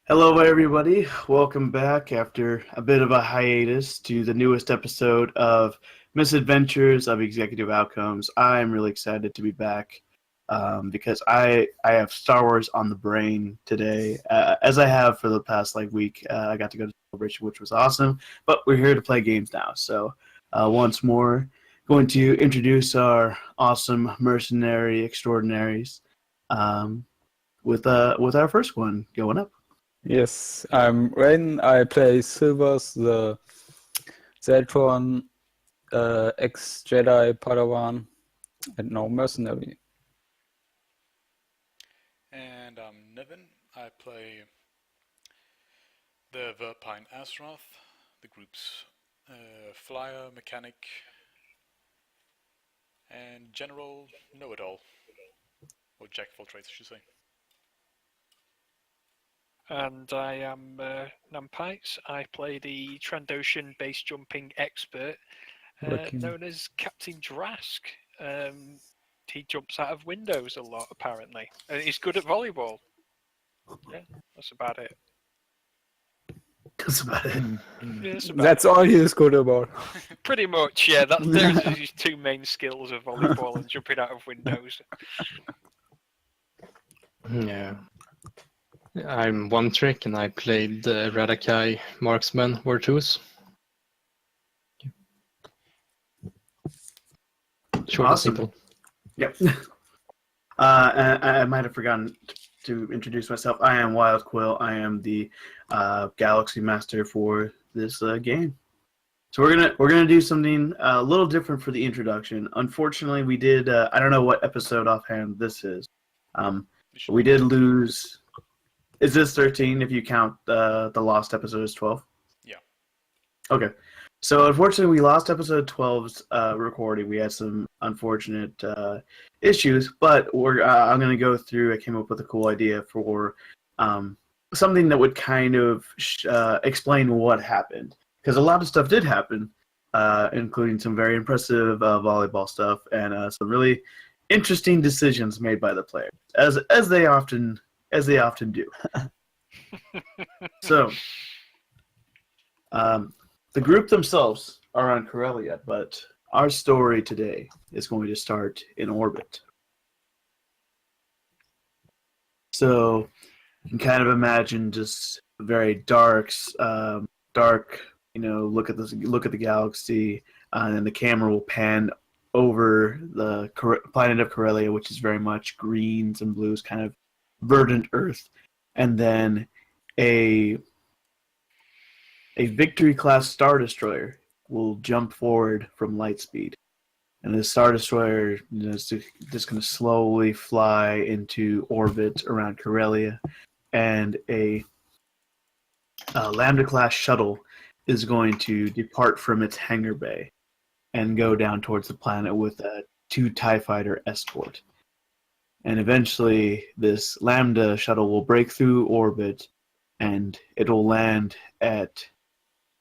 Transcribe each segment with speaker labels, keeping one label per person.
Speaker 1: Hello, everybody. Welcome back after a bit of a hiatus to the newest episode of Misadventures of Executive Outcomes. I'm really excited to be back because I have Star Wars on the brain today, as I have for the past week. I got to go to Celebration, which was awesome. But we're here to play games now. So once more, going to introduce our awesome mercenary extraordinaries with our first one going up.
Speaker 2: Yes, I'm Rain. I play Silvers, the Zeltron ex-Jedi Padawan, and now mercenary.
Speaker 3: And I'm Nevin. I play the Verpine Azeroth, the group's flyer, mechanic, and general know-it-all. Or jack of all trades, I should say.
Speaker 4: And I am Nampites. I play the Trandoshan base jumping expert, known as Captain Drask. He jumps out of windows a lot, apparently. And he's good at volleyball. Yeah, that's about it.
Speaker 1: That's about it.
Speaker 4: Yeah,
Speaker 2: that's all he is good about.
Speaker 4: Pretty much, yeah. Those are his two main skills of volleyball and jumping out of windows.
Speaker 5: Yeah. I'm One Trick and I played the Radakai Marksman Virtuos. Short and simple.
Speaker 1: Yep. I might have forgotten to introduce myself. I am Wild Quill. I am the Galaxy Master for this game. So we're gonna do something a little different for the introduction. Unfortunately, we did. I don't know what episode offhand this is. We did lose. Is this 13 if you count the lost episode as 12?
Speaker 3: Yeah.
Speaker 1: Okay. So unfortunately, we lost episode 12's recording. We had some unfortunate issues, but I'm going to go through. I came up with a cool idea for something that would kind of explain what happened. Because a lot of stuff did happen, including some very impressive volleyball stuff and some really interesting decisions made by the players, as they often do. So, the group themselves are on Corellia, but our story today is going to start in orbit. So, you can kind of imagine just a very dark, look at the galaxy, and then the camera will pan over the planet of Corellia, which is very much greens and blues, kind of verdant earth, and then a Victory class Star Destroyer will jump forward from light speed, and the Star Destroyer is just going to slowly fly into orbit around Corellia, and a Lambda class shuttle is going to depart from its hangar bay and go down towards the planet with a 2 TIE fighter escort. And eventually, this Lambda shuttle will break through orbit, and it will land at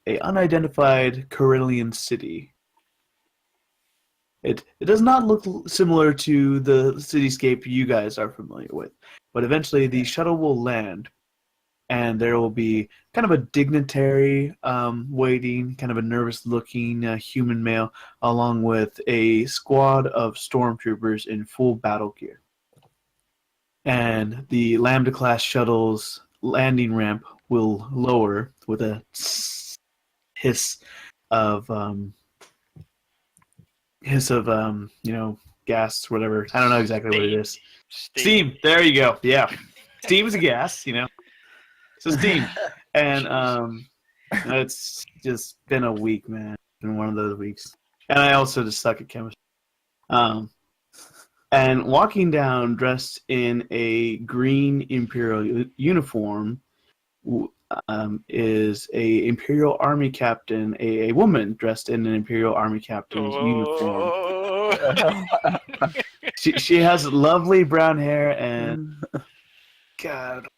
Speaker 1: an unidentified Corellian city. It does not look similar to the cityscape you guys are familiar with, but eventually the shuttle will land, and there will be kind of a dignitary waiting, kind of a nervous-looking human male, along with a squad of stormtroopers in full battle gear. And the Lambda-class shuttle's landing ramp will lower with a hiss of gas, whatever. I don't know exactly what it is. Steam. There you go. Yeah, steam is a gas. So steam. And it's just been a week, man. It's been one of those weeks. And I also just suck at chemistry. And walking down, dressed in a green Imperial uniform, is a Imperial Army captain, a woman dressed in an Imperial Army captain's uniform. She has lovely brown hair and God,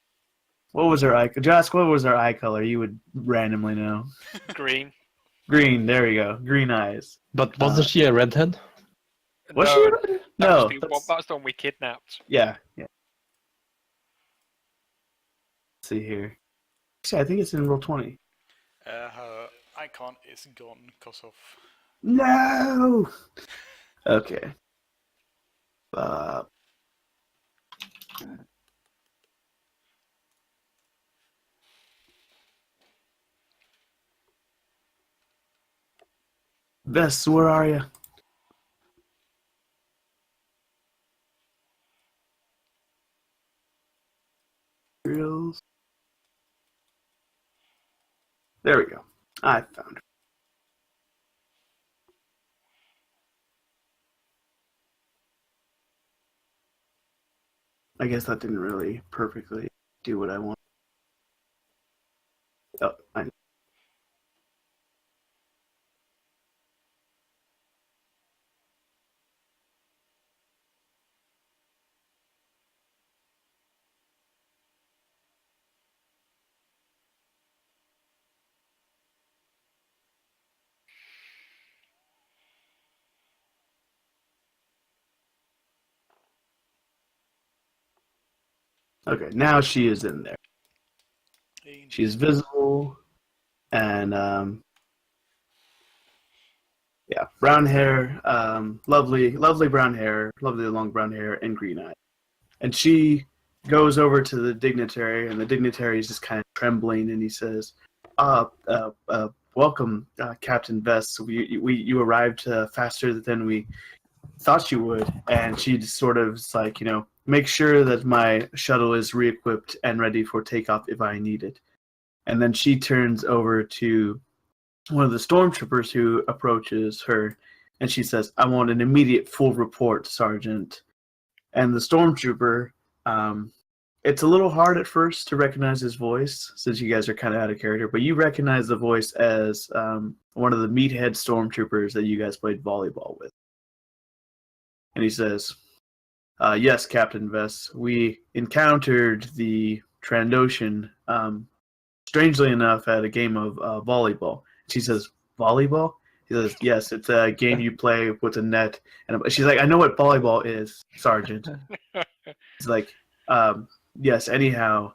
Speaker 1: what was her eye? Josh, what was her eye color? You would randomly know.
Speaker 4: Green.
Speaker 1: Green. There you go. Green eyes.
Speaker 5: But wasn't she a redhead?
Speaker 1: Was she a redhead? No.
Speaker 4: That's the one we kidnapped.
Speaker 1: Yeah. Let's see here. Actually, I think it's in roll 20.
Speaker 3: Her icon is gone because of...
Speaker 1: No! Okay. Vess, where are you? Materials. There we go. I found her. I guess that didn't really perfectly do what I want. Oh, okay, now she is in there. She is visible, and yeah, brown hair, lovely brown hair, lovely long brown hair, and green eyes. And she goes over to the dignitary, and the dignitary is just kind of trembling, and he says, welcome, Captain Vess. You arrived faster than we thought you would. And she just sort of is like, make sure that my shuttle is re-equipped and ready for takeoff if I need it. And then she turns over to one of the stormtroopers who approaches her, and she says, I want an immediate full report, Sergeant. And the stormtrooper, it's a little hard at first to recognize his voice, since you guys are kind of out of character, but you recognize the voice as one of the meathead stormtroopers that you guys played volleyball with. And he says, yes, Captain Vess, we encountered the Trandoshan, strangely enough, at a game of volleyball. She says, volleyball? He says, yes, it's a game you play with a net. And she's like, I know what volleyball is, Sergeant. He's like, yes, anyhow,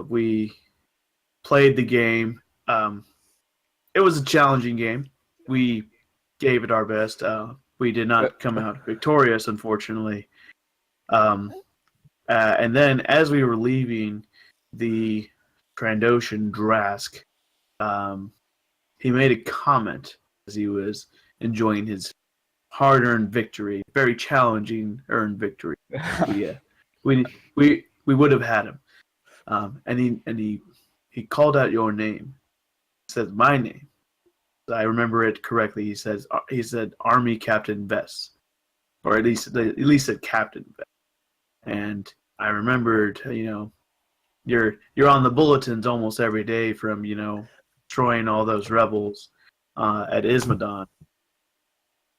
Speaker 1: we played the game. It was a challenging game. We gave it our best. We did not come out victorious, unfortunately. And then as we were leaving the Trandoshan Drask, he made a comment as he was enjoying his hard-earned victory, very challenging earned victory. Yeah, we would have had him. And he called out your name. He said my name. I remember it correctly. He said Army Captain Vess, or at least said Captain Vess. And I remembered, you're on the bulletins almost every day from destroying all those rebels at Ismadon,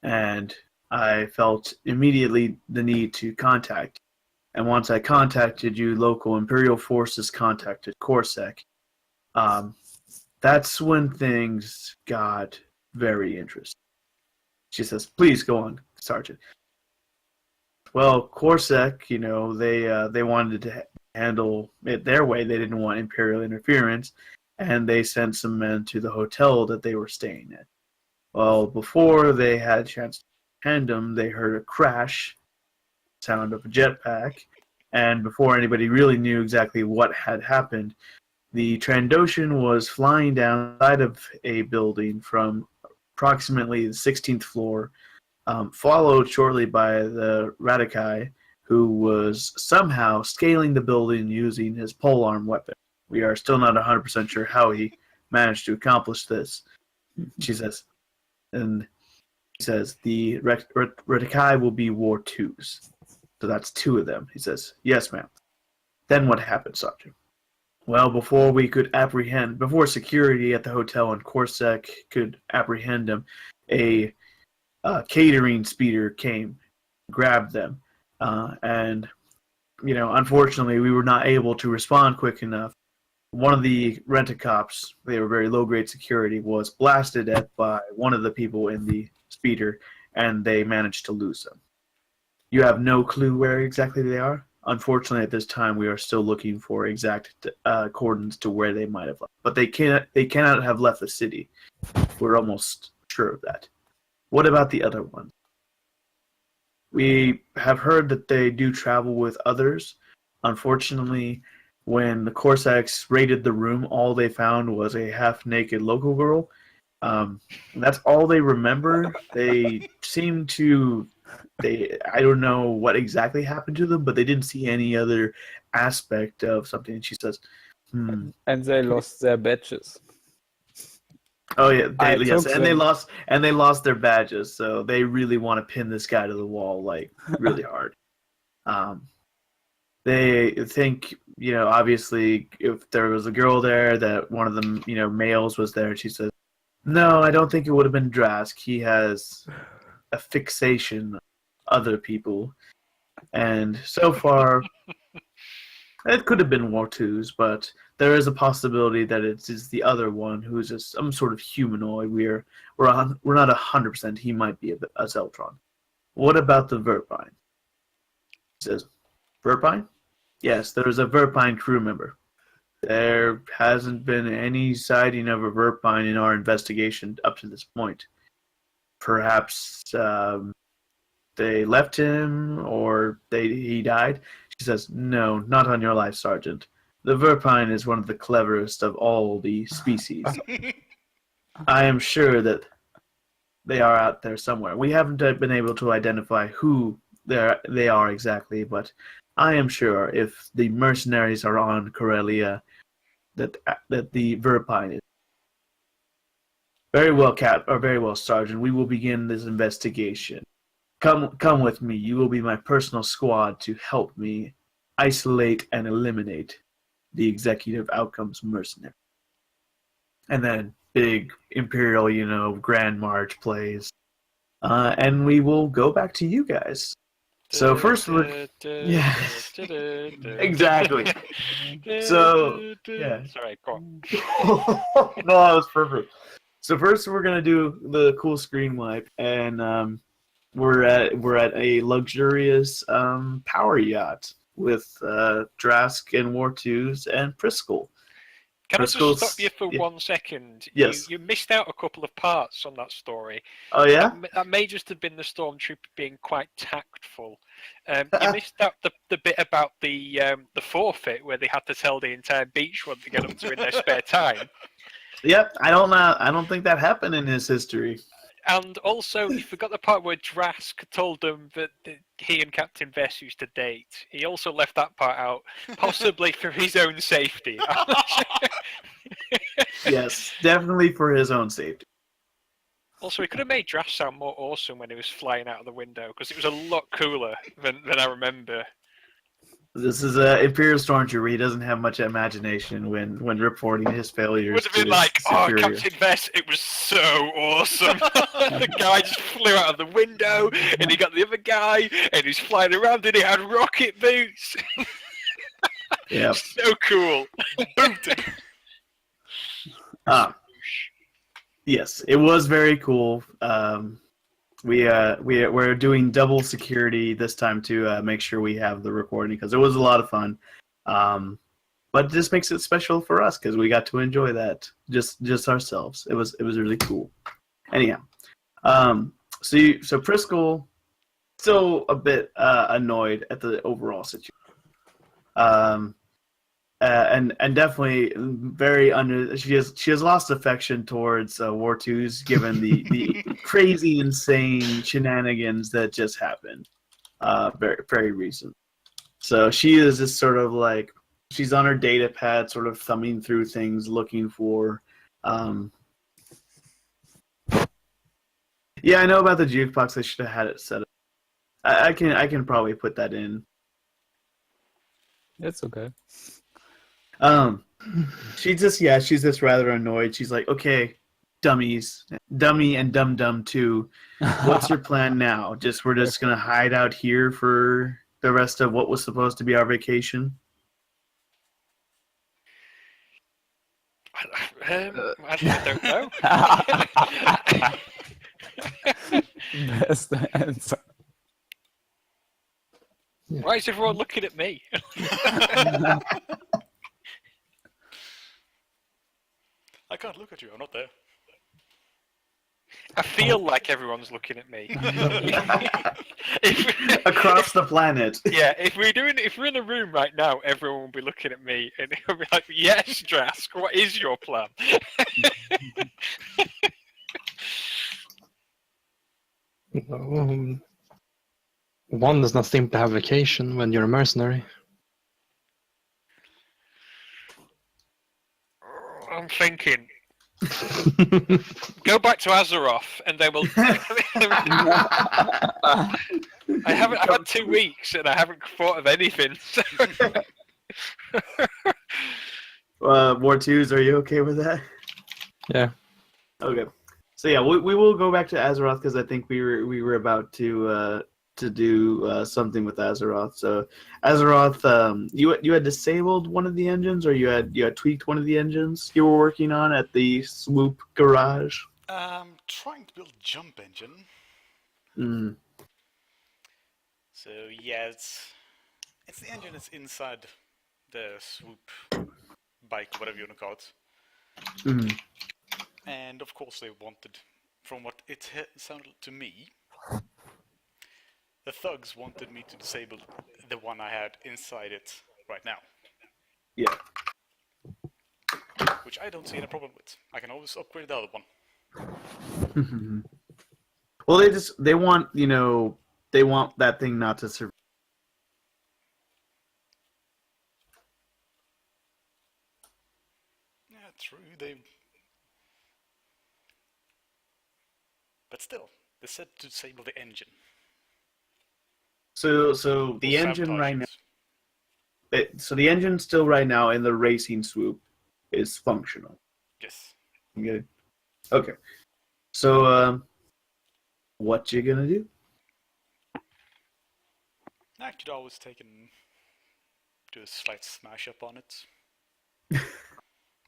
Speaker 1: and I felt immediately the need to contact you. And once I contacted you, local Imperial forces contacted Corsac. That's when things got very interesting. She says, please go on, Sergeant. Well, Corsac, they wanted to handle it their way. They didn't want Imperial interference, and they sent some men to the hotel that they were staying at. Well, before they had a chance to hand them, they heard a crash, sound of a jetpack, and before anybody really knew exactly what had happened, the Trandoshan was flying down the side of a building from approximately the 16th floor, followed shortly by the Radakai, who was somehow scaling the building using his polearm weapon. We are still not 100% sure how he managed to accomplish this. She says, and he says, the Radakai will be War 2s. So that's 2 of them. He says, yes, ma'am. Then what happened, Sergeant? Well, before security at the hotel and Corsac could apprehend him, a catering speeder came, grabbed them, and unfortunately, we were not able to respond quick enough. One of the rent-a-cops, they were very low-grade security, was blasted at by one of the people in the speeder, and they managed to lose them. You have no clue where exactly they are? Unfortunately, at this time, we are still looking for exact coordinates to where they might have left. But they cannot have left the city. We're almost sure of that. What about the other ones? We have heard that they do travel with others. Unfortunately, when the Corsacks raided the room, all they found was a half-naked local girl. That's all they remember. They seem to... I don't know what exactly happened to them, but they didn't see any other aspect of something. And she says,
Speaker 2: And they lost their badges.
Speaker 1: "Oh yeah,
Speaker 2: took
Speaker 1: and they
Speaker 2: them.
Speaker 1: lost their badges. So they really want to pin this guy to the wall, like really hard. They think, obviously, if there was a girl there, that one of them, males was there. And she says, no, I don't think it would have been Drask. He has a fixation on other people. And so far, it could have been War2's, but there is a possibility that it is the other one who is just some sort of humanoid. We're not 100%. He might be a Zeltron. What about the Verpine? He says, Verpine? Yes, there is a Verpine crew member. There hasn't been any sighting of a Verpine in our investigation up to this point. Perhaps they left him, or he died. She says, no, not on your life, Sergeant. The Verpine is one of the cleverest of all the species. I am sure that they are out there somewhere. We haven't been able to identify who they are exactly, but I am sure if the mercenaries are on Corellia, that the Verpine is. Very well, Cap, or very well, Sergeant. We will begin this investigation. Come with me. You will be my personal squad to help me isolate and eliminate the Executive Outcomes mercenary. And then big Imperial, Grand March plays. And we will go back to you guys. So first we're... Yeah. Exactly. So, yeah.
Speaker 4: Sorry, go on.
Speaker 1: No, that was perfect. So first we're going to do the cool screen wipe, and we're at a luxurious power yacht with Drask and War2's and Priskel.
Speaker 4: Can I just
Speaker 1: Priskel's-
Speaker 4: stop you for 1 second?
Speaker 1: Yes.
Speaker 4: You missed out a couple of parts on that story.
Speaker 1: Oh yeah?
Speaker 4: That may just have been the stormtrooper being quite tactful. You missed out the bit about the forfeit where they had to tell the entire beach what to get up to in their spare time.
Speaker 1: Yep. I don't think that happened in his history.
Speaker 4: And also, you forgot the part where Drask told them that he and Captain Vess used to date. He also left that part out, possibly for his own safety.
Speaker 1: Yes, definitely for his own safety.
Speaker 4: Also, he could have made Drask sound more awesome when he was flying out of the window, because it was a lot cooler than I remember.
Speaker 1: This is an Imperial Stormtrooper. He doesn't have much imagination when reporting his failures.
Speaker 4: It would have been
Speaker 1: to
Speaker 4: like,
Speaker 1: his
Speaker 4: oh,
Speaker 1: superior.
Speaker 4: Captain Vess, it was so awesome. The guy just flew out of the window, and he got the other guy, and he's flying around, and he had rocket boots.
Speaker 1: Yep.
Speaker 4: So cool.
Speaker 1: Yes, it was very cool. We're doing double security this time to make sure we have the recording, because it was a lot of fun. But this makes it special for us because we got to enjoy that just ourselves. It was really cool. Anyhow, so Priskel still a bit annoyed at the overall situation. And definitely very she has lost affection towards War2's, given the crazy, insane shenanigans that just happened very, very recent. So she is just sort of like, she's on her data pad, sort of thumbing through things, looking for. Yeah, I know about the jukebox. I should have had it set up. I can probably put that in.
Speaker 2: It's okay.
Speaker 1: She's just rather annoyed. She's like, okay, dummies, dummy and dum too. What's your plan now? We're just gonna hide out here for the rest of what was supposed to be our vacation?
Speaker 4: I don't know.
Speaker 2: Best answer.
Speaker 4: Why is everyone looking at me?
Speaker 3: I can't look at you. I'm not there.
Speaker 4: I feel like everyone's looking at me. If-
Speaker 1: Across the planet.
Speaker 4: Yeah, if we're in a room right now, everyone will be looking at me, and it'll be like, "Yes, Drask, what is your plan?"
Speaker 5: One does not seem to have vacation when you're a mercenary.
Speaker 4: I'm thinking, go back to Azeroth, and they will. I've had 2 weeks, and I haven't thought of anything. So.
Speaker 1: War twos, are you okay with that?
Speaker 5: Yeah.
Speaker 1: Okay. So yeah, we will go back to Azeroth because I think we were about to do something with Azeroth. So Azeroth, you had disabled one of the engines, or you had tweaked one of the engines you were working on at the Swoop garage.
Speaker 3: Trying to build a jump engine.
Speaker 1: Mm.
Speaker 3: So yeah, it's the engine that's inside the Swoop bike, whatever you want to call it.
Speaker 1: Mm.
Speaker 3: And of course they wanted, from what it sounded to me, the thugs wanted me to disable the one I had inside it right now.
Speaker 1: Yeah.
Speaker 3: Which I don't see any problem with. I can always upgrade the other one.
Speaker 1: Well, they want that thing not to survive.
Speaker 3: Yeah, true. But still, they said to disable the engine.
Speaker 1: So the
Speaker 3: Or
Speaker 1: engine
Speaker 3: sabotage
Speaker 1: right now.
Speaker 3: it.
Speaker 1: So the engine still right now in the racing Swoop is functional.
Speaker 3: Yes.
Speaker 1: Okay. So what you gonna do?
Speaker 3: I could always do a slight smash up on it.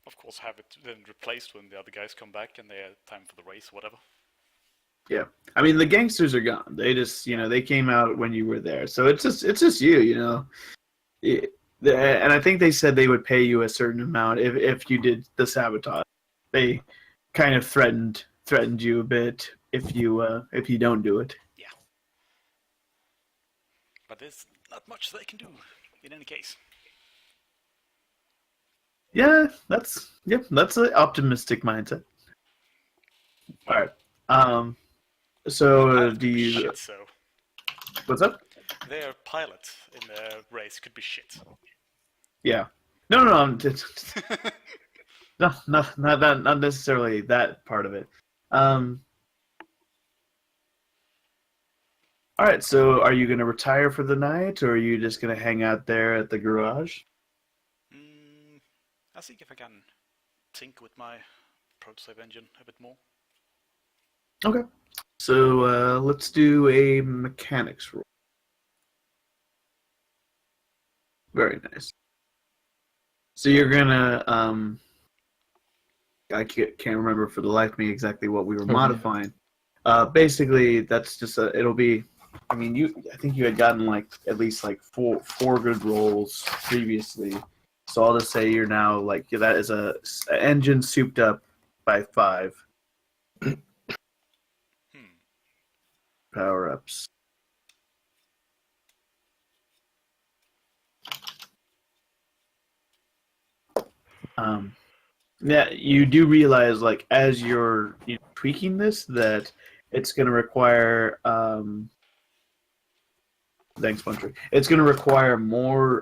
Speaker 3: Of course, have it then replaced when the other guys come back and they have time for the race, whatever.
Speaker 1: Yeah, I mean the gangsters are gone. They just they came out when you were there, so it's just you. And I think they said they would pay you a certain amount if you did the sabotage. They kind of threatened you a bit if you don't do it.
Speaker 3: Yeah. But there's not much they can do in any case.
Speaker 1: Yeah, that's an optimistic mindset. All right. So do you?
Speaker 3: Shit, so
Speaker 1: What's up?
Speaker 3: their pilot in the race could be shit.
Speaker 1: Yeah. No. No, not necessarily that part of it. All right. So, are you going to retire for the night, or are you just going to hang out there at the garage?
Speaker 3: I'll see if I can tinker with my prototype engine a bit more.
Speaker 1: Okay. So let's do a mechanics roll. Very nice. So you're gonna I can't remember for the life of me exactly what we were modifying. Basically, that's just it'll be. I mean, I think you had gotten at least four good rolls previously. So I'll just say you're now that is a engine souped up by 5 power ups. Yeah, you do realize, as you're tweaking this, that it's going to require. Thanks, Buncher. It's going to require more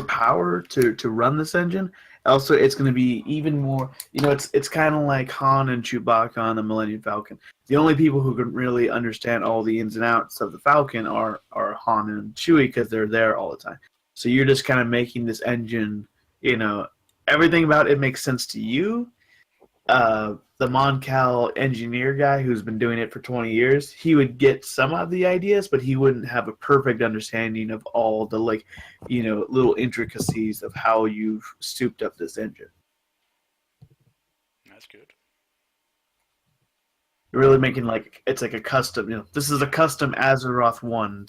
Speaker 1: power to run this engine. Also, it's going to be even more. It's kind of like Han and Chewbacca on the Millennium Falcon. The only people who can really understand all the ins and outs of the Falcon are Han and Chewie because they're there all the time. So you're just kind of making this engine, everything about it makes sense to you. The Moncal engineer guy who's been doing it for 20 years, he would get some of the ideas, but he wouldn't have a perfect understanding of all the little intricacies of how you've souped up this engine.
Speaker 3: That's good.
Speaker 1: You're really making it's like a custom. This is a custom Azeroth 1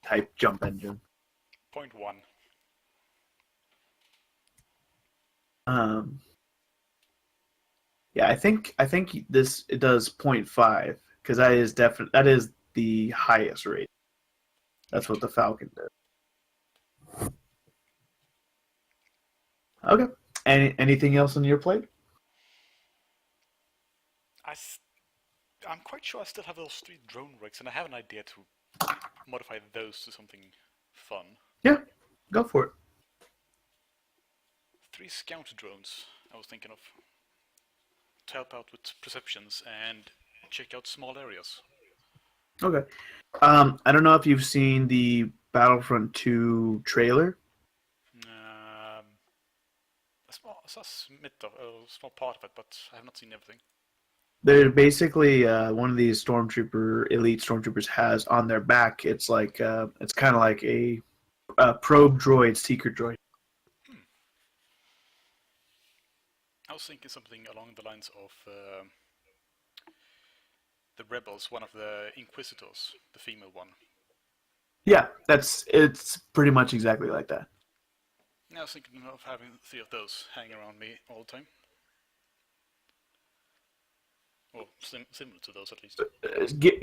Speaker 1: type jump engine.
Speaker 3: 0.1.
Speaker 1: Yeah, I think it does 0.5 because that is the highest rate. That's what the Falcon did. Okay. Anything else on your plate?
Speaker 3: I'm quite sure I still have those 3 drone rigs, and I have an idea to modify those to something fun.
Speaker 1: Yeah, go for it.
Speaker 3: 3 scout drones I was thinking of. To help out with perceptions and check out small areas.
Speaker 1: Okay. I don't know if you've seen the Battlefront 2 trailer.
Speaker 3: I saw a small part of it, but I have not seen everything.
Speaker 1: They're basically one of these elite stormtroopers has on their back. It's like it's kind of like a probe droid, secret droid.
Speaker 3: I was thinking something along the lines of the Rebels, one of the Inquisitors, the female one.
Speaker 1: Yeah, it's pretty much exactly like that.
Speaker 3: I was thinking of having 3 of those hanging around me all the time. Or similar to those, at least.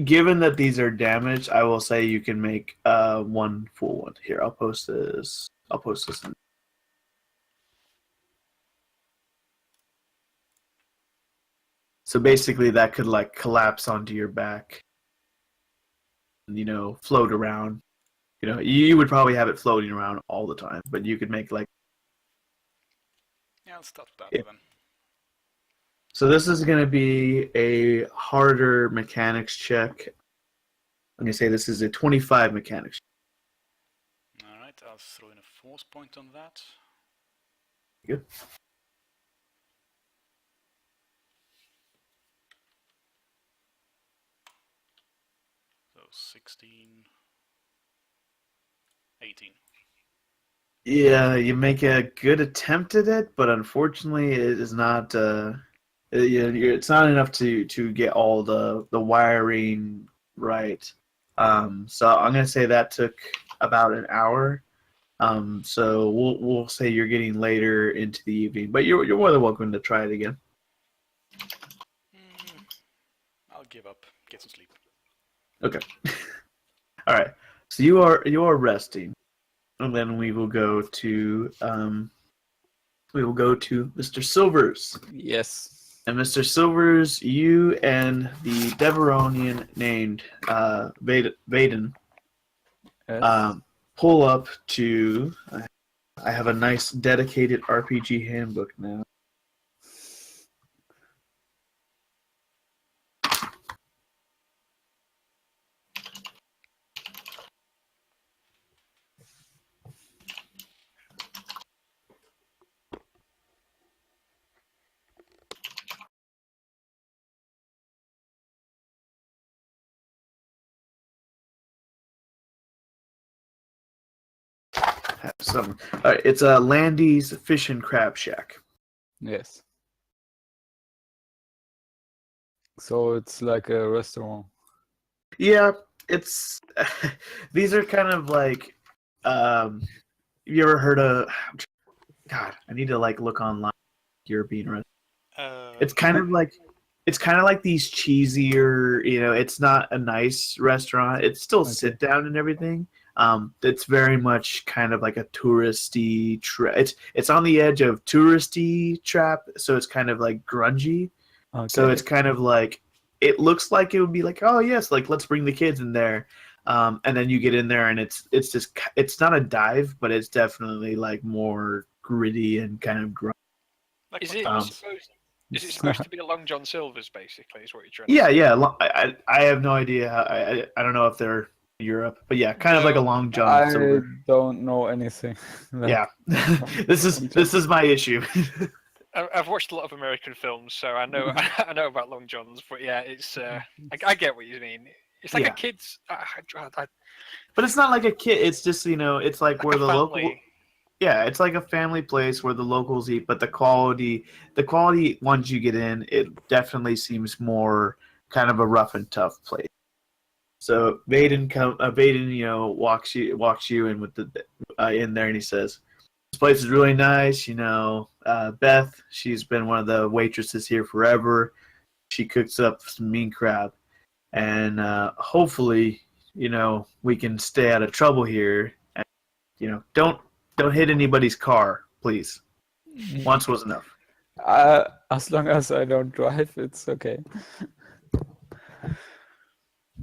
Speaker 1: Given that these are damaged, I will say you can make one full one. Here, I'll post this. In. So basically, that could collapse onto your back, and, float around. You would probably have it floating around all the time, but you could make
Speaker 3: Yeah, let's start with that then.
Speaker 1: So this is going to be a harder mechanics check. I'm going to say this is a 25 mechanics check.
Speaker 3: Alright, I'll throw in a force point on that.
Speaker 1: Good.
Speaker 3: So 16... 18.
Speaker 1: Yeah, you make a good attempt at it, but unfortunately it is not... it's not enough to get all the wiring right. So I'm gonna say that took about an hour. So we'll say you're getting later into the evening, but you're more than welcome to try it again.
Speaker 3: I'll give up. Get some sleep.
Speaker 1: Okay. All right. So you are resting, and then we will go to Mr. Silvers.
Speaker 2: Yes.
Speaker 1: And Mr. Silvers, you and the Deveronian named Vaden
Speaker 2: Yes.
Speaker 1: pull up to... I have a nice dedicated RPG handbook now. All right, it's a Landy's Fish and Crab Shack.
Speaker 2: Yes. So it's like a restaurant.
Speaker 1: Yeah, it's these are kind of like you ever heard of... God, I need to look online European restaurant. It's kind of like these cheesier, it's not a nice restaurant. It's still sit down and everything. It's very much kind of like a touristy it's on the edge of touristy trap, so it's kind of like grungy.
Speaker 2: Okay.
Speaker 1: So it's kind of like, it looks like it would be like, oh yes, let's bring the kids in there. And then you get in there and it's just, it's not a dive, but it's definitely more gritty and kind of grungy.
Speaker 4: Is it supposed to be a Long John Silver's, basically, is what you're trying to
Speaker 1: Yeah,
Speaker 4: say?
Speaker 1: yeah. I have no idea. I don't know if they're Europe, but yeah, kind of like a Long John
Speaker 2: I
Speaker 1: Silver.
Speaker 2: don't know anything.
Speaker 1: Yeah, this is my issue.
Speaker 4: I've watched a lot of American films, so I know I know about Long Johns. But yeah, it's I get what you mean. It's like a kid's.
Speaker 1: But it's not like a kid. It's just it's like where the local.
Speaker 4: family.
Speaker 1: Yeah, it's like a family place where the locals eat, but the quality once you get in, it definitely seems more kind of a rough and tough place. So Vaden walks you in with the in there, and he says, "This place is really nice. Beth, she's been one of the waitresses here forever. She cooks up some mean crab, and hopefully, we can stay out of trouble here. And don't hit anybody's car, plees. Once was enough."
Speaker 2: As long as I don't drive, it's okay.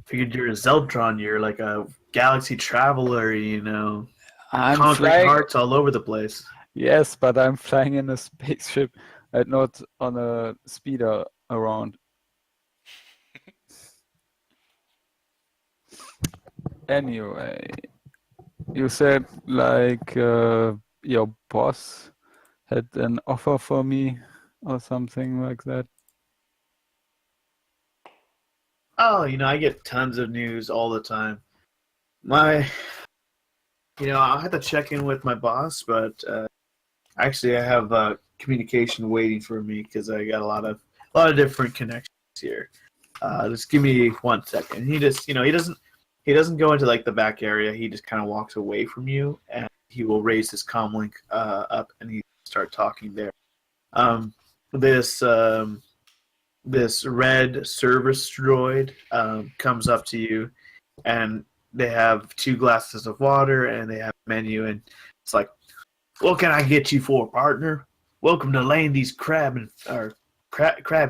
Speaker 1: Figured you're a Zeltron. You're like a galaxy traveler.
Speaker 2: I'm
Speaker 1: Conquering
Speaker 2: flying.
Speaker 1: hearts all over the place.
Speaker 2: Yes, but I'm flying in a spaceship and not on a speeder around. Anyway, you said like your boss had an offer for me or something like that.
Speaker 1: Oh, I get tons of news all the time. I'll have to check in with my boss, but actually, I have communication waiting for me because I got a lot of different connections here. Just give me 1 second. He just, he doesn't go into like the back area. He just kind of walks away from you, and he will raise his comlink up, and he start talking there. This red service droid comes up to you, and they have 2 glasses of water, and they have a menu, and it's like, "What can I get you for, partner? Welcome to Landy's Crab and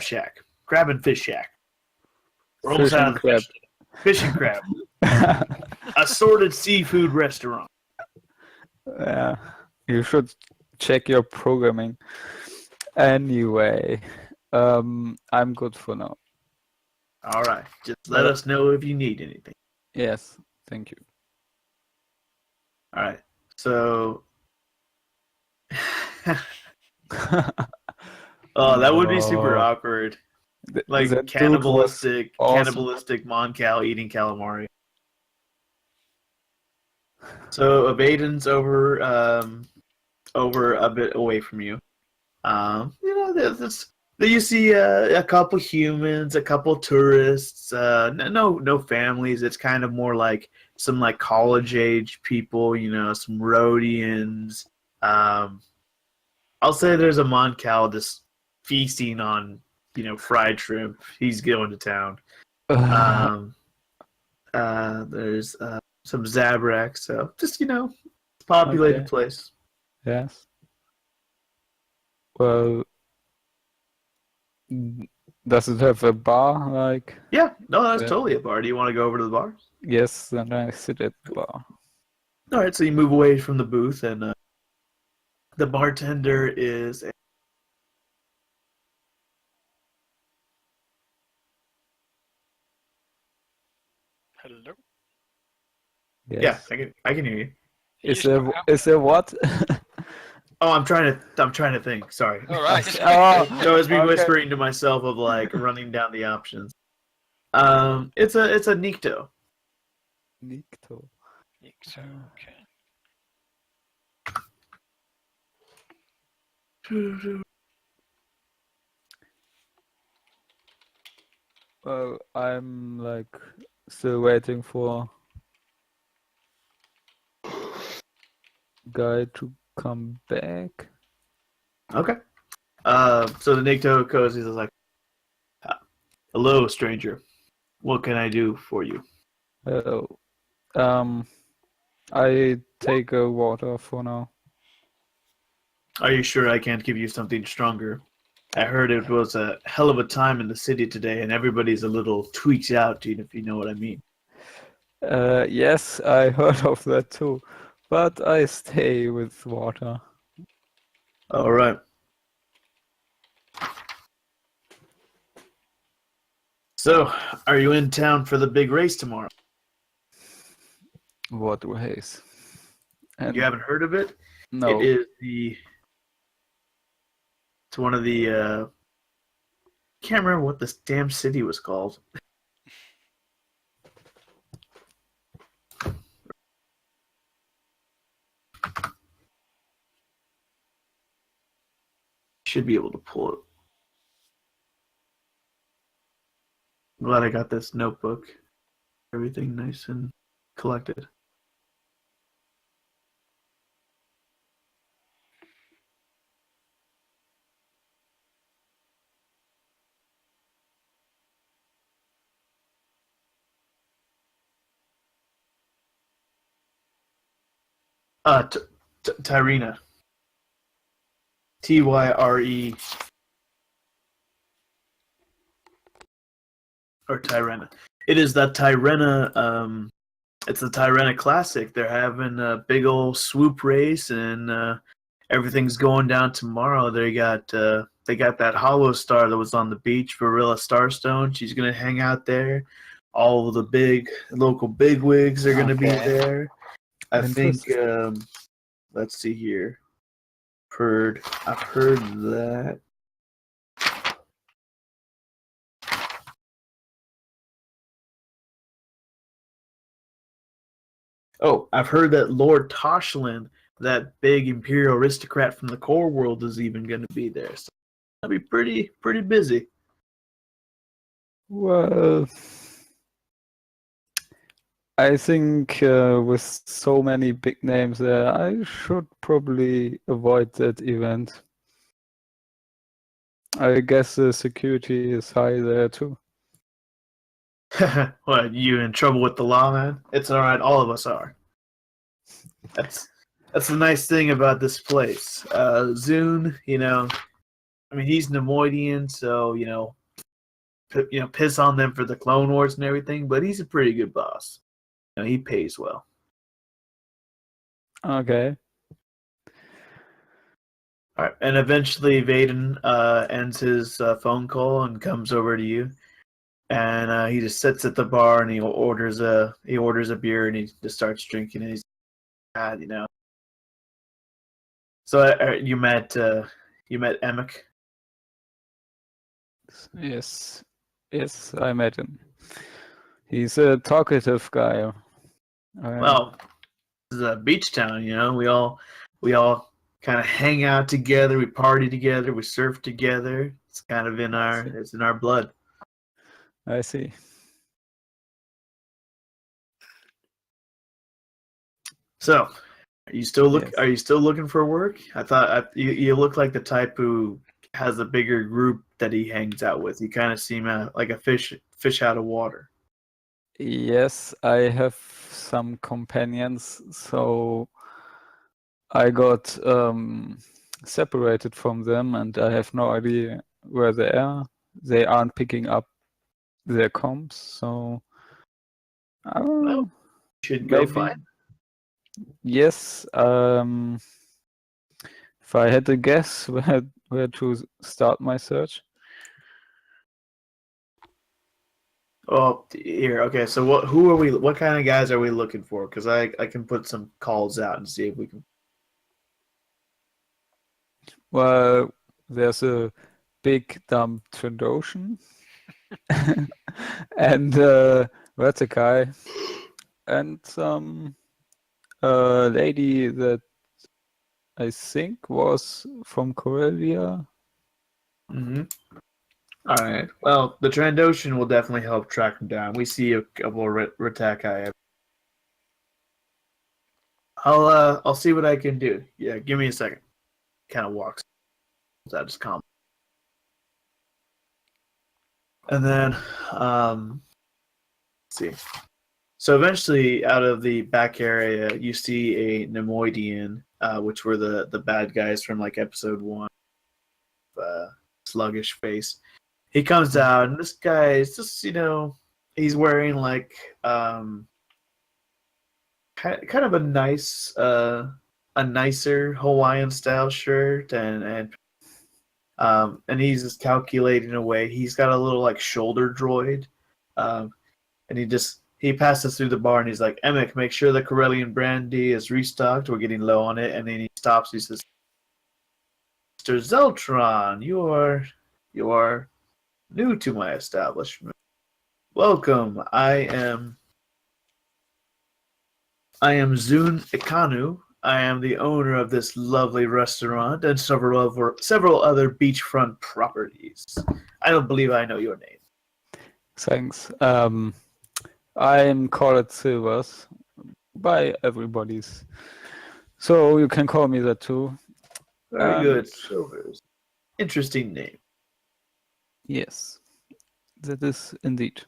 Speaker 1: Shack, Crab and Fish Shack. We're almost out of the
Speaker 2: Crab.
Speaker 1: fish and crab, assorted seafood restaurant."
Speaker 2: Yeah, you should check your programming. Anyway, I'm good for now.
Speaker 1: All right, just let us know if you need anything.
Speaker 2: Yes, thank you.
Speaker 1: All right, so. Oh, that would be super
Speaker 2: No.
Speaker 1: awkward. Like
Speaker 2: That dude was
Speaker 1: cannibalistic
Speaker 2: awesome.
Speaker 1: Moncal eating calamari. So Abaden's over a bit away from you. You see a couple humans, a couple tourists. No families. It's kind of more like some like college age people. Some Rhodians. I'll say there's a Moncal just feasting on fried shrimp. He's going to town. There's some Zabrak, so just populated
Speaker 2: Okay.
Speaker 1: place.
Speaker 2: Yes. Well, does it have a bar? Like,
Speaker 1: Yeah, no, that's
Speaker 2: Yeah.
Speaker 1: totally a bar. Do you want to go over to the bar?
Speaker 2: yes, then I sit at the bar.
Speaker 1: All right, so you move away from the booth, and the bartender is.
Speaker 4: Hello.
Speaker 2: Yes.
Speaker 1: Yeah, I can hear you.
Speaker 4: You
Speaker 2: Is
Speaker 4: just
Speaker 2: there
Speaker 4: cut out.
Speaker 2: is there what?
Speaker 1: Oh, I'm trying to think. Sorry.
Speaker 4: All right.
Speaker 2: Oh,
Speaker 1: So it's me
Speaker 2: okay.
Speaker 1: whispering to myself of like running down the options. It's a Nikto.
Speaker 2: Nikto.
Speaker 4: So, okay.
Speaker 2: Well, I'm like still waiting for guy to come back.
Speaker 1: Okay. So the Nikto goes. He's like, "Hello, stranger. What can I do for you?"
Speaker 2: Hello. I take a water for now.
Speaker 1: Are you sure I can't give you something stronger? I heard it was a hell of a time in the city today, and everybody's a little tweaked out, if you know what I mean.
Speaker 2: Yes, I heard of that too, but I stay with water.
Speaker 1: All right. So, are you in town for the big race tomorrow?
Speaker 2: What race? And
Speaker 1: You haven't heard of it?
Speaker 2: no,
Speaker 1: It is It's one of the. Can't remember what this damn city was called. Should be able to pull it. I'm glad I got this notebook. Everything nice and collected. Tyrena. Tyre. Or Tyrena. It is that Tyrena. It's the Tyrena Classic. They're having a big old swoop race, and everything's going down tomorrow. They got that Hollow Star that was on the beach, Varilla Starstone. She's gonna hang out there. All of the big local bigwigs are gonna be there. I think. Let's see here. I've heard that. Oh, I've heard that Lord Toshlin, that big imperial aristocrat from the core world, is even going to be there. So that'll be pretty busy.
Speaker 2: Well, I think with so many big names there, I should probably avoid that event. I guess the security is high there too.
Speaker 1: What, you in trouble with the law, man? It's all right. All of us are. That's the nice thing about this place. Zune, I mean, he's Nemoidian, so piss on them for the Clone Wars and everything. But he's a pretty good boss. He pays well.
Speaker 2: Okay.
Speaker 1: All right, and eventually Vaden ends his phone call and comes over to you. And he just sits at the bar and he orders a beer and he just starts drinking and he's So you met Emic?
Speaker 2: Yes, I met him. He's a talkative guy.
Speaker 1: Well, this is a beach town, We all kind of hang out together. We party together. We surf together. It's kind of in our blood.
Speaker 2: I see.
Speaker 1: So, are you still
Speaker 2: Yes.
Speaker 1: Are you still looking for work? I thought you look like the type who has a bigger group that he hangs out with. You kind of seem like a fish out of water.
Speaker 2: Yes, I have some companions, so I got separated from them, and I have no idea where they are. They aren't picking up their comms, so
Speaker 1: Well, should go
Speaker 2: maybe.
Speaker 1: find.
Speaker 2: Yes. If I had to guess where to start my search.
Speaker 1: Oh, here. Okay, so what kind of guys are we looking for? Because I can put some calls out and see if we can.
Speaker 2: Well, there's a big dumb Trandoshan and Vertikai and some lady that I think was from Corellia.
Speaker 1: Mm-hmm. All right. Well, the Trandoshan will definitely help track him down. We see a couple of Ratakai. I'll see what I can do. Yeah, give me a second. Kind of walks out his calm. And then let's see. So eventually, out of the back area, you see a Nemoidian, which were the bad guys from like episode 1. Sluggish face. He comes out, and this guy is just, he's wearing like kind of a nicer Hawaiian style shirt, and he's just calculating away. He's got a little like shoulder droid, and he passes through the bar, and he's like, "Emic, make sure the Corellian brandy is restocked. We're getting low on it." And then he stops. He says, "Mr. Zeltron, you are new to my establishment. Welcome. I am Zune Ikanu. I am the owner of this lovely restaurant and several other beachfront properties. I don't believe I know your name."
Speaker 2: Thanks. I'm called Silvers by everybody's. So you can call me that too.
Speaker 1: Very
Speaker 2: And
Speaker 1: good, Silvers. Interesting name.
Speaker 2: yes, that is indeed.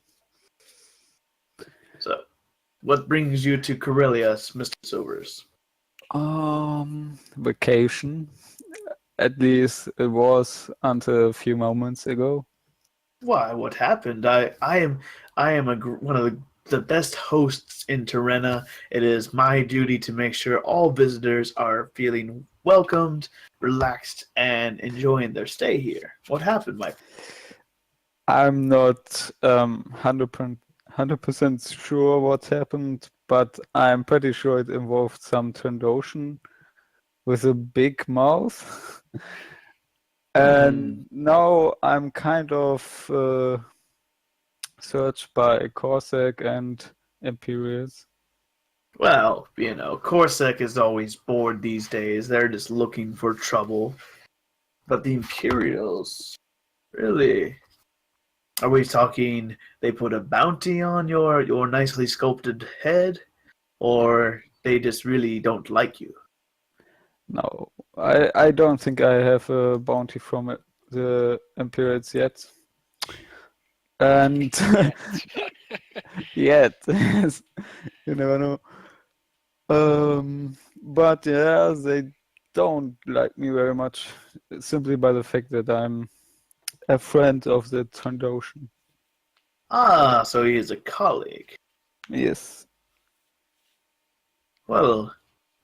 Speaker 1: So, what brings you to Corellia, Mr. Silvers?
Speaker 2: Vacation. At least it was until a few moments ago.
Speaker 1: Why? What happened? I am one of the best hosts in Terrena. It is my duty to make sure all visitors are feeling welcomed, relaxed, and enjoying their stay here. What happened, Mike?
Speaker 2: I'm not 100% sure what happened, but I'm pretty sure it involved some Trandoshan with a big mouth. And now I'm kind of searched by Corsac and Imperials.
Speaker 1: Well, Corsac is always bored these days. They're just looking for trouble. But the Imperials, really? Are we talking they put a bounty on your nicely sculpted head? Or they just really don't like you?
Speaker 2: No, I don't think I have a bounty from the Imperials yet. And yet, you never know. But yeah, they don't like me very much simply by the fact that I'm a friend of the Trandoshan.
Speaker 1: Ah, so he is a colleague.
Speaker 2: Yes.
Speaker 1: Well,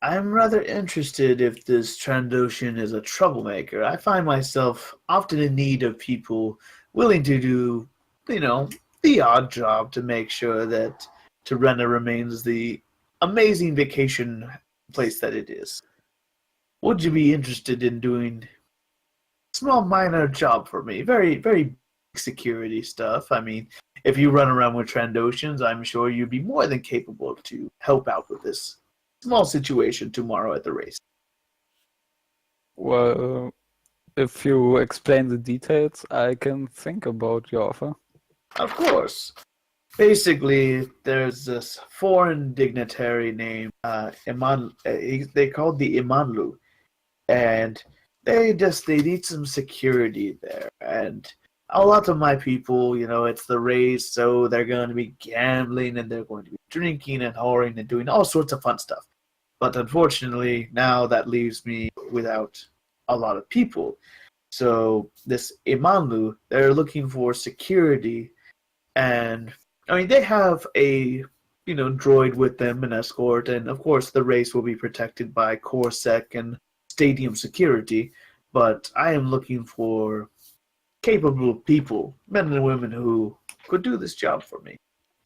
Speaker 1: I'm rather interested if this Trandoshan is a troublemaker. I find myself often in need of people willing to do, the odd job to make sure that Terrena remains the amazing vacation place that it is. Would you be interested in doing a small minor job for me? Very, very security stuff. I mean, if you run around with Trandoshans, I'm sure you'd be more than capable to help out with this small situation tomorrow at the race.
Speaker 2: Well, if you explain the details, I can think about your offer.
Speaker 1: Of course. Basically, there's this foreign dignitary named Iman. They called the Imanlu, and they need some security there. And a lot of my people, it's the race, so they're going to be gambling and they're going to be drinking and whoring and doing all sorts of fun stuff. But unfortunately, now that leaves me without a lot of people. So this Imanlu, they're looking for security, and I mean they have a droid with them, an escort, and of course the race will be protected by Corsec and stadium security. But I am looking for capable people, men and women who could do this job for me,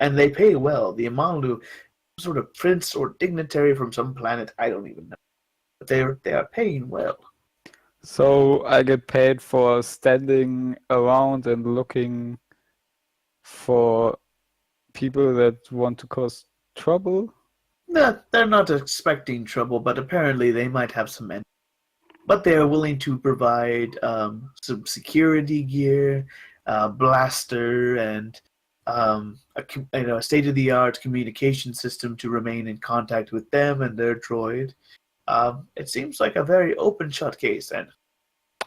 Speaker 1: and they pay well. The Imanlu, sort of prince or dignitary from some planet, I don't even know, but they are paying well.
Speaker 2: So I get paid for standing around and looking for people that want to cause trouble?
Speaker 1: No, they're not expecting trouble, but apparently they might have some enemies. But they are willing to provide some security gear, blaster, and a state-of-the-art communication system to remain in contact with them and their droid. It seems like a very open-shut case, and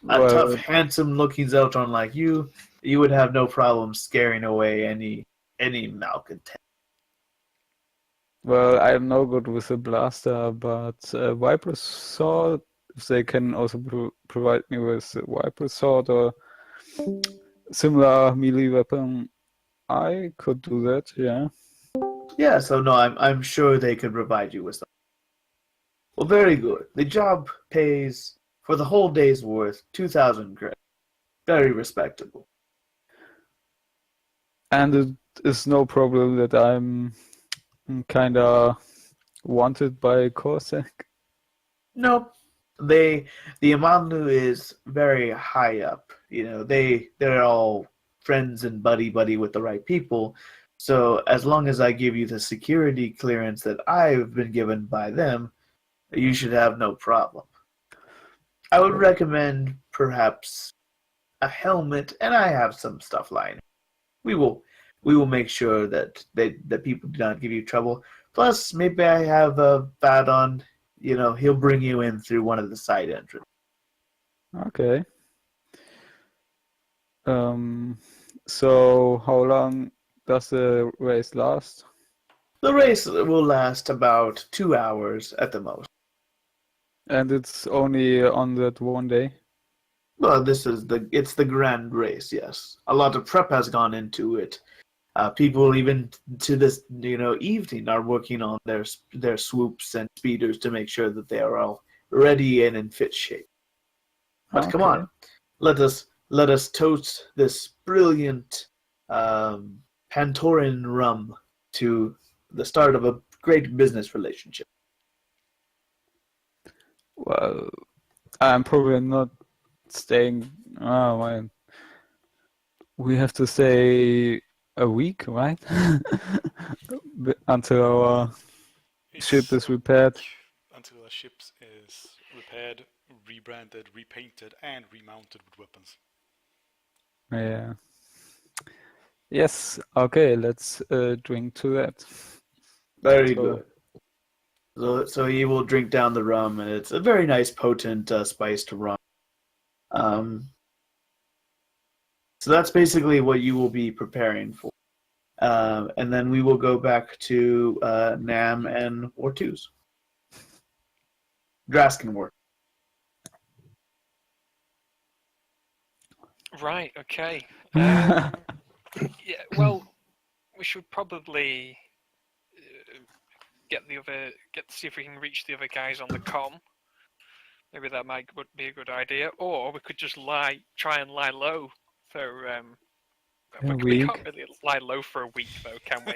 Speaker 1: a tough, handsome-looking Zeltron like you would have no problem scaring away any malcontent.
Speaker 2: Well, I'm no good with a blaster, but Viper Sword, if they can also provide me with a Viper Sword or similar melee weapon, I could do that, yeah.
Speaker 1: Yeah, so no, I'm sure they could provide you with something. Well, very good. The job pays for the whole day's worth 2,000 credits. Very respectable.
Speaker 2: And it is no problem that I'm kinda wanted by Corsac.
Speaker 1: Nope. The Amanu is very high up. They're all friends and buddy with the right people. So as long as I give you the security clearance that I've been given by them, you should have no problem. I would recommend perhaps a helmet, and I have some stuff lying. We will we will make sure that that people do not give you trouble. Plus, maybe I have a bat on. He'll bring you in through one of the side entrances.
Speaker 2: Okay. So how long does the race last?
Speaker 1: The race will last about 2 hours at the most.
Speaker 2: And it's only on that one day?
Speaker 1: Well, it's the grand race, yes. A lot of prep has gone into it. People even to this evening are working on their swoops and speeders to make sure that they are all ready and in fit shape. But come on, let us toast this brilliant Pantoran rum to the start of a great business relationship.
Speaker 2: Well, I'm probably not staying. Oh man, we have to stay a week, right? Until our ship is repaired.
Speaker 3: Until our ship is repaired, rebranded, repainted, and remounted with weapons.
Speaker 2: Yeah. Yes. Okay. Let's drink to that.
Speaker 1: Very good. So he will drink down the rum, and it's a very nice, potent, spiced rum. So that's basically what you will be preparing for. And then we will go back to Nam and Ortuz. Drask can work.
Speaker 4: Right. Okay. Yeah. Well, we should probably get to see if we can reach the other guys on the comm. Maybe that would be a good idea. Or we could just try and lie low for we can't really lie low for a week, though, can we?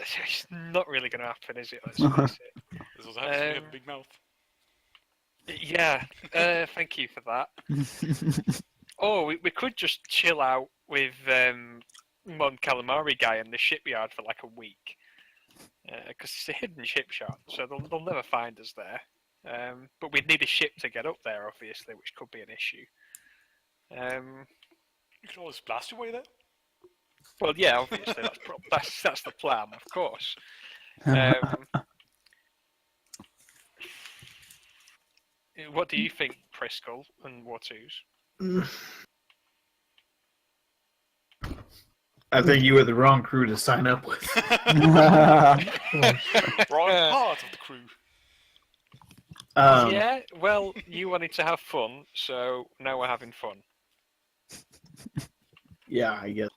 Speaker 4: It's not really going to happen, is it? Let's face it.
Speaker 3: This was actually a big mouth.
Speaker 4: Yeah. Thank you for that. Or we could just chill out with Mon Calamari guy in the shipyard for like a week, because it's a hidden ship shop, so they'll never find us there. But we'd need a ship to get up there, obviously, which could be an issue.
Speaker 3: You can always blast your way there.
Speaker 4: Well, yeah, obviously that's the plan, of course. What do you think, Priskel and Wartus?
Speaker 1: I think you were the wrong crew to sign up with.
Speaker 3: Wrong part of the crew.
Speaker 4: Yeah, well, you wanted to have fun, so now we're having fun.
Speaker 1: Yeah, I guess.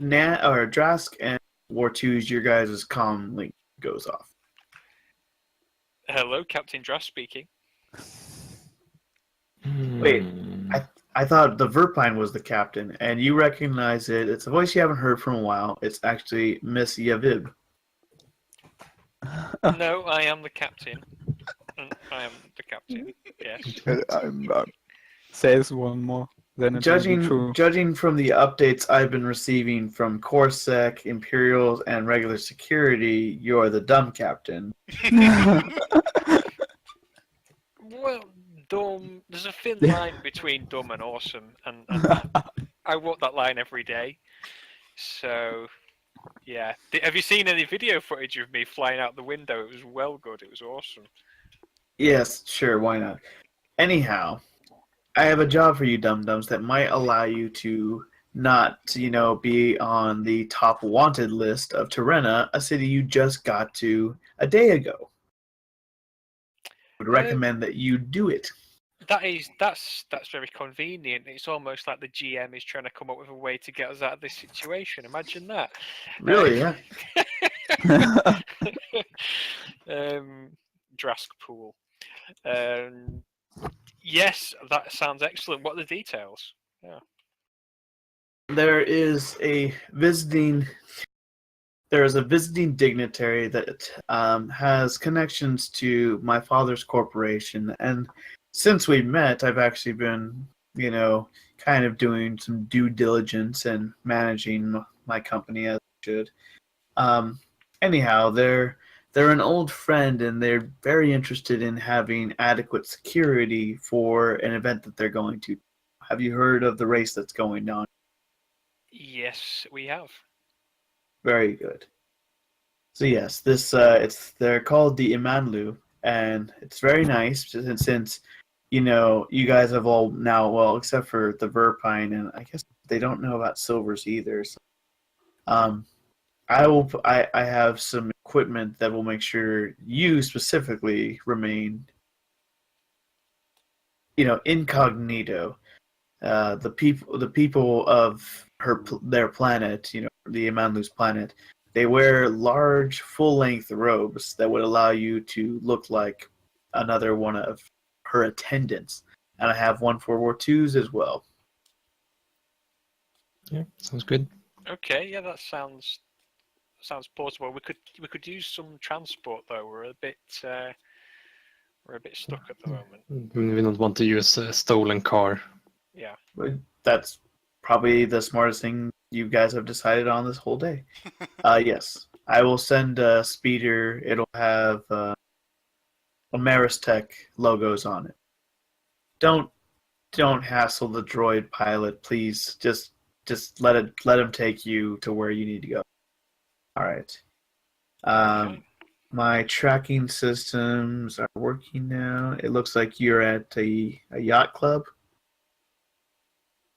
Speaker 1: Drask and Wartuz, your guys' comm link goes off.
Speaker 4: Hello, Captain Drask speaking.
Speaker 1: Wait, I thought the Verpine was the captain, and you recognize it. It's a voice you haven't heard from a while. It's actually Miss Yavib.
Speaker 4: No, I am the captain. I am the captain, yes.
Speaker 2: Says one more. Then it will be true.
Speaker 1: Judging from the updates I've been receiving from Corsec, Imperials, and regular security, you're the dumb captain.
Speaker 4: Well, dumb. There's a thin line between dumb and awesome, and I walk that line every day. So, yeah. Have you seen any video footage of me flying out the window? It was well good. It was awesome.
Speaker 1: Yes, sure, why not? Anyhow, I have a job for you dum-dums that might allow you to not, be on the top wanted list of Tirena, a city you just got to a day ago. I would recommend that you do it.
Speaker 4: That's very convenient. It's almost like the GM is trying to come up with a way to get us out of this situation. Imagine that.
Speaker 1: Really, yeah.
Speaker 4: Drask pool. Yes, that sounds excellent. What are the details? Yeah.
Speaker 1: There is a visiting dignitary that has connections to my father's corporation, and since we met, I've actually been, kind of doing some due diligence and managing my company as I should. Anyhow, they're an old friend, and they're very interested in having adequate security for an event that they're going to. Have you heard of the race that's going on?
Speaker 4: Yes, we have.
Speaker 1: Very good. So yes, this they're called the Imanlu, and it's very nice since you guys have all now, well, except for the Verpine, and I guess they don't know about silvers either. So, I have some equipment that will make sure you specifically remain, incognito. The people of their planet, the Imanlu's planet, they wear large, full-length robes that would allow you to look like another one of her attendants, and I have one for War Twos as well.
Speaker 5: Yeah, sounds good.
Speaker 4: Okay, yeah, that sounds plausible. We could use some transport though. We're a bit stuck at the moment.
Speaker 5: We don't want to use a stolen car.
Speaker 4: Yeah.
Speaker 1: But that's probably the smartest thing you guys have decided on this whole day. Yes, I will send a speeder. It'll have Ameris Tech logos on it. Don't hassle the droid pilot, please. Just let him take you to where you need to go. All right.
Speaker 4: Okay.
Speaker 1: My tracking systems are working now. It looks like you're at a yacht club.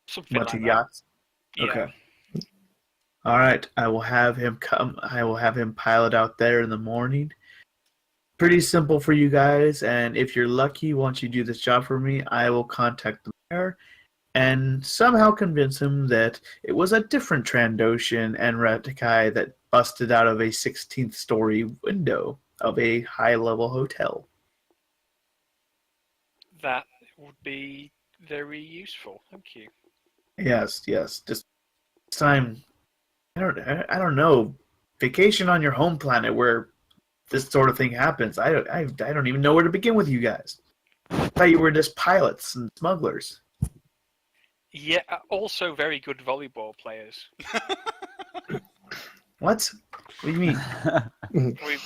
Speaker 4: Something
Speaker 1: Bunch
Speaker 4: like
Speaker 1: of
Speaker 4: that.
Speaker 1: yachts.
Speaker 4: Yeah.
Speaker 1: Okay. All right. I will have him come. I will have him pilot out there in the morning. Pretty simple for you guys, and if you're lucky, once you do this job for me, I will contact the mayor and somehow convince him that it was a different Trandoshan and Ratikai that busted out of a 16th story window of a high-level hotel.
Speaker 4: That would be very useful. Thank you.
Speaker 1: Yes. Just this time, I don't know, vacation on your home planet where this sort of thing happens. I don't even know where to begin with you guys. I thought you were just pilots and smugglers.
Speaker 4: Yeah, also very good volleyball players.
Speaker 1: What? What do you mean?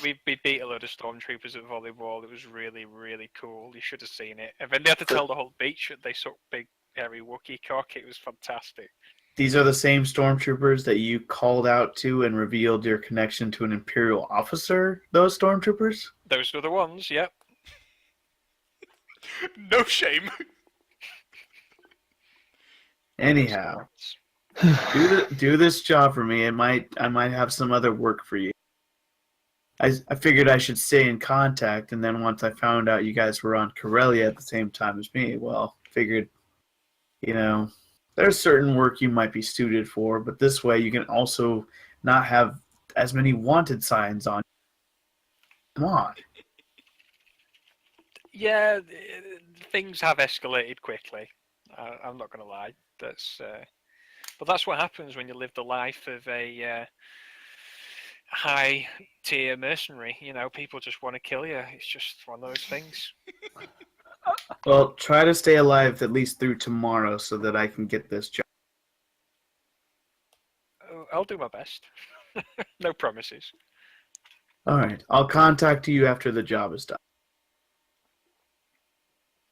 Speaker 4: We beat a load of stormtroopers at volleyball. It was really, really cool. You should have seen it. And then they had to tell the whole beach that they sucked big, hairy Wookiee cock. It was fantastic.
Speaker 1: These are the same stormtroopers that you called out to and revealed your connection to an Imperial officer, those stormtroopers?
Speaker 4: Those were the ones, yep.
Speaker 3: No shame.
Speaker 1: Anyhow, do this job for me. I might have some other work for you. I figured I should stay in contact, and then once I found out you guys were on Corellia at the same time as me, well, figured, there's certain work you might be suited for, but this way you can also not have as many wanted signs on. Come on.
Speaker 4: Yeah, things have escalated quickly. I'm not going to lie. But that's what happens when you live the life of a high-tier mercenary. People just want to kill you. It's just one of those things.
Speaker 1: Well, try to stay alive at least through tomorrow so that I can get this job.
Speaker 4: I'll do my best. No promises.
Speaker 1: All right. I'll contact you after the job is done.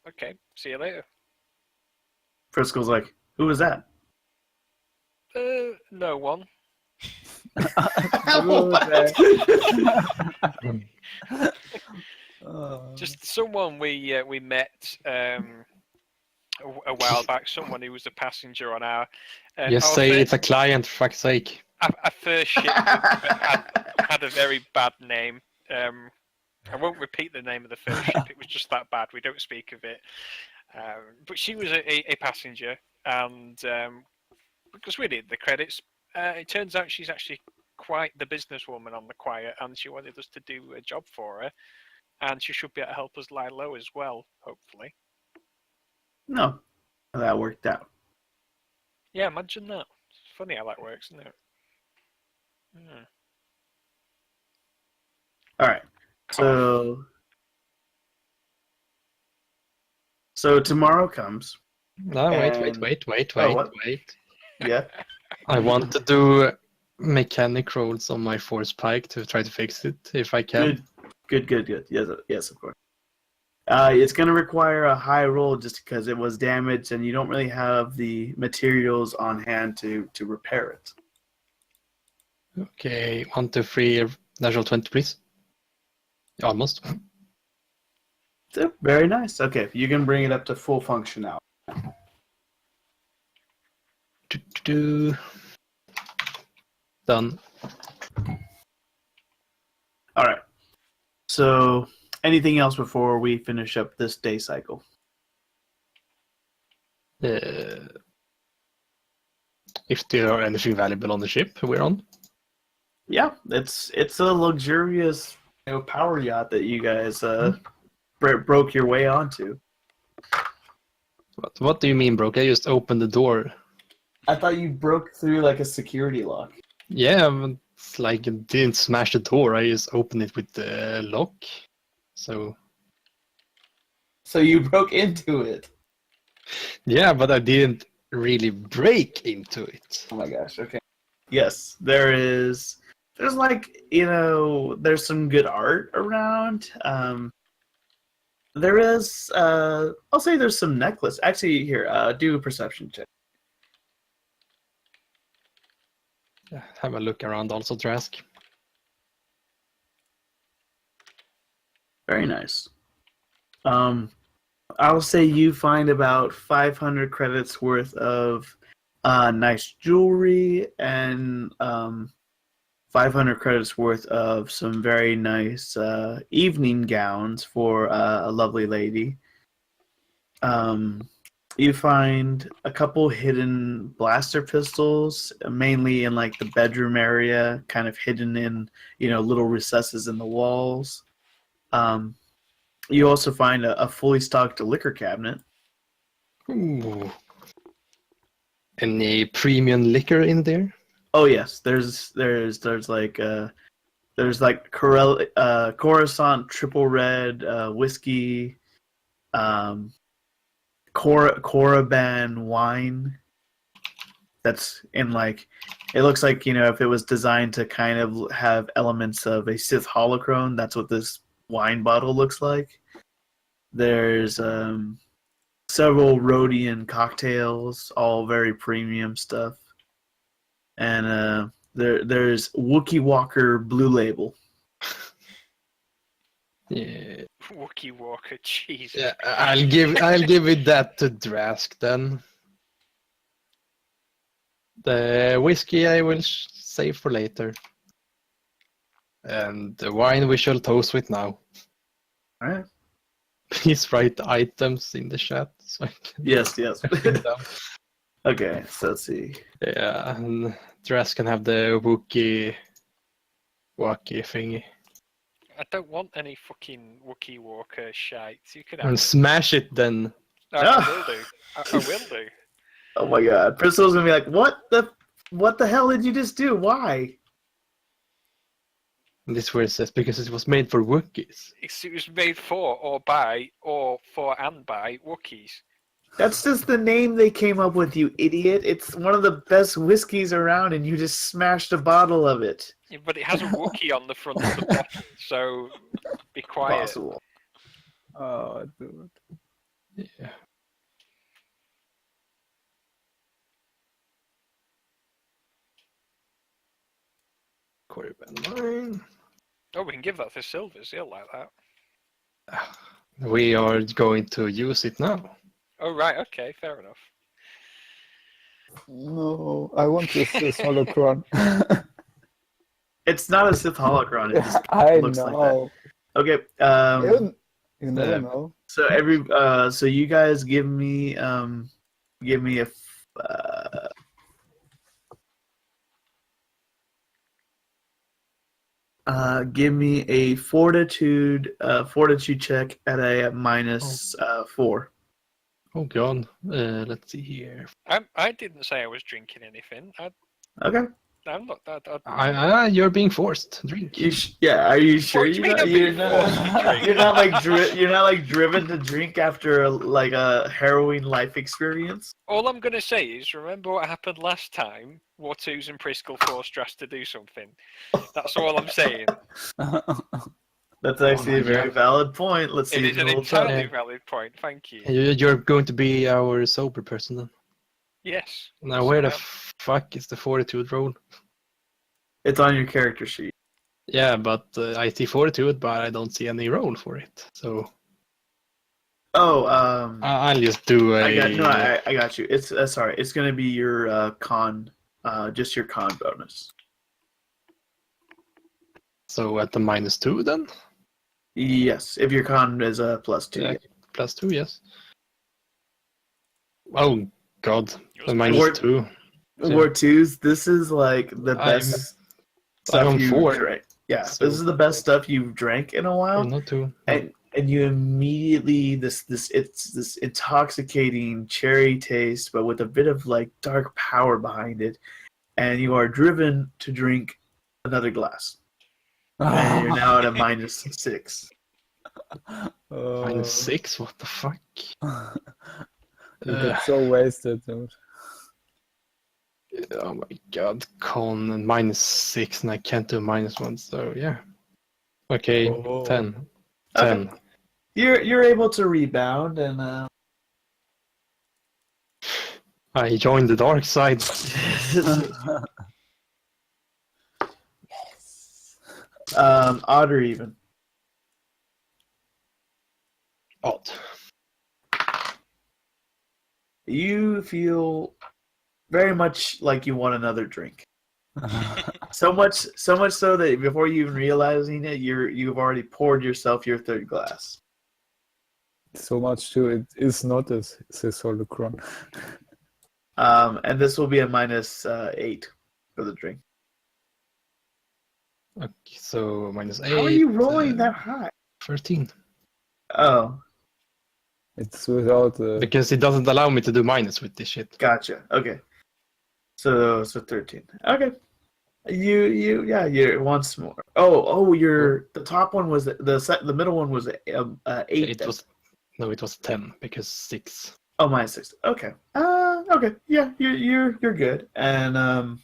Speaker 4: Okay, see you later.
Speaker 1: Frisco's like, who was that?
Speaker 4: No one. Just someone we met a while back. Someone who was a passenger on our.
Speaker 5: Just say it's a client, for fuck's sake.
Speaker 4: Our first ship had a very bad name. I won't repeat the name of the first ship. It was just that bad. We don't speak of it. But she was a passenger, and because we did the credits, it turns out she's actually quite the businesswoman on the quiet, and she wanted us to do a job for her, and she should be able to help us lie low as well, hopefully.
Speaker 1: No, that worked out.
Speaker 4: Yeah, imagine that. It's funny how that works, isn't it? Yeah.
Speaker 1: All right. So tomorrow comes.
Speaker 5: No, wait.
Speaker 1: Oh, what? Yeah.
Speaker 5: I want to do mechanic rolls on my force pike to try to fix it if I can.
Speaker 1: Good. Yes, of course. It's going to require a high roll just because it was damaged and you don't really have the materials on hand to repair it.
Speaker 5: Okay, 1, 2, 3, natural 20, please. Almost.
Speaker 1: So, very nice. Okay, you can bring it up to full function now.
Speaker 5: Done.
Speaker 1: All right. So, anything else before we finish up this day cycle?
Speaker 5: If there are anything valuable on the ship we're on.
Speaker 1: Yeah, it's a luxurious power yacht that you guys broke your way onto.
Speaker 5: What do you mean, broke? I just opened the door.
Speaker 1: I thought you broke through like a security lock.
Speaker 5: Yeah, but it's like I didn't smash the door. I just opened it with the lock. So
Speaker 1: you broke into it.
Speaker 5: yeah, but I didn't really break into it.
Speaker 1: Oh my gosh. Okay. Yes, there's like, there's some good art around. There is I'll say there's some necklace. Actually, here, do a perception check.
Speaker 5: Have a look around also, Trask.
Speaker 1: Very nice. I'll say you find about 500 credits worth of nice jewelry and 500 credits worth of some very nice evening gowns for a lovely lady. You find a couple hidden blaster pistols, mainly in like the bedroom area, kind of hidden in little recesses in the walls. You also find a fully stocked liquor cabinet.
Speaker 5: Ooh. Any premium liquor in there?
Speaker 1: Oh yes, there's like Corellia, Coruscant triple red whiskey, Coraban wine. That's in like, it looks like if it was designed to kind of have elements of a Sith holocron, that's what this wine bottle looks like. There's several Rhodian cocktails, all very premium stuff. And there's Wookiee Walker Blue Label.
Speaker 5: Yeah.
Speaker 4: Wookiee Walker, Jesus.
Speaker 5: Yeah, I'll give it that to Drask then. The whiskey I will save for later. And the wine we shall toast with now.
Speaker 1: Alright.
Speaker 5: Please write the items in the chat so I can
Speaker 1: Yes.
Speaker 5: write them down.
Speaker 1: Okay, so let's see.
Speaker 5: Yeah, and Drask can have the Wookiee thingy.
Speaker 4: I don't want any fucking Wookiee Walker shite. You can have
Speaker 5: And
Speaker 4: it.
Speaker 5: smash it then.
Speaker 4: I will do. I will do.
Speaker 1: Oh my god. Priscilla's gonna be like, what the hell did you just do? Why?
Speaker 5: And this is where it says because it was made for Wookiees.
Speaker 4: It was made for and by Wookiees.
Speaker 1: That's just the name they came up with, you idiot. It's one of the best whiskeys around and you just smashed a bottle of it.
Speaker 4: Yeah, but it has a Wookiee on the front of the bottle, so be quiet.
Speaker 1: Possible.
Speaker 2: Oh, dude.
Speaker 5: Yeah. Corriban line.
Speaker 4: Oh, we can give that for Silvers. He'll like that.
Speaker 5: We are going to use it now.
Speaker 4: Oh, right. Okay. Fair enough.
Speaker 2: No, I want this holocron.
Speaker 1: It's not a Sith holocron. It just
Speaker 2: I
Speaker 1: looks
Speaker 2: know.
Speaker 1: like that. Okay.
Speaker 2: You never know.
Speaker 1: So so you guys give me a fortitude check at a minus 4.
Speaker 5: Oh god. Let's see here.
Speaker 4: I didn't say I was drinking anything.
Speaker 1: Okay.
Speaker 4: I'm not that.
Speaker 5: You're being forced. Drink.
Speaker 1: Yeah. Are you sure
Speaker 4: What do you mean
Speaker 1: not,
Speaker 4: I'm being forced to drink?
Speaker 1: you're not like driven to drink after like a harrowing life experience?
Speaker 4: All I'm going to say is, remember what happened last time? Wattoos and Priskel forced Drast to do something. That's all I'm saying.
Speaker 1: That's actually a very valid point. Let's see
Speaker 4: It
Speaker 1: if
Speaker 4: is
Speaker 1: it
Speaker 4: an
Speaker 1: holds up.
Speaker 4: entirely valid point. Thank you.
Speaker 5: You're going to be our sober person then.
Speaker 4: Yes.
Speaker 5: Now, where the fuck is the fortitude roll?
Speaker 1: It's on your character sheet.
Speaker 5: Yeah, but I see fortitude, but I don't see any roll for it. So
Speaker 1: Oh,
Speaker 5: I'll just do a.
Speaker 1: I got you. It's sorry. It's gonna be your con, just your con bonus.
Speaker 5: So at the -2 then.
Speaker 1: Yes, if your con is a +2.
Speaker 5: Yeah, +2, yes. Oh God, a
Speaker 3: Yours
Speaker 5: -2.
Speaker 1: War twos. This is like the best stuff
Speaker 5: I'm
Speaker 1: you've
Speaker 5: 4.
Speaker 1: drank. Yeah,
Speaker 5: So-
Speaker 1: this is the best stuff you've drank in a
Speaker 5: Oh,
Speaker 1: while.
Speaker 5: not 2.
Speaker 1: And you immediately it's this intoxicating cherry taste, but with a bit of like dark power behind it, and you are driven to drink another glass, and you're now at a -6.
Speaker 5: -6. What the fuck?
Speaker 2: You get so wasted, dude.
Speaker 5: Oh my God, con and -6, and I can't do -1. So yeah. Okay,
Speaker 2: Oh.
Speaker 5: 10.
Speaker 1: Okay.
Speaker 5: 10.
Speaker 1: You're able to rebound and
Speaker 5: I joined the dark side.
Speaker 1: odd or even.
Speaker 5: Odd.
Speaker 1: You feel very much like you want another drink. So much so that before you even realizing it, you've already poured yourself your third glass.
Speaker 2: So much too. It is not a Holocron.
Speaker 1: And this will be a -8 for the drink.
Speaker 5: Okay, so -8.
Speaker 1: How are you rolling that high?
Speaker 5: 13.
Speaker 1: Oh,
Speaker 2: It's without
Speaker 5: Because it doesn't allow me to do minus with this shit.
Speaker 1: gotcha. Okay. So 13. Okay. You're once more. The top one was the middle one was 8.
Speaker 5: It was 10 because 6.
Speaker 1: Oh, -6. Okay. Okay. Yeah, you're good. And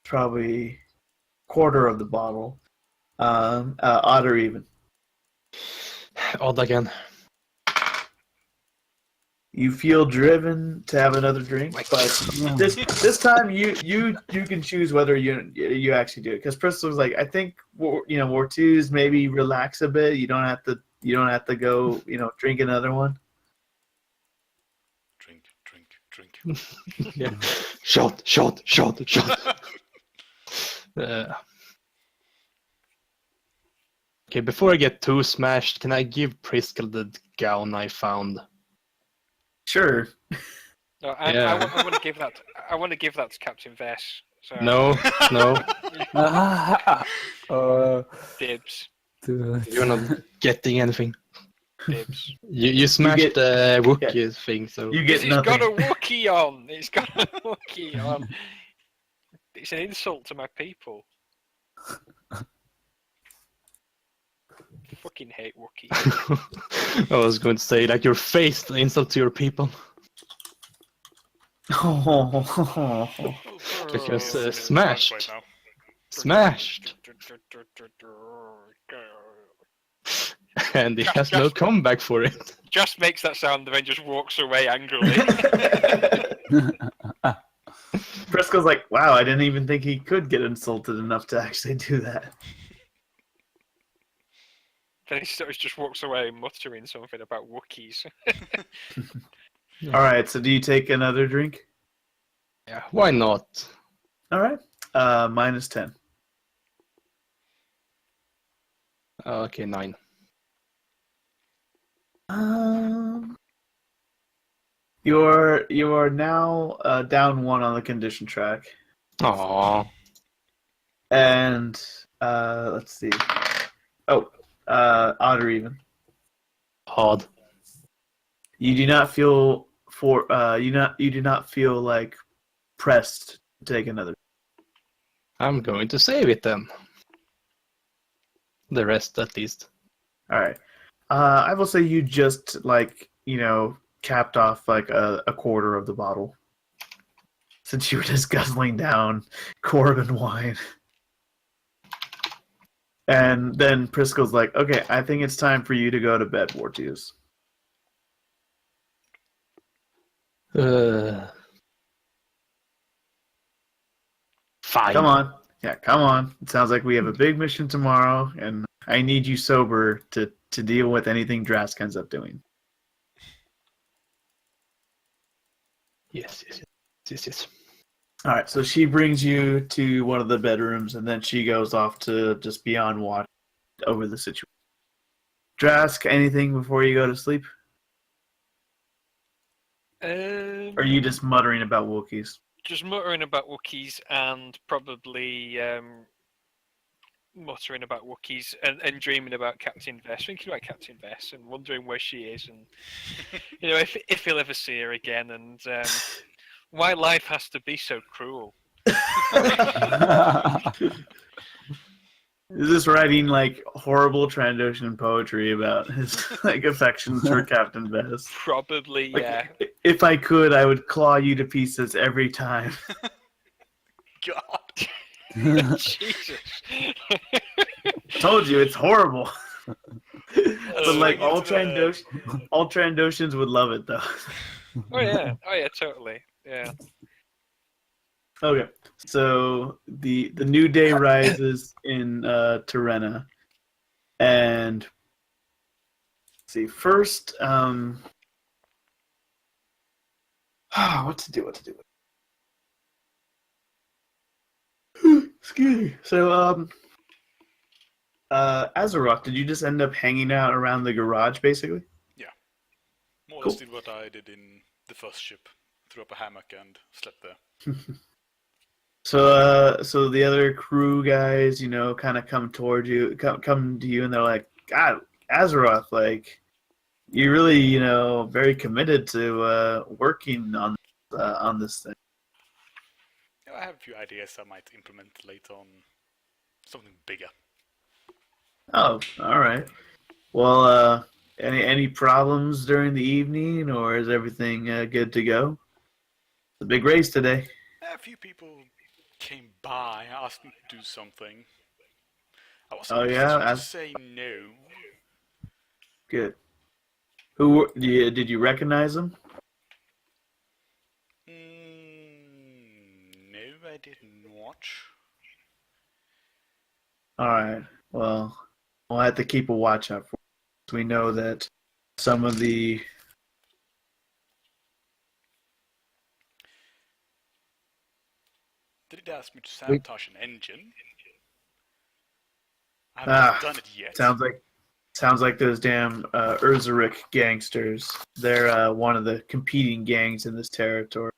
Speaker 1: probably quarter of the bottle. Odd or even.
Speaker 5: Odd again.
Speaker 1: You feel driven to have another drink, but this time you can choose whether you actually do it. Because Bristol's like, I think War twos maybe relax a bit. You don't have to go drink another one.
Speaker 3: Drink.
Speaker 5: Yeah. Shot. Okay, before I get too smashed, can I give Priskel the gown I found?
Speaker 1: Sure.
Speaker 4: No, I want to give that. I want to give that to Captain Vess. So.
Speaker 5: No.
Speaker 4: Dibs.
Speaker 2: dude.
Speaker 5: You're not getting anything.
Speaker 4: Dibs.
Speaker 5: You smashed the Wookiee thing, so
Speaker 1: You get
Speaker 4: He's
Speaker 1: nothing.
Speaker 4: got a Wookiee on. He's got a Wookiee on. It's an insult to my people. I fucking hate Wookiees.
Speaker 5: I was going to say, like, your face, the insult to your people. Because smashed.
Speaker 3: Right now.
Speaker 5: Smashed. And he has no comeback for it.
Speaker 4: Just makes that sound and then just walks away angrily.
Speaker 1: Fresco's like, wow, I didn't even think he could get insulted enough to actually do that.
Speaker 4: Then he sort of just walks away muttering something about Wookiees.
Speaker 1: All right, so do you take another drink?
Speaker 5: Yeah, why not?
Speaker 1: All right, -10.
Speaker 5: Okay, 9.
Speaker 1: You are now down 1 on the condition track,
Speaker 5: Aww.
Speaker 1: and let's see. Oh, odd or even.
Speaker 5: Odd.
Speaker 1: You do not feel you do not feel like pressed to take another.
Speaker 5: I'm going to save it then. The rest, at least.
Speaker 1: All right. I will say you just capped off like a quarter of the bottle, since you were just guzzling down Corbin wine. And then Priscill's like, okay, I think it's time for you to go to bed, Wartius.
Speaker 5: Fine.
Speaker 1: Come on. Yeah, come on. It sounds like we have a big mission tomorrow, and I need you sober to deal with anything Drask ends up doing.
Speaker 5: Yes.
Speaker 1: All right, so she brings you to one of the bedrooms, and then she goes off to just be on watch over the situation. Drask, anything before you go to sleep? Or are you just muttering about Wookiees?
Speaker 4: Just muttering about Wookiees and probably muttering about Wookiees and dreaming about Captain Vess, thinking about Captain Vess and wondering where she is and if he'll ever see her again and why life has to be so cruel.
Speaker 1: Is this writing like horrible Trandoshan poetry about his like affections for Captain Vess?
Speaker 4: Probably,
Speaker 1: Like,
Speaker 4: yeah.
Speaker 1: if I could, I would claw you to pieces every time.
Speaker 3: God.
Speaker 4: Jesus.
Speaker 1: Told you, it's horrible. But like all
Speaker 3: Swing into
Speaker 1: Trandoshans would love it though.
Speaker 4: Oh yeah, totally. Yeah.
Speaker 1: Okay, so the new day rises in Terena, and let's see first. What to do? Excuse me. So Azeroth, did you just end up hanging out around the garage basically?
Speaker 3: More or
Speaker 1: Cool.
Speaker 3: less did what I did in the first ship. Threw up a hammock and slept there.
Speaker 1: So the other crew guys, kind of come towards you, come to you, and they're like, "God, Azeroth, like, you're really, very committed to working on this thing."
Speaker 3: I have a few ideas I might implement later on. Something bigger.
Speaker 1: Oh, all right. Well, any problems during the evening, or is everything good to go? It's a big race today.
Speaker 3: A few people came by, asked me to do something. I was in
Speaker 1: Oh
Speaker 3: a
Speaker 1: yeah,
Speaker 3: position to say no.
Speaker 1: good. Did you recognize them?
Speaker 3: No, I didn't watch.
Speaker 1: All right. Well, we'll have to keep a watch out for. We know that some of the
Speaker 3: Did it ask me to sabotage an engine? I haven't done it yet.
Speaker 1: sounds like those damn Urzarik gangsters. They're one of the competing gangs in this territory.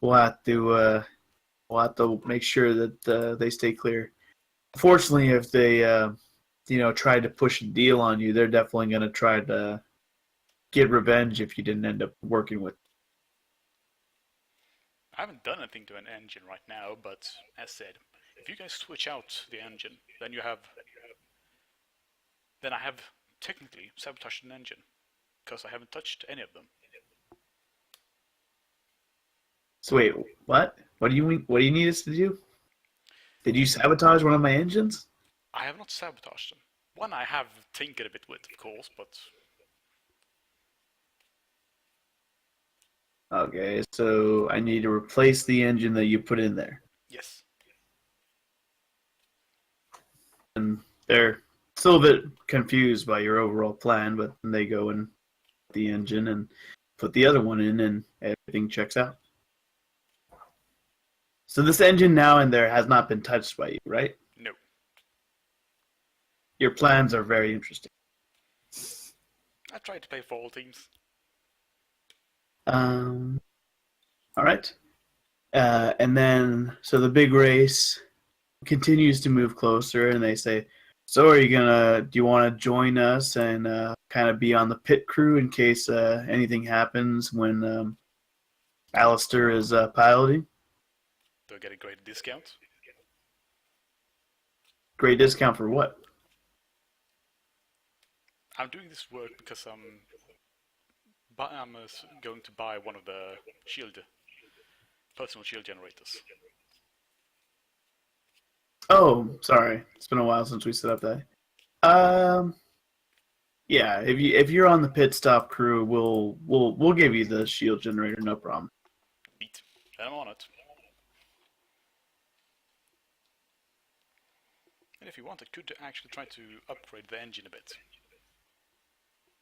Speaker 1: We'll have to make sure that they stay clear. Fortunately, if they tried to push a deal on you, they're definitely going to try to get revenge if you didn't end up working with.
Speaker 3: I haven't done anything to an engine right now, but as said, if you guys switch out the engine, then I have technically sabotaged an engine, because I haven't touched any of them.
Speaker 1: So wait, what? What do you mean? What do you need us to do? Did you sabotage one of my engines?
Speaker 3: I have not sabotaged them. One I have tinkered a bit with, of course, but...
Speaker 1: Okay, so I need to replace the engine that you put in there.
Speaker 3: Yes.
Speaker 1: And they're still a bit confused by your overall plan, but then they go and the engine and put the other one in, and everything checks out. So this engine now in there has not been touched by you, right?
Speaker 3: No.
Speaker 1: Your plans are very interesting.
Speaker 3: I tried to play for all teams.
Speaker 1: All right. And then, so the big race continues to move closer, and they say, so do you want to join us and kind of be on the pit crew in case anything happens when Alistair is piloting?
Speaker 3: Do I get a great discount?
Speaker 1: Great discount for what?
Speaker 3: I'm doing this work because I'm going to buy one of the personal shield generators.
Speaker 1: Oh, sorry. It's been a while since we set up that. Yeah. If you're on the pit stop crew, we'll give you the shield generator, no problem.
Speaker 3: Beat. I'm on it. And if you want, I could actually try to upgrade the engine a bit.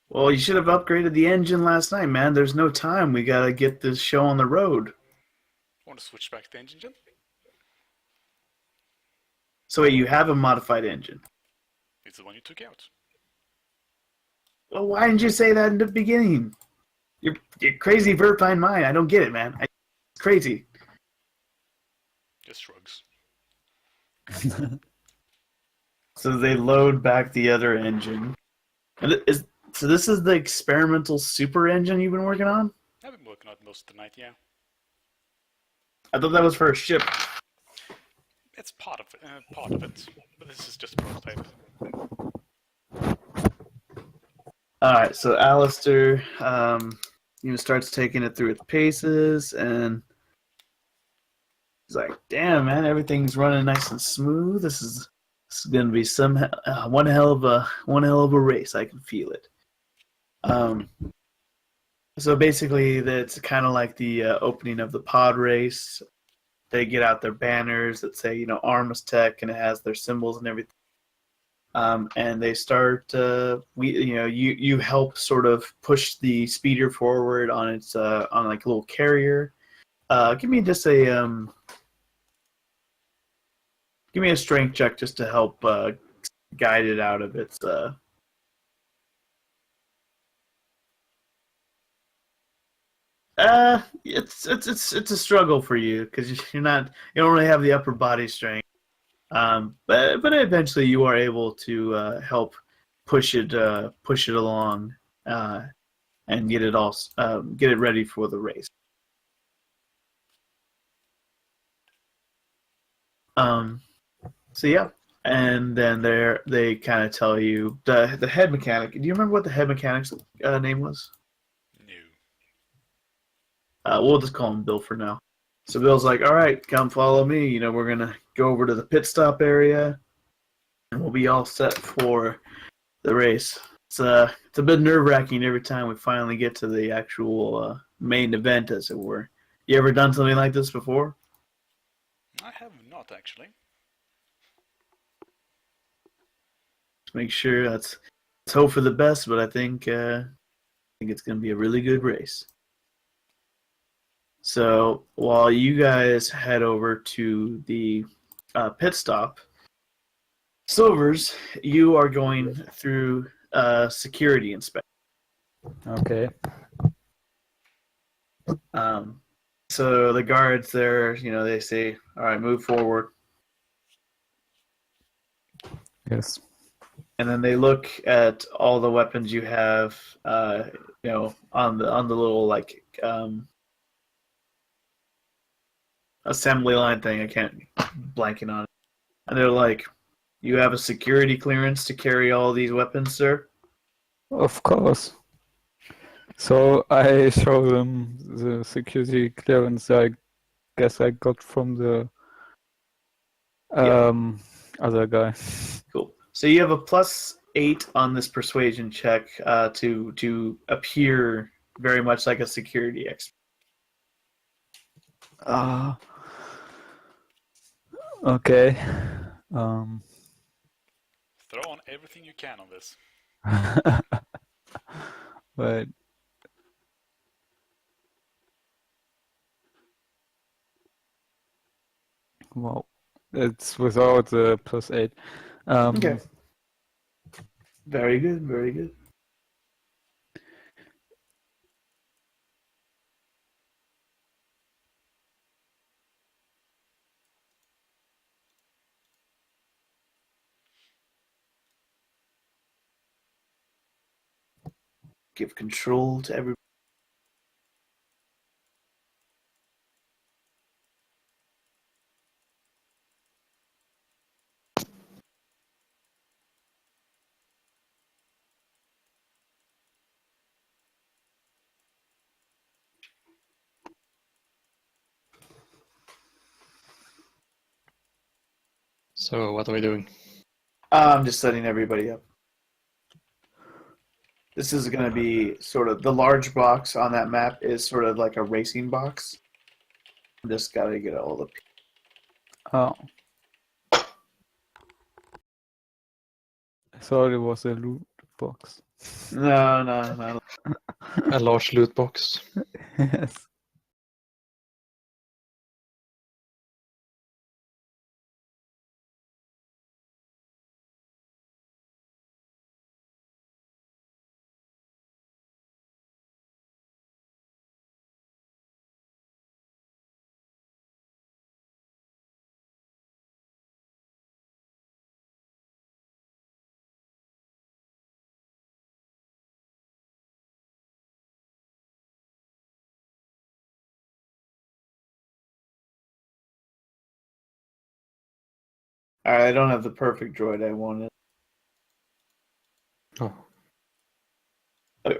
Speaker 1: Well, you should have upgraded the engine last night, man. There's no time. We gotta get this show on the road.
Speaker 3: Want to switch back the engine, Jim?
Speaker 1: So wait, you have a modified engine.
Speaker 3: It's the one you took out.
Speaker 1: Well, why didn't you say that in the beginning? You're crazy verpine mind. I don't get it, man. It's crazy.
Speaker 3: Just shrugs.
Speaker 1: So they load back the other engine. And so this is the experimental super engine you've been working on?
Speaker 3: I've been working on it most of the night, yeah.
Speaker 1: I thought that was for a ship.
Speaker 3: It's part of it, but this is just a prototype.
Speaker 1: Alright, so Alistair starts taking it through its paces, and he's like, damn, man, everything's running nice and smooth. This is gonna be one hell of a race. I can feel it. So basically, that's kind of like the opening of the pod race. They get out their banners that say, Armas Tech, and it has their symbols and everything. And they start. You help sort of push the speeder forward on its on like a little carrier. Give me a strength check just to help guide it out of its. It's a struggle for you because you don't really have the upper body strength. But eventually you are able to help push it along and get it ready for the race. So yeah, and then they kind of tell you the head mechanic. Do you remember what the head mechanic's name was?
Speaker 3: No.
Speaker 1: We'll just call him Bill for now. So Bill's like, all right, come follow me. We're going to go over to the pit stop area, and we'll be all set for the race. It's a bit nerve-wracking every time we finally get to the actual main event, as it were. You ever done something like this before?
Speaker 3: I have not, actually.
Speaker 1: Make sure let's hope for the best, but I think it's going to be a really good race. So while you guys head over to the pit stop, Silvers, you are going through security inspection.
Speaker 2: Okay.
Speaker 1: So the guards there, they say, all right, move forward.
Speaker 2: Yes.
Speaker 1: And then they look at all the weapons you have, on the little like assembly line thing. I can't blanking on it. And they're like, you have a security clearance to carry all these weapons, sir?
Speaker 2: Of course. So I show them the security clearance I guess I got from the other guy.
Speaker 1: Cool. So you have a +8 on this persuasion check to appear very much like a security expert.
Speaker 2: Okay.
Speaker 3: Throw on everything you can on this.
Speaker 2: But well, it's without the +8.
Speaker 1: Okay. Very good, very good. Give control to everybody.
Speaker 5: So what are we doing?
Speaker 1: I'm just setting everybody up. This is going to be sort of the large box on that map is sort of like a racing box. Just got to get all the.
Speaker 2: Oh. I thought it was a loot box.
Speaker 1: No.
Speaker 5: A large loot box.
Speaker 2: Yes.
Speaker 1: All right, I don't have the perfect droid I wanted.
Speaker 5: Oh.
Speaker 1: Okay.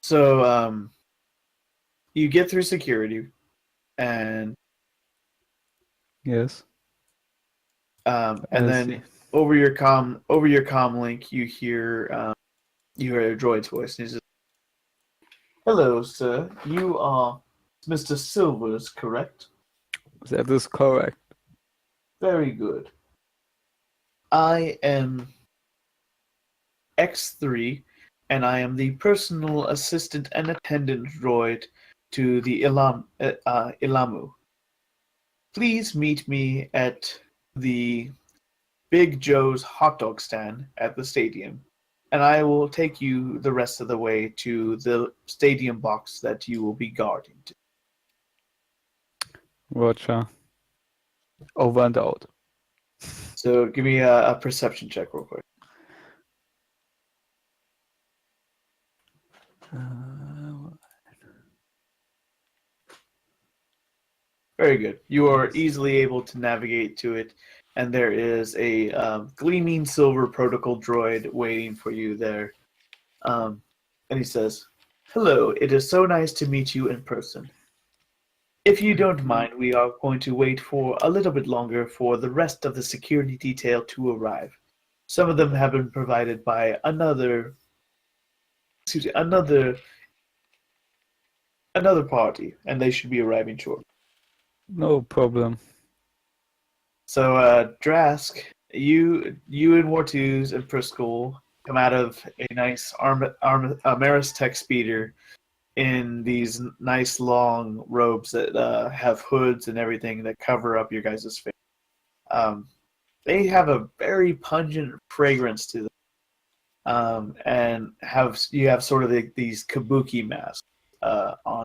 Speaker 1: So you get through security, and
Speaker 2: Yes.
Speaker 1: and
Speaker 2: I
Speaker 1: then
Speaker 2: see.
Speaker 1: over your comm link, you hear a droid's voice, and he says, "Hello, sir. You are Mr. Silvers, correct?
Speaker 2: That is correct.
Speaker 1: Very good. I am X3, and I am the personal assistant and attendant droid to the Ilamu. Please meet me at the Big Joe's hot dog stand at the stadium, and I will take you the rest of the way to the stadium box that you will be guarding.
Speaker 2: Roger. Over and out.
Speaker 1: So give me a perception check real quick. Very good. You are easily able to navigate to it, and there is a gleaming silver protocol droid waiting for you there. And he says, "Hello, it is so nice to meet you in person. If you don't mind, we are going to wait for a little bit longer for the rest of the security detail to arrive. Some of them have been provided by another party, and they should be arriving shortly."
Speaker 2: No problem.
Speaker 1: So, Drask, you and Wartooz and Priskel come out of a nice Maris Tech speeder in these nice long robes that have hoods and everything that cover up your guys' face. They have a very pungent fragrance to them, and you have sort of these kabuki masks on,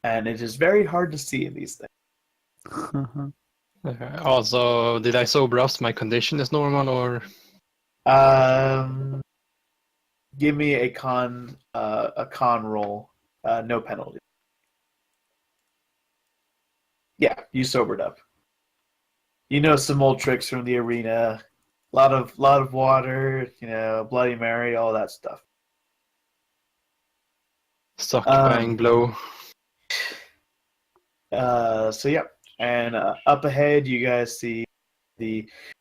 Speaker 1: and it is very hard to see in these things.
Speaker 5: Also, did I sober up? My condition is normal, or
Speaker 1: Give me a con roll, no penalty. Yeah, you sobered up. You know some old tricks from the arena. A lot of water, Bloody Mary, all that stuff.
Speaker 5: suck, bang, blow?
Speaker 1: So yeah, and up ahead you guys see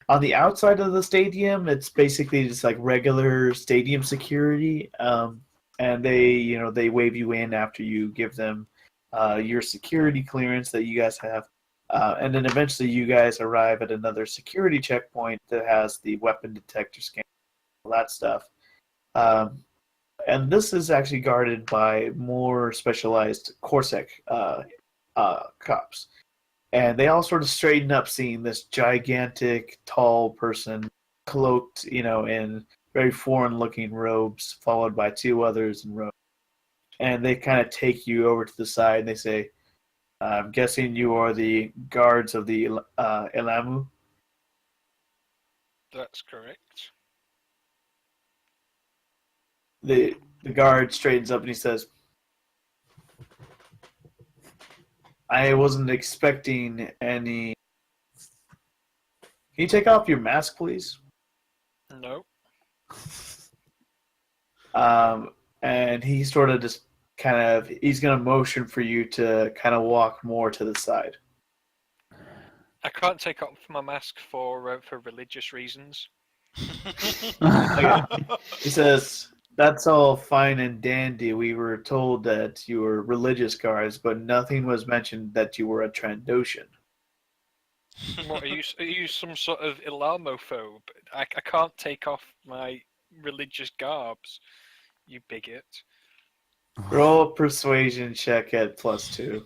Speaker 1: on the outside of the stadium. It's basically just like regular stadium security, and they wave you in after you give them your security clearance that you guys have. And then eventually you guys arrive at another security checkpoint that has the weapon detector scan, all that stuff. And this is actually guarded by more specialized Corsac cops. And they all sort of straighten up seeing this gigantic, tall person cloaked, in very foreign-looking robes, followed by two others in robes. And they kind of take you over to the side, and they say, "I'm guessing you are the guards of the Ilamu?"
Speaker 4: That's correct.
Speaker 1: The guard straightens up and he says, "I wasn't expecting any. Can you take off your mask, please?"
Speaker 4: No.
Speaker 1: And he sort of just he's going to motion for you to kind of walk more to the side.
Speaker 4: I can't take off my mask for religious reasons.
Speaker 1: He says, "That's all fine and dandy. We were told that you were religious guards, but nothing was mentioned that you were a Trandoshan."
Speaker 4: What are you some sort of Islamophobe? I can't take off my religious garbs, you bigot.
Speaker 1: Roll a persuasion check at +2.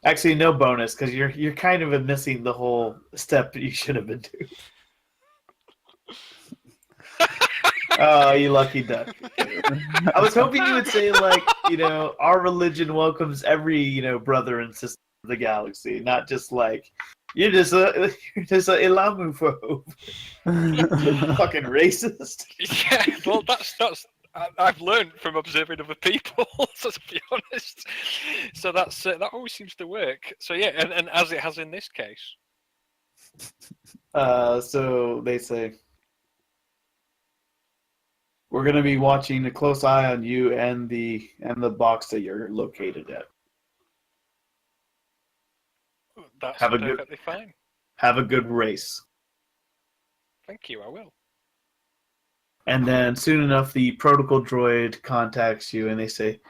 Speaker 1: Actually, no bonus because you're kind of missing the whole step that you should have been doing. Oh, you lucky duck. I was hoping you would say, like, our religion welcomes every, brother and sister of the galaxy, not just like, you're just a Ilamophobe. Fucking racist.
Speaker 4: Yeah, well, I've learned from observing other people, so to be honest. So that always seems to work. So yeah, and as it has in this case.
Speaker 1: So they say, we're going to be watching a close eye on you and the box that you're located at.
Speaker 4: That's
Speaker 1: Have a
Speaker 4: perfectly fine.
Speaker 1: Have a good race.
Speaker 4: Thank you, I will.
Speaker 1: And then soon enough, the protocol droid contacts you and they say,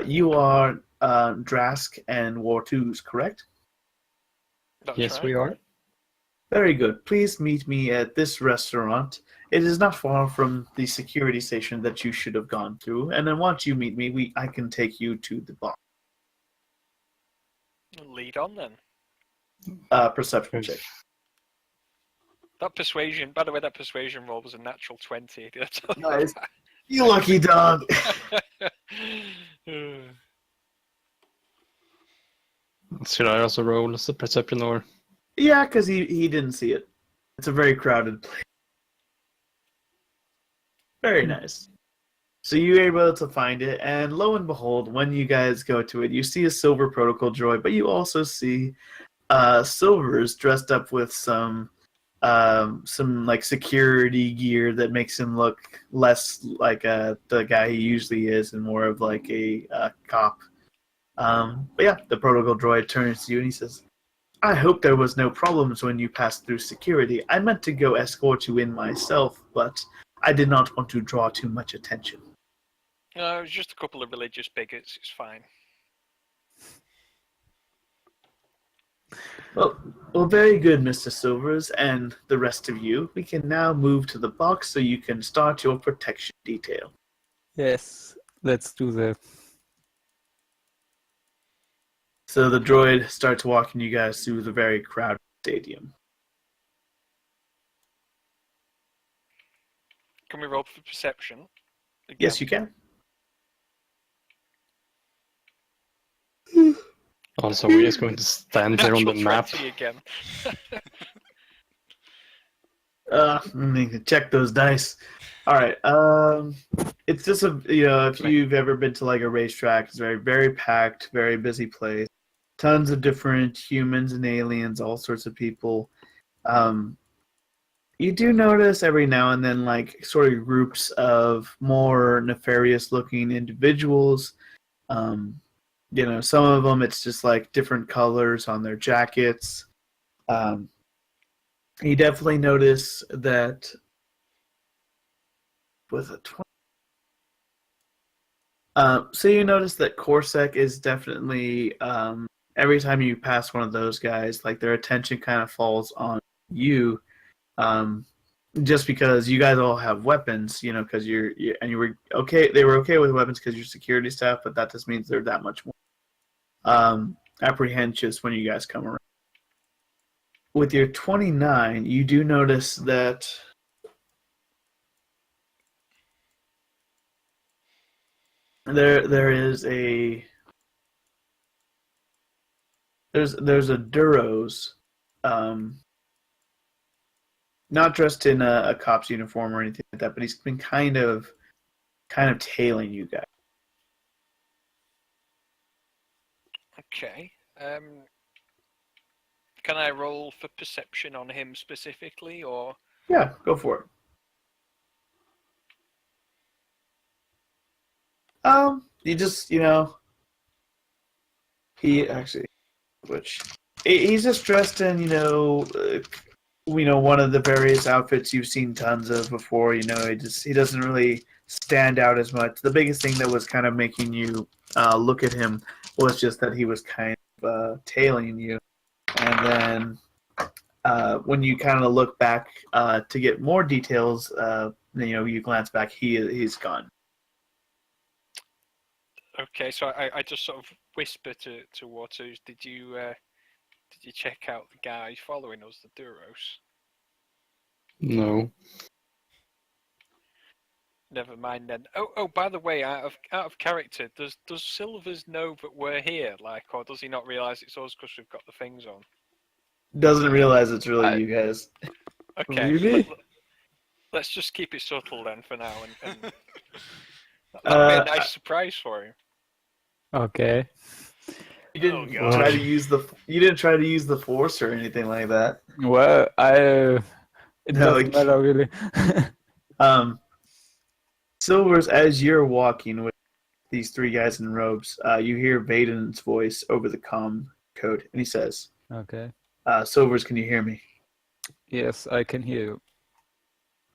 Speaker 1: you are Drask and War 2s, correct?
Speaker 4: That's
Speaker 5: Yes,
Speaker 4: right.
Speaker 5: we are.
Speaker 1: Very good. Please meet me at this restaurant. It is not far from the security station that you should have gone through. And then once you meet me, I can take you to the box.
Speaker 4: Lead on then.
Speaker 1: Perception check.
Speaker 4: That persuasion, by the way, that persuasion roll was a natural 20. Did I tell you
Speaker 1: Nice. You lucky dog.
Speaker 4: that?
Speaker 5: Should I also roll as a perception or?
Speaker 1: Yeah, because he didn't see it. It's a very crowded place. Very nice. So you were able to find it, and lo and behold, when you guys go to it, you see a silver protocol droid, but you also see Silver's dressed up with some like security gear that makes him look less like the guy he usually is, and more of like a cop. But yeah, the protocol droid turns to you and he says, "I hope there was no problems when you passed through security. I meant to go escort you in myself, but I did not want to draw too much attention."
Speaker 4: No, it was just a couple of religious bigots. It's fine.
Speaker 1: Well, very good, Mr. Silvers, and the rest of you. We can now move to the box so you can start your protection detail.
Speaker 2: Yes, let's do that.
Speaker 1: So the droid starts walking you guys through the very crowded stadium.
Speaker 4: Can we roll for perception? Again?
Speaker 1: Yes, you can.
Speaker 5: Also, we're just going to stand here on the
Speaker 4: Natural
Speaker 5: map.
Speaker 4: 20 again.
Speaker 1: Let me check those dice. All right. It's just if you've ever been to like a racetrack, it's very, very packed, very busy place. Tons of different humans and aliens, all sorts of people. You do notice every now and then like sort of groups of more nefarious looking individuals. Some of them it's just like different colors on their jackets. You definitely notice that with a 20. So you notice that Corsac is definitely every time you pass one of those guys, like their attention kind of falls on you, just because you guys all have weapons, because you were okay. They were okay with weapons because you're security staff, but that just means they're that much more apprehensive when you guys come around. With your 29, you do notice that there's a Duros, not dressed in a cop's uniform or anything like that, but he's been kind of tailing you guys.
Speaker 4: Okay. Can I roll for perception on him specifically, or?
Speaker 1: Yeah, go for it. You just, he actually, which he's just dressed in, one of the various outfits you've seen tons of before. He doesn't really stand out as much. The biggest thing that was kind of making you look at him was just that he was kind of tailing you, and then when you kind of look back to get more details, you glance back. He's gone.
Speaker 4: Okay, so I just sort of whisper to Waters, did you check out the guy following us, the Duros?
Speaker 5: No.
Speaker 4: Never mind then. Oh, by the way, out of character, does Silvers know that we're here, or does he not realise it's us because we've got the things on?
Speaker 1: Doesn't realize it's really you guys.
Speaker 4: Okay.
Speaker 2: Really?
Speaker 4: Let's just keep it subtle then for now, and that'll be a nice surprise for him.
Speaker 2: Okay.
Speaker 1: You didn't try to use the Force or anything like that.
Speaker 2: Well, it doesn't matter really.
Speaker 1: Silvers, as you're walking with these three guys in robes, you hear Vaden's voice over the comm code, and he says,
Speaker 2: Okay.
Speaker 1: Silvers, can you hear me?
Speaker 2: Yes, I can hear you.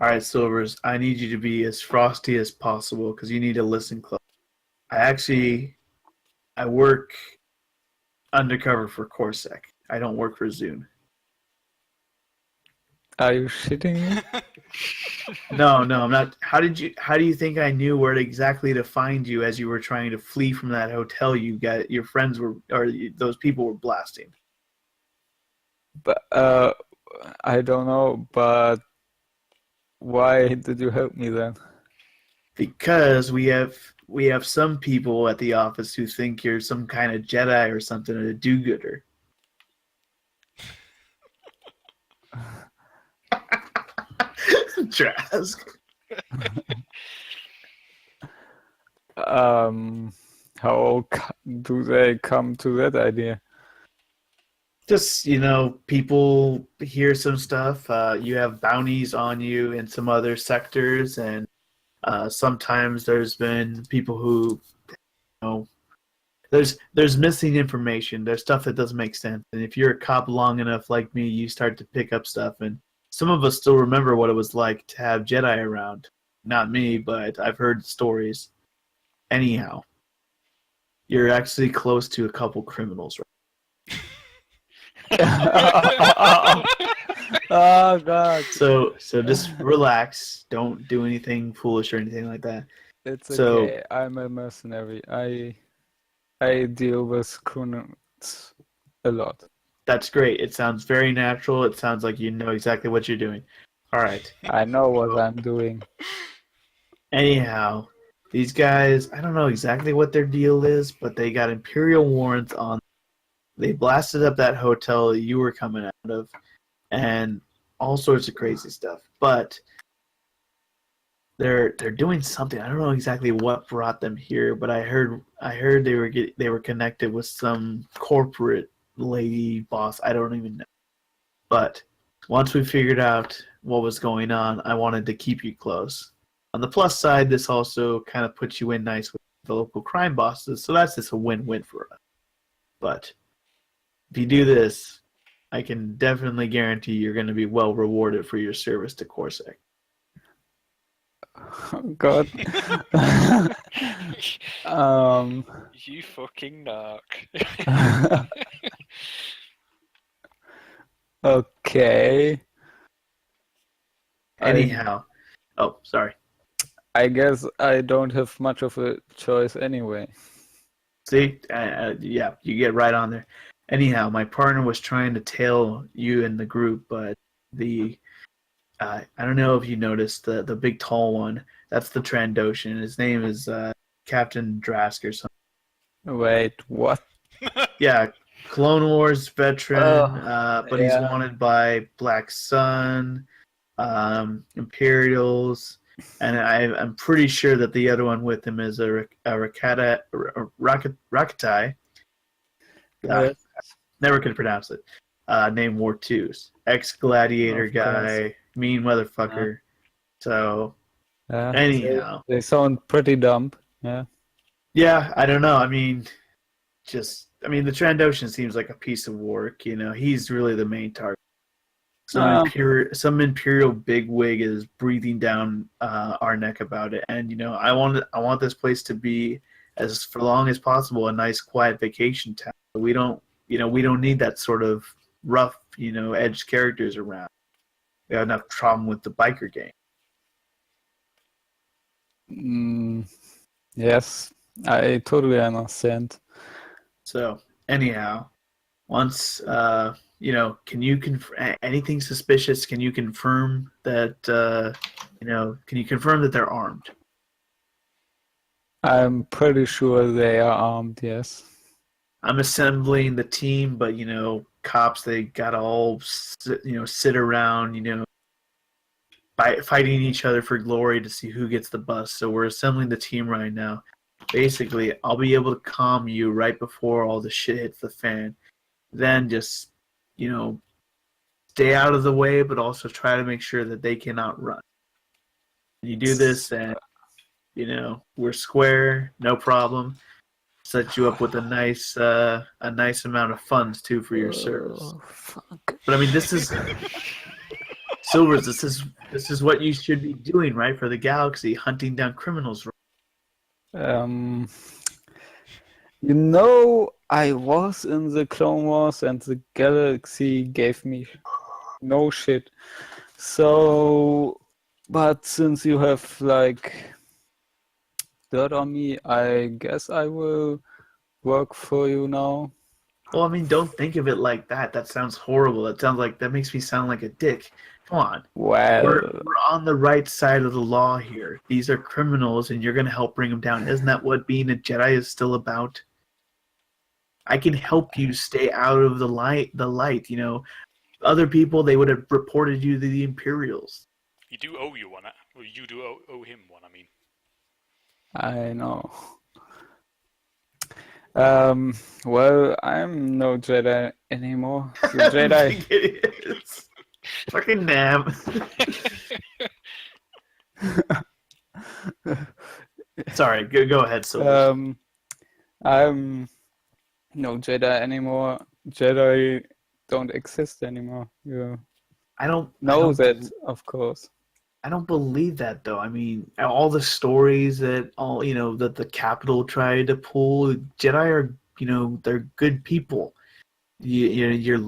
Speaker 1: All right, Silvers, I need you to be as frosty as possible because you need to listen close. I work undercover for Corsac. I don't work for Zune.
Speaker 2: Are you shitting me?
Speaker 1: No, I'm not. How do you think I knew where exactly to find you as you were trying to flee from that hotel your friends were, or those people were blasting?
Speaker 2: But I don't know, but why did you help me then?
Speaker 1: Because we have some people at the office who think you're some kind of Jedi or something, a do-gooder. Trask.
Speaker 2: How do they come to that idea?
Speaker 1: Just, people hear some stuff. You have bounties on you in some other sectors, and sometimes there's been people who, there's missing information. There's stuff that doesn't make sense. And if you're a cop long enough like me, you start to pick up stuff. And some of us still remember what it was like to have Jedi around. Not me, but I've heard stories. Anyhow, you're actually close to a couple criminals, right?
Speaker 2: Oh God!
Speaker 1: So just relax. Don't do anything foolish or anything like that.
Speaker 2: It's
Speaker 1: So-
Speaker 2: okay. I'm a mercenary. I deal with criminals a lot.
Speaker 1: That's great. It sounds very natural. It sounds like you know exactly what you're doing. All right.
Speaker 2: I know what I'm doing.
Speaker 1: Anyhow, these guys, I don't know exactly what their deal is, but they got Imperial warrants on. They blasted up that hotel that you were coming out of, and all sorts of crazy stuff. But they're doing something. I don't know exactly what brought them here, but I heard they were connected with some corporate lady boss. I don't even know. But once we figured out what was going on, I wanted to keep you close. On the plus side, this also kind of puts you in nice with the local crime bosses, so that's just a win-win for us. But if you do this, I can definitely guarantee you're going to be well rewarded for your service to Corsac.
Speaker 2: Oh God.
Speaker 4: You fucking narc.
Speaker 2: Okay.
Speaker 1: Anyhow, sorry.
Speaker 2: I guess I don't have much of a choice anyway.
Speaker 1: See, yeah, you get right on there. Anyhow, my partner was trying to tail you in the group, but I don't know if you noticed the big tall one. That's the Trandoshan. His name is Captain Drask or something.
Speaker 2: Wait, what?
Speaker 1: Yeah, Clone Wars veteran, but he's
Speaker 2: yeah.
Speaker 1: wanted by Black Sun, Imperials, and I'm pretty sure that the other one with him is a Rakatai.
Speaker 2: Yes.
Speaker 1: Never could pronounce it. Named War Twos, ex-gladiator
Speaker 2: Of course.
Speaker 1: guy, mean motherfucker. So anyhow,
Speaker 2: they sound pretty dumb. Yeah.
Speaker 1: yeah, I don't know. I mean, just I mean, the Trandoshan seems like a piece of work. He's really the main target. Some imperial bigwig is breathing down our neck about it, and I want this place to be, as for long as possible, a nice quiet vacation town. We don't need that sort of rough edged characters around. We have enough problem with the biker gang.
Speaker 2: Yes, I totally understand.
Speaker 1: So anyhow, once can you anything suspicious? Can you confirm that Can you confirm that they're armed?
Speaker 2: I'm pretty sure they are armed, yes.
Speaker 1: I'm assembling the team, but cops, they gotta all sit around fighting each other for glory to see who gets the bus. So we're assembling the team right now. Basically, I'll be able to calm you right before all the shit hits the fan. Then just stay out of the way, but also try to make sure that they cannot run. You do this, and we're square, no problem. Set you up with a nice amount of funds too for your service.
Speaker 2: Fuck.
Speaker 1: But I mean, this is Silvers. This is what you should be doing, right, for the galaxy, hunting down criminals.
Speaker 2: I was in the Clone Wars, and the galaxy gave me no shit. So, but since you have dirt on me, I guess I will work for you now.
Speaker 1: Well, I mean, don't think of it like that. That sounds horrible. That makes me sound like a dick. Come on.
Speaker 2: Well,
Speaker 1: We're on the right side of the law here. These are criminals, and you're going to help bring them down. Isn't that what being a Jedi is still about? I can help you stay out of the light. Other people, they would have reported you to the Imperials.
Speaker 3: You do owe you one. Well, you do owe him one, I mean.
Speaker 2: I know. Well, I'm no Jedi anymore. The
Speaker 1: I
Speaker 2: Jedi.
Speaker 1: think it is. Fucking damn. Sorry, go ahead, Silver.
Speaker 2: I'm no Jedi anymore. Jedi don't exist anymore. You
Speaker 1: I don't
Speaker 2: that, of course.
Speaker 1: I don't believe that, though. I mean, all the stories that that the Capitol tried to pull, Jedi are they're good people. Your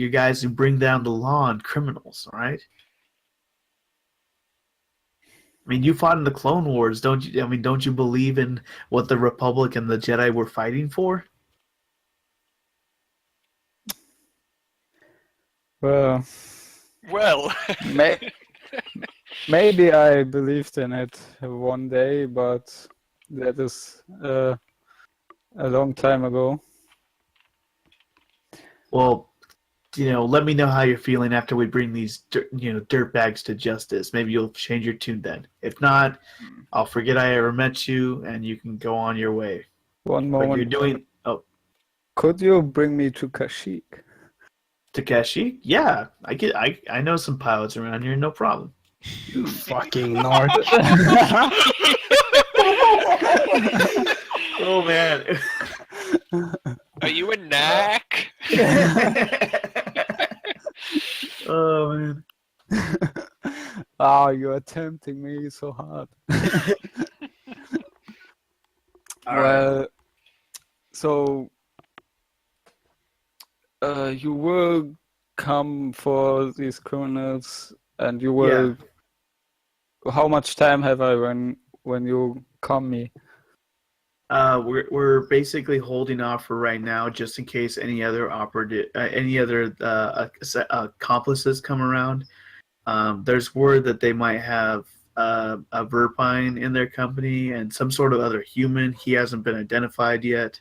Speaker 1: guys who bring down the law and criminals, all right? I mean, you fought in the Clone Wars, don't you? I mean, don't you believe in what the Republic and the Jedi were fighting for?
Speaker 2: Well,
Speaker 4: Well,
Speaker 2: maybe I believed in it one day, but that is a long time ago.
Speaker 1: Well, let me know how you're feeling after we bring these dirtbags to justice. Maybe you'll change your tune then. If not, I'll forget I ever met you, and you can go on your way.
Speaker 2: One
Speaker 1: But
Speaker 2: moment.
Speaker 1: you're doing
Speaker 2: Could you bring me to Kashyyyk?
Speaker 1: Takeshi? Yeah, I know some pilots around here, no problem.
Speaker 5: You fucking narc.
Speaker 1: Oh man.
Speaker 4: are you a knack?
Speaker 1: Oh man.
Speaker 2: Ah, you are tempting me so hard.
Speaker 1: All right.
Speaker 2: So you will come for these criminals, and you will.
Speaker 1: Yeah.
Speaker 2: How much time have I when you come me?
Speaker 1: We're basically holding off for right now, just in case any other accomplices come around. There's word that they might have a Verpine in their company and some sort of other human. He hasn't been identified yet,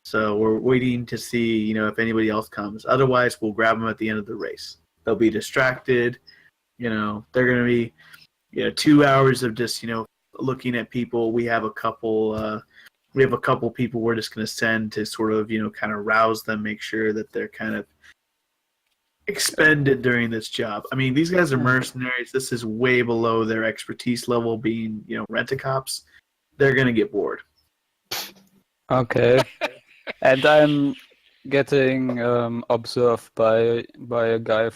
Speaker 1: so we're waiting to see if anybody else comes. Otherwise, we'll grab them at the end of the race. They'll be distracted. They're gonna be 2 hours of just looking at people. We have a couple. We have a couple people we're just going to send to sort of, kind of rouse them, make sure that they're kind of expended during this job. I mean, these guys are mercenaries. This is way below their expertise level being, rent-a-cops. They're going to get bored.
Speaker 2: Okay. And I'm getting observed by a guy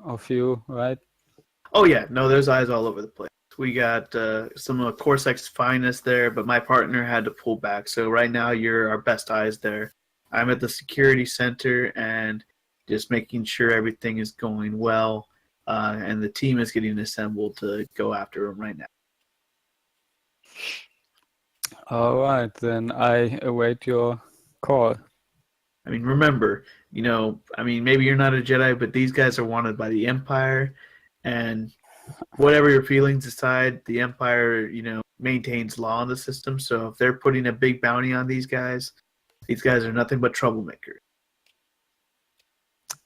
Speaker 2: of you, right?
Speaker 1: Oh yeah, no, there's eyes all over the place. We got some of Corsair's finest there, but my partner had to pull back. So right now you're our best eyes there. I'm at the security center and just making sure everything is going well, and the team is getting assembled to go after him right now.
Speaker 2: All right, then I await your call.
Speaker 1: I mean, remember, maybe you're not a Jedi, but these guys are wanted by the Empire, and whatever your feelings aside, the Empire, maintains law in the system. So if they're putting a big bounty on these guys are nothing but troublemakers.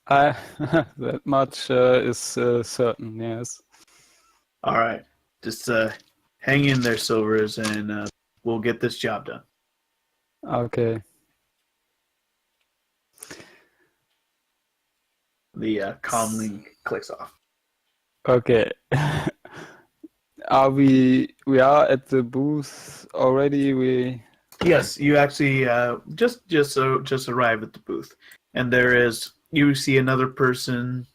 Speaker 2: That much is certain, yes.
Speaker 1: All right, just hang in there, Silvers, and we'll get this job done.
Speaker 2: Okay.
Speaker 1: The comm link clicks off.
Speaker 2: Okay. We are at the booth already?
Speaker 1: Yes, you actually just arrived at the booth, and you see another person.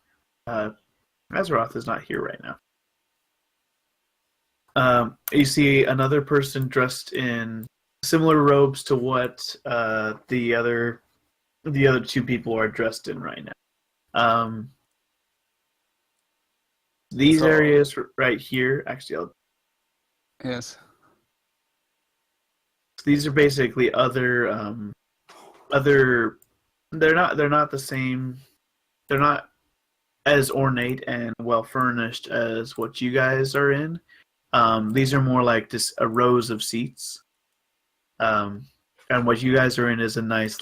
Speaker 1: Azeroth is not here right now. You see another person dressed in similar robes to what the other two people are dressed in right now. These areas right here, actually,
Speaker 2: Yes.
Speaker 1: these are basically other. They're not the same. They're not as ornate and well furnished as what you guys are in. These are more like just a rows of seats. And what you guys are in is a nice,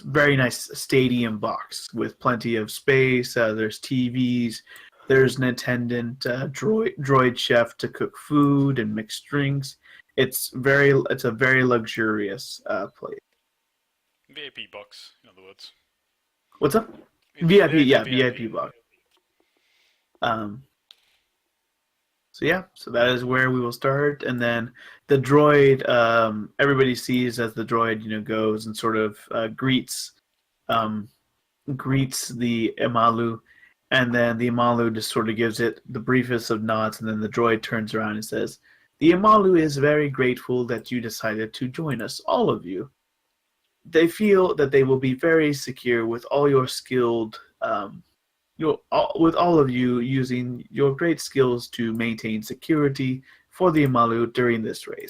Speaker 1: very nice stadium box with plenty of space. There's TVs. There's an attendant droid chef to cook food and mix drinks. It's a very luxurious place.
Speaker 3: VIP box, in other words.
Speaker 1: What's up?
Speaker 3: It's
Speaker 1: VIP,
Speaker 3: VIP.
Speaker 1: VIP box. So that is where we will start, and then the droid. Everybody sees as the droid, goes and sort of greets the Imalu, and then the Imalu just sort of gives it the briefest of nods, and then the droid turns around and says, "The Imalu is very grateful that you decided to join us, all of you. They feel that they will be very secure with all your skilled." With all of you using your great skills to maintain security for the Imalu during this race.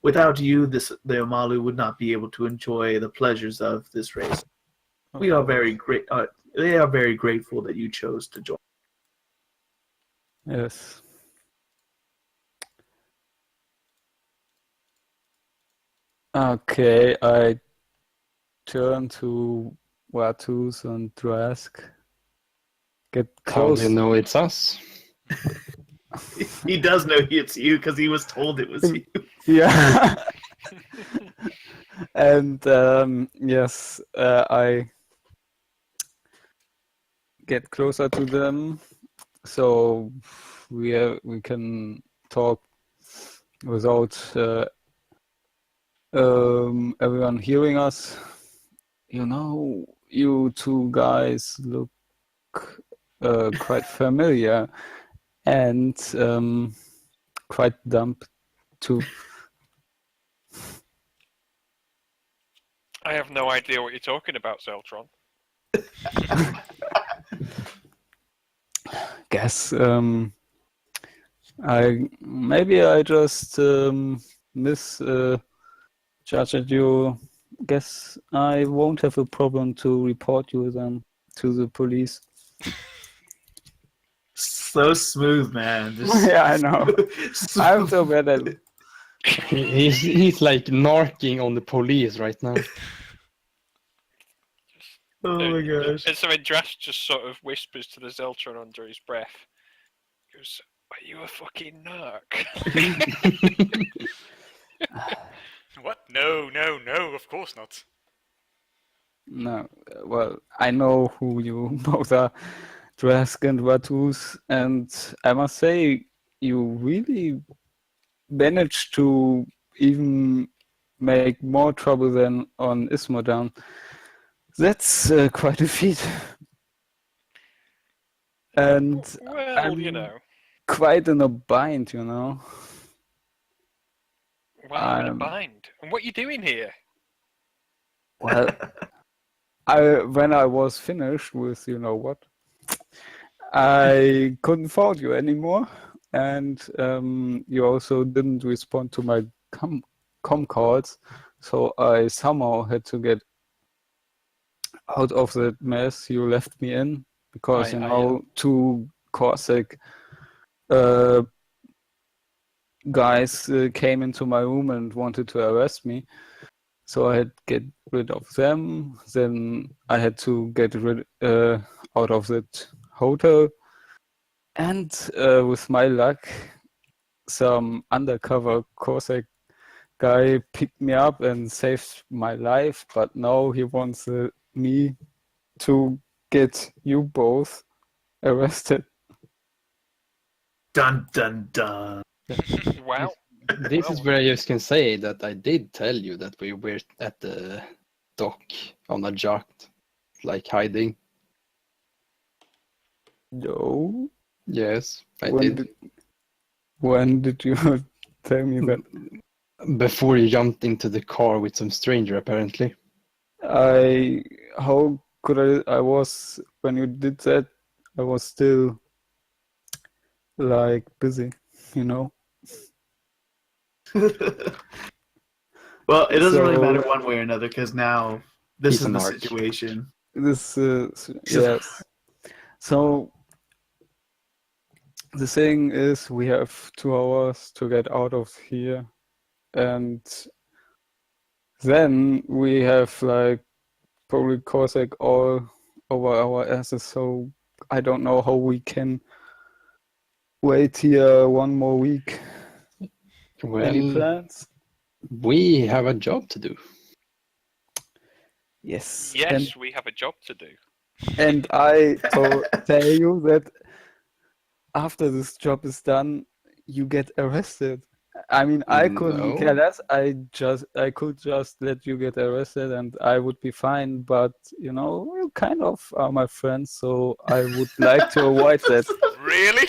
Speaker 1: Without you, the Imalu would not be able to enjoy the pleasures of this race. We are very great. They are very grateful that you chose to join.
Speaker 2: Yes. Okay, I turn to Vatus and Drask. Get
Speaker 5: How
Speaker 2: close.
Speaker 5: do you know it's us?
Speaker 1: He does know it's you because he was told it was you.
Speaker 2: Yeah. And yes, I get closer to them, so we can talk without everyone hearing us. You two guys look quite familiar and quite dumb too.
Speaker 4: I have no idea what you're talking about, Zeltron.
Speaker 2: Guess I just misjudged you. Guess I won't have a problem to report you then to the police.
Speaker 1: So smooth, man. Just
Speaker 2: Yeah, I know. I'm so bad at it.
Speaker 5: He's like narking on the police right now.
Speaker 1: Oh my gosh.
Speaker 4: And so Andras just sort of whispers to the Zeltron under his breath. He goes, "Are you a fucking narc?"
Speaker 3: What? No, of course not.
Speaker 2: No, well, I know who you both are, Drask and Vatus, and I must say, you really managed to even make more trouble than on Ismodown. That's quite a feat. And
Speaker 4: Well,
Speaker 2: I'm
Speaker 4: you know.
Speaker 2: quite in a bind, you know.
Speaker 4: Wow, in a bind. And what are you doing here?
Speaker 2: Well, when I was finished with you know what, I couldn't find you anymore, and you also didn't respond to my com calls, so I somehow had to get out of that mess you left me in, because two Corsic guys came into my room and wanted to arrest me. So I had to get rid of them. Then I had to get rid out of that hotel. And with my luck, some undercover Cossack guy picked me up and saved my life. But now he wants me to get you both arrested.
Speaker 1: Dun dun dun.
Speaker 4: Wow.
Speaker 5: This is where I just can say that I did tell you that we were at the dock on a yacht, like hiding.
Speaker 2: No.
Speaker 5: Yes, I did.
Speaker 2: When did you tell me that?
Speaker 5: Before you jumped into the car with some stranger, apparently.
Speaker 2: How could I was, when you did that, I was still, like, busy, you know?
Speaker 1: Well, it doesn't really matter one way or another, because now this
Speaker 5: He's
Speaker 1: is
Speaker 5: a
Speaker 1: the
Speaker 5: narc.
Speaker 1: situation.
Speaker 2: Yes. So, the thing is, we have 2 hours to get out of here, and then we have, like, probably Cossack all over our asses, so I don't know how we can wait here one more week. Any
Speaker 5: Well,
Speaker 2: plans?
Speaker 5: we have a job to do.
Speaker 2: Yes.
Speaker 4: Yes, we have a job to do.
Speaker 2: And I tell you that after this job is done, you get arrested. I mean, I couldn't care less. I could just let you get arrested and I would be fine. But, you know, you kind of are my friends, so I would like to avoid that.
Speaker 4: Really?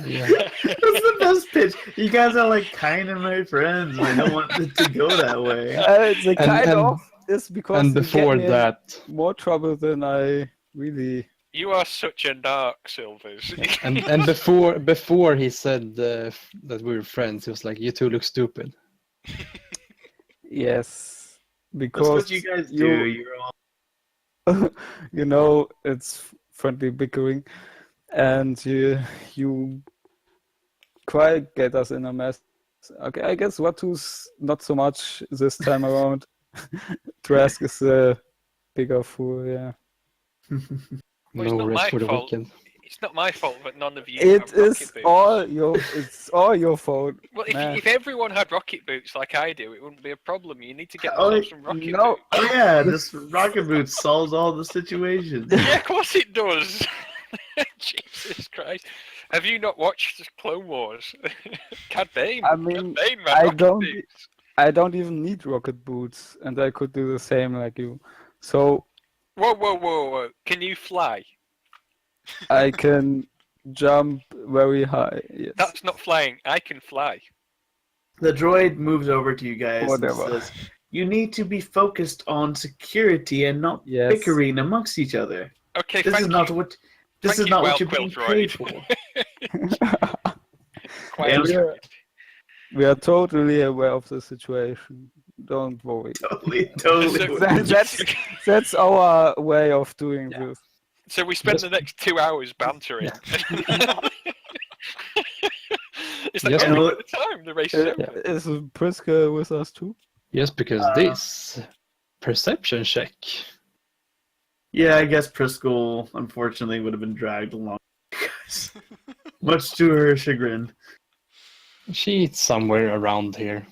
Speaker 5: Yeah.
Speaker 1: That's the best pitch. You guys are like kind of my friends. I don't want it to go that way.
Speaker 2: It's a kind of. It's because
Speaker 5: and
Speaker 2: you
Speaker 5: before
Speaker 2: get me in
Speaker 5: that,
Speaker 2: more trouble than I really.
Speaker 4: You are such a narc, Silvers.
Speaker 5: and before he said that we were friends, he was like, "You two look stupid."
Speaker 2: Yes, because
Speaker 1: That's what you guys do. You're all
Speaker 2: you know, it's friendly bickering, and you quite get us in a mess. Okay, I guess Watu's not so much this time around. Trask is a bigger fool, yeah.
Speaker 4: Well, it's
Speaker 5: No
Speaker 4: not
Speaker 5: rest
Speaker 4: my
Speaker 5: for the
Speaker 4: fault.
Speaker 5: weekend.
Speaker 4: It's not my fault that none of you
Speaker 2: It
Speaker 4: have rocket
Speaker 2: is
Speaker 4: boots.
Speaker 2: it's all your fault.
Speaker 4: Well,
Speaker 2: man.
Speaker 4: if everyone had rocket boots like I do, it wouldn't be a problem. You need to get
Speaker 1: Oh,
Speaker 4: yourself some rocket
Speaker 2: no.
Speaker 4: boots.
Speaker 1: Oh yeah, this rocket boot solves all the situations.
Speaker 4: Yeah, of course it does. Jesus Christ. Have you not watched Clone Wars? Cad Bane.
Speaker 2: I mean,
Speaker 4: Cad Bane ran rocket boots.
Speaker 2: I don't even need rocket boots, and I could do the same like you. So
Speaker 4: Whoa. Can you fly?
Speaker 2: I can jump very high. Yes.
Speaker 4: That's not flying. I can fly.
Speaker 1: The droid moves over to you guys
Speaker 2: Whatever.
Speaker 1: and says, "You need to be focused on security and not
Speaker 2: Yes.
Speaker 1: bickering amongst each other.
Speaker 4: Okay,
Speaker 1: This
Speaker 4: thank
Speaker 1: is not
Speaker 4: you.
Speaker 1: what
Speaker 4: Thank you,
Speaker 1: you're
Speaker 4: Wild
Speaker 1: being
Speaker 4: Quill
Speaker 1: paid
Speaker 4: droid.
Speaker 1: for."
Speaker 4: Quite
Speaker 1: Yeah,
Speaker 4: right.
Speaker 2: We are totally aware of the situation. Don't worry.
Speaker 1: Totally.
Speaker 2: That's our way of doing this.
Speaker 4: So we spend the next 2 hours bantering. It's like,
Speaker 5: Yes,
Speaker 4: oh,
Speaker 1: we-
Speaker 4: look at the time, the race is over.
Speaker 2: Is Priska with us too?
Speaker 5: Yes, because this perception check.
Speaker 1: Yeah, I guess Priscilla unfortunately would have been dragged along. Much to her chagrin.
Speaker 5: She's somewhere around here.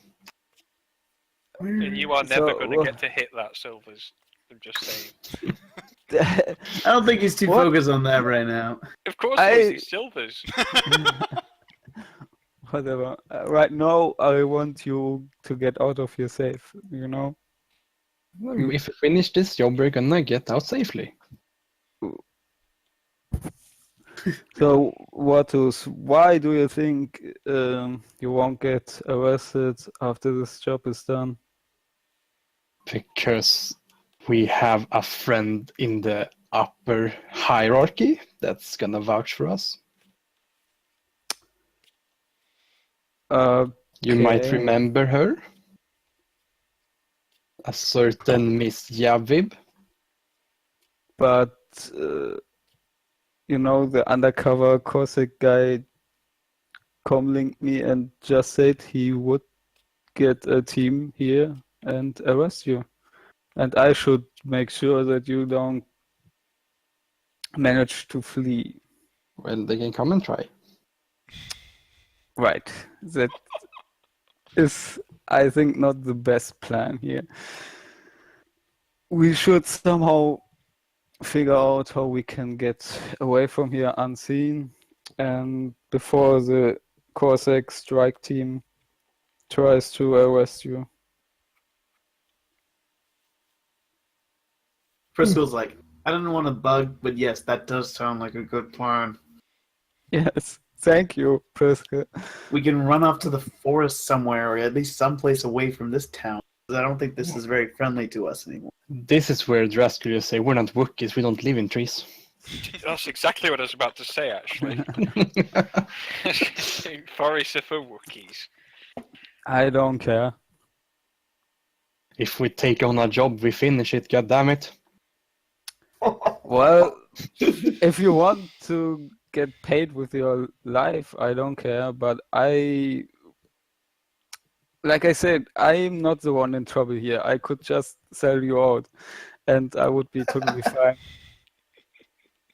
Speaker 4: And you are never
Speaker 2: So,
Speaker 4: going to get to hit that, Silvers. I'm just saying.
Speaker 1: I don't think he's too
Speaker 2: What?
Speaker 1: focused on that right now.
Speaker 4: Of course, it's Silvers.
Speaker 2: whatever. Right now, I want you to get out of here safe, you know?
Speaker 5: If we finish this job, we're gonna get out safely.
Speaker 2: So, Vatus, why do you think you won't get arrested after this job is done?
Speaker 5: Because we have a friend in the upper hierarchy that's gonna vouch for us. You might
Speaker 2: Okay.
Speaker 5: remember her. A certain Miss Yavib.
Speaker 2: But, you know, the undercover Cossack guy comlinked me and just said he would get a team here and arrest you. And I should make sure that you don't manage to flee.
Speaker 5: Well, they can come and try.
Speaker 2: Right. That is, I think, not the best plan here. We should somehow figure out how we can get away from here unseen and before the Cossack strike team tries to arrest you.
Speaker 1: Frisco's like, I don't want to bug, but yes, that does sound like a good plan.
Speaker 2: Yes, thank you, Prisca.
Speaker 1: We can run off to the forest somewhere, or at least someplace away from this town. I don't think this is very friendly to us anymore.
Speaker 5: This is where Draskelius say, we're not Wookiees, we don't live in trees.
Speaker 4: That's exactly what I was about to say, actually. Forests are for Wookiees.
Speaker 2: I don't care.
Speaker 5: If we take on a job, we finish it, goddammit.
Speaker 2: Well, if you want to get paid with your life, I don't care, but like I said, I'm not the one in trouble here. I could just sell you out, and I would be totally fine.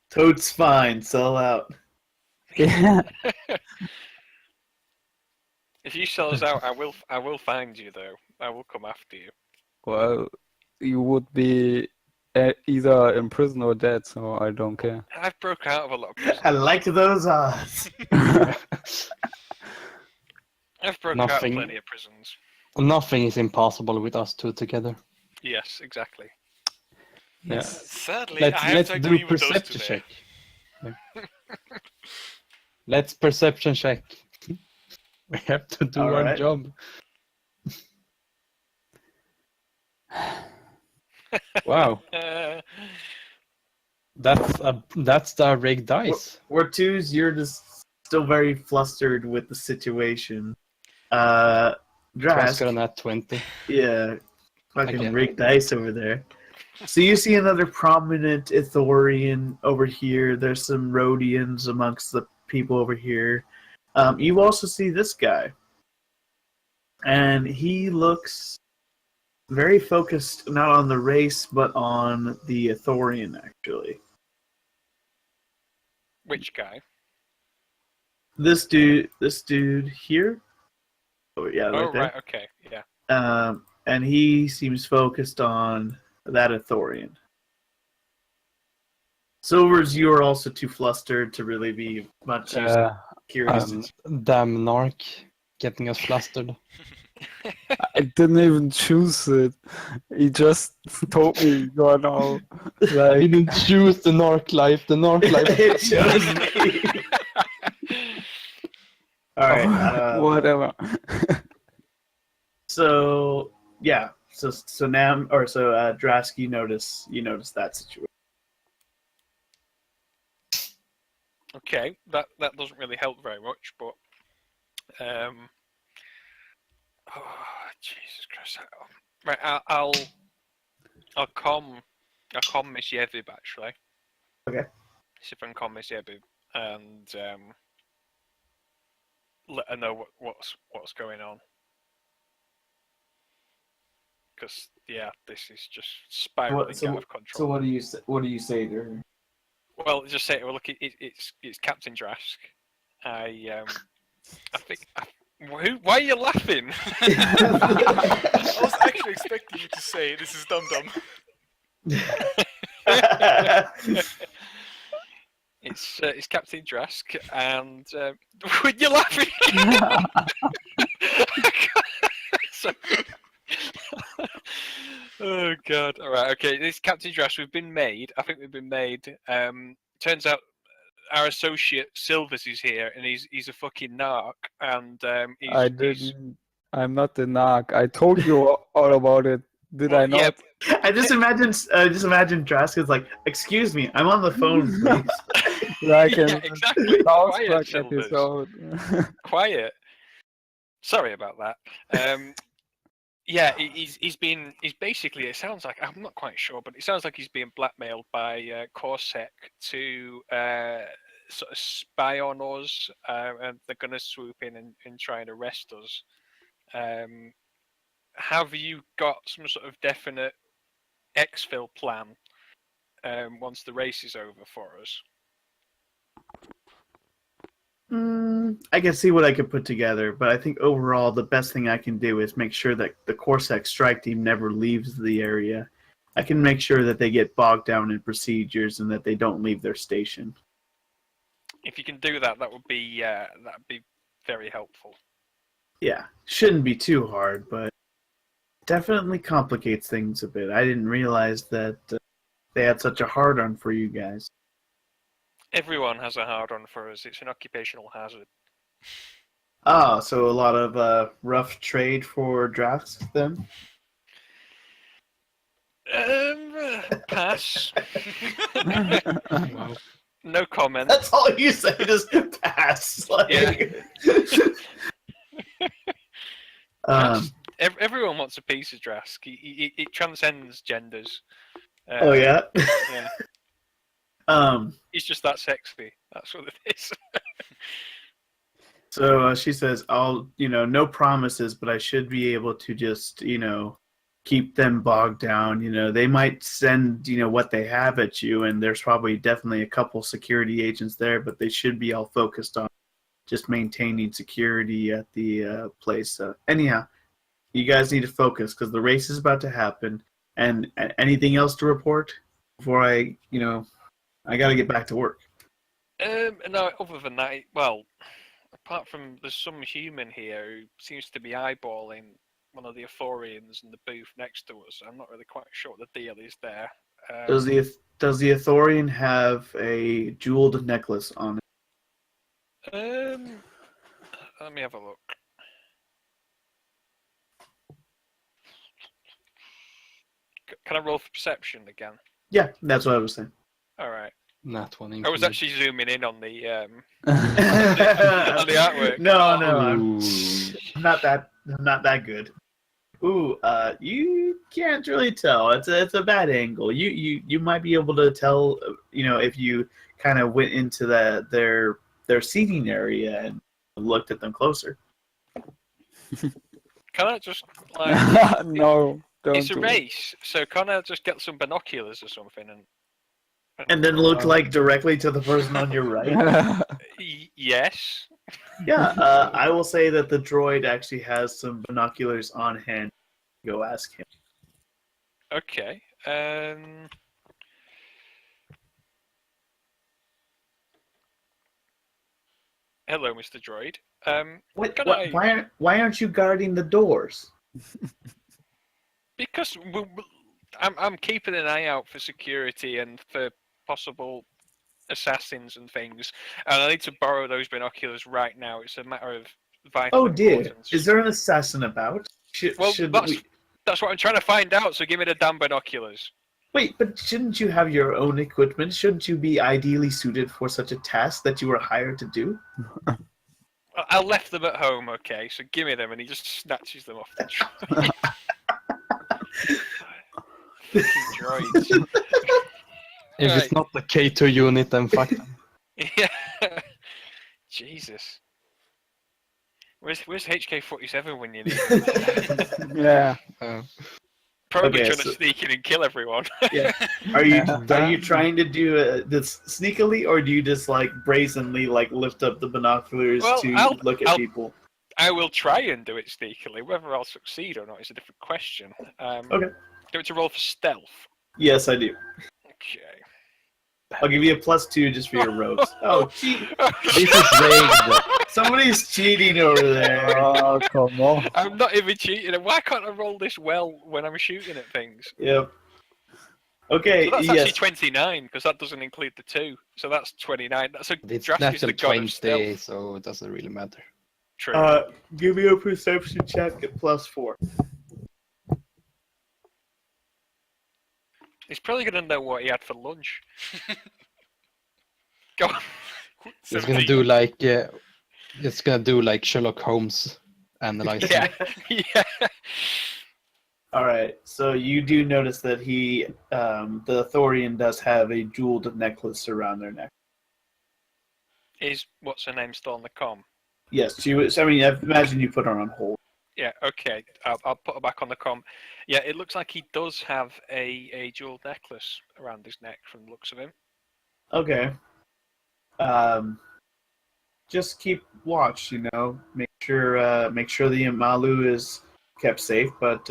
Speaker 1: Toad's fine, sell out.
Speaker 2: Yeah.
Speaker 4: If you sell us out, I will find you though. I will come after you.
Speaker 2: Well, you would be either in prison or dead, so I don't care.
Speaker 4: I've broke out of a lot of prisons.
Speaker 1: I like those odds.
Speaker 4: I've broken out of
Speaker 5: Nothing.
Speaker 4: plenty of prisons.
Speaker 5: Nothing is impossible with us two together.
Speaker 4: Yes, exactly.
Speaker 2: Yeah.
Speaker 3: Sadly, I have
Speaker 5: Let's
Speaker 3: to
Speaker 5: do
Speaker 3: agree with those two
Speaker 5: perception
Speaker 3: there.
Speaker 5: check. Yeah. Let's perception check. We have to do
Speaker 1: All
Speaker 5: our
Speaker 1: right.
Speaker 5: job. Wow, that's the rigged dice.
Speaker 1: Or twos, you're just still very flustered with the situation.
Speaker 5: Drask
Speaker 1: Drask,
Speaker 5: got a nat 20.
Speaker 1: yeah, fucking
Speaker 5: Again.
Speaker 1: rigged dice over there. So you see another prominent Ithorian over here. There's some Rhodians amongst the people over here. You also see this guy. And he looks very focused, not on the race, but on the Ithorian, actually.
Speaker 4: Which guy?
Speaker 1: This dude here? Oh, yeah, right
Speaker 4: Oh,
Speaker 1: there.
Speaker 4: right, okay, yeah.
Speaker 1: And he seems focused on that Ithorian. Silvers, you are also too flustered to really be much curious.
Speaker 5: Damn Narc getting us flustered.
Speaker 2: I didn't even choose it. He just told me, you know,
Speaker 5: I
Speaker 2: like,
Speaker 5: didn't choose the Narc life. The Narc life.
Speaker 1: It shows me. All right.
Speaker 2: whatever.
Speaker 1: So yeah. So now, or so Drask, you notice that situation.
Speaker 4: Okay, that doesn't really help very much, but oh Jesus Christ! Right, I'll calm Miss Yevib actually.
Speaker 1: Okay.
Speaker 4: See if I can calm Miss Yevib and let her know what's going on. Because yeah, this is just spiraling out of control.
Speaker 1: So what do you say to her?
Speaker 4: Well, just say, well, look, it's Captain Drask. I think. Why are you laughing?
Speaker 3: I was actually expecting you to say this is Dum Dum.
Speaker 4: It's Captain Drask, and when you're laughing. So- oh god! All right, okay. This Captain Drask. We've been made. I think we've been made. Turns out our associate Silvers is here, and he's a fucking narc, and
Speaker 2: I'm not the narc. I told you all about it. Did I not?
Speaker 4: Yeah,
Speaker 1: I just imagine Drask is like, "Excuse me, I'm on the phone, please."
Speaker 2: Like
Speaker 4: yeah, exactly.
Speaker 2: South
Speaker 4: Quiet,
Speaker 2: Park
Speaker 4: Silvers.
Speaker 2: episode.
Speaker 4: Quiet. Sorry about that. Yeah, he's basically. It sounds like I'm not quite sure, but it sounds like he's being blackmailed by Corsair to sort of spy on us, and they're going to swoop in and try and arrest us. Have you got some sort of definite exfil plan once the race is over for us?
Speaker 1: I can see what I could put together, but I think overall the best thing I can do is make sure that the Corsair strike team never leaves the area. I can make sure that they get bogged down in procedures and that they don't leave their station.
Speaker 4: If you can do that, that would be very helpful.
Speaker 1: Yeah, shouldn't be too hard, but definitely complicates things a bit. I didn't realize that they had such a hard-on for you guys.
Speaker 4: Everyone has a hard on for us. It's an occupational hazard.
Speaker 1: Oh, so a lot of rough trade for drafts then?
Speaker 4: Pass.
Speaker 5: Wow.
Speaker 4: No comment.
Speaker 1: That's all you say, just pass. Like,
Speaker 4: Yeah. Everyone wants a piece of Drask. It transcends genders.
Speaker 1: Oh yeah.
Speaker 4: Yeah. He's just that sexy. That's what it is.
Speaker 1: So she says, "I'll, no promises, but I should be able to just, keep them bogged down. They might send, what they have at you, and there's probably definitely a couple security agents there, but they should be all focused on just maintaining security at the place. Anyhow, you guys need to focus because the race is about to happen. And anything else to report before I got to get back to work."
Speaker 4: No, other than that, well, apart from there's some human here who seems to be eyeballing one of the Athorians in the booth next to us. I'm not really quite sure what the deal is there.
Speaker 1: Does the Athorian have a jeweled necklace on it?
Speaker 4: Let me have a look. Can I roll for perception again?
Speaker 1: Yeah, that's what I was saying.
Speaker 4: All right.
Speaker 5: That one.
Speaker 4: I was actually zooming in on the on
Speaker 1: the
Speaker 4: the artwork.
Speaker 1: No,
Speaker 5: Ooh.
Speaker 1: I'm not that good. Ooh, you can't really tell. It's a bad angle. You might be able to tell, if you kind of went into their seating area and looked at them closer.
Speaker 4: Can I just like?
Speaker 2: No, don't.
Speaker 4: It's a
Speaker 2: do it.
Speaker 4: race, so can I just get some binoculars or something
Speaker 1: And then look like directly to the person on your right.
Speaker 4: Yes.
Speaker 1: Yeah, I will say that the droid actually has some binoculars on hand. Go ask him.
Speaker 4: Okay. Hello, Mr. Droid.
Speaker 1: Why aren't you guarding the doors?
Speaker 4: Because I'm keeping an eye out for security and for possible assassins and things, and I need to borrow those binoculars right now. It's a matter of vital
Speaker 1: Oh dear,
Speaker 4: importance.
Speaker 1: is there an assassin about?
Speaker 4: That's what I'm trying to find out. So give me the damn binoculars.
Speaker 1: Wait, but shouldn't you have your own equipment? Shouldn't you be ideally suited for such a task that you were hired to do?
Speaker 4: I left them at home, okay? So give me them, and he just snatches them off the droid. Fucking droids.
Speaker 5: If
Speaker 4: Right.
Speaker 5: it's not the K2 unit, then fuck them.
Speaker 4: Yeah. Jesus. Where's HK-47 when you need it?
Speaker 2: Yeah.
Speaker 4: Probably
Speaker 1: Okay,
Speaker 4: trying to sneak in and kill everyone.
Speaker 1: Yeah. Are you trying to do this sneakily, or do you just like brazenly like lift up the binoculars
Speaker 4: Well,
Speaker 1: to look at people?
Speaker 4: I will try and do it sneakily. Whether I'll succeed or not is a different question.
Speaker 1: Okay.
Speaker 4: Do it to roll for stealth.
Speaker 1: Yes, I do.
Speaker 4: Okay.
Speaker 1: I'll give you a +2 just for your ropes. Oh, cheat!
Speaker 5: This is rigged.
Speaker 1: Somebody's cheating over there.
Speaker 2: Oh, come on.
Speaker 4: I'm not even cheating. Why can't I roll this well when I'm shooting at things?
Speaker 1: Yep. Okay,
Speaker 4: So that's
Speaker 1: yes.
Speaker 4: actually 29, because that doesn't include the 2. So that's 29. That's a
Speaker 5: It's
Speaker 4: Drask is the
Speaker 5: natural
Speaker 4: god of
Speaker 5: 20,
Speaker 4: stealth.
Speaker 5: so it doesn't really matter.
Speaker 4: True.
Speaker 1: Give me a perception check at +4.
Speaker 4: He's probably going to know what he had for lunch. Go on.
Speaker 5: It's gonna do like Sherlock Holmes analyzing.
Speaker 4: Yeah. Yeah.
Speaker 1: All right, so you do notice that the Thorian does have a jeweled necklace around their neck.
Speaker 4: Is what's her name still on the comm?
Speaker 1: Yes, she was. I mean, I imagine you put her on hold.
Speaker 4: Yeah, okay. I'll put her back on the comm. Yeah, it looks like he does have a jeweled necklace around his neck from the looks of him.
Speaker 1: Okay. Just keep watch. Make sure the Amalu is kept safe, but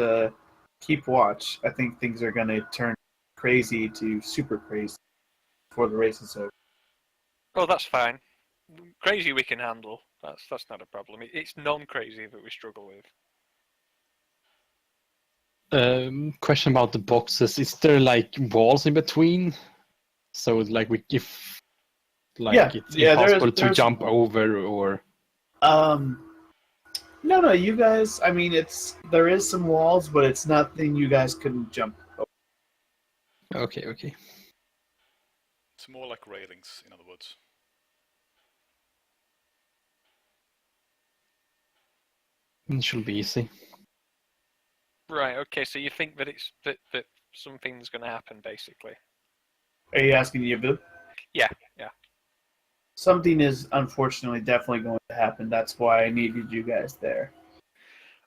Speaker 1: keep watch. I think things are gonna turn crazy to super crazy before the race is over.
Speaker 4: Oh, that's fine. Crazy we can handle. That's not a problem. It's non-crazy that we struggle with.
Speaker 5: Question about the boxes: is there like walls in between? So like it's impossible to jump over, or
Speaker 1: No, you guys. I mean, there is some walls, but it's nothing you guys couldn't jump over.
Speaker 5: okay.
Speaker 3: It's more like railings, in other words.
Speaker 5: It should be easy.
Speaker 4: Right. Okay. So you think that that something's going to happen, basically?
Speaker 1: Are you asking Yabu?
Speaker 4: Yeah.
Speaker 1: Something is unfortunately definitely going to happen. That's why I needed you guys there.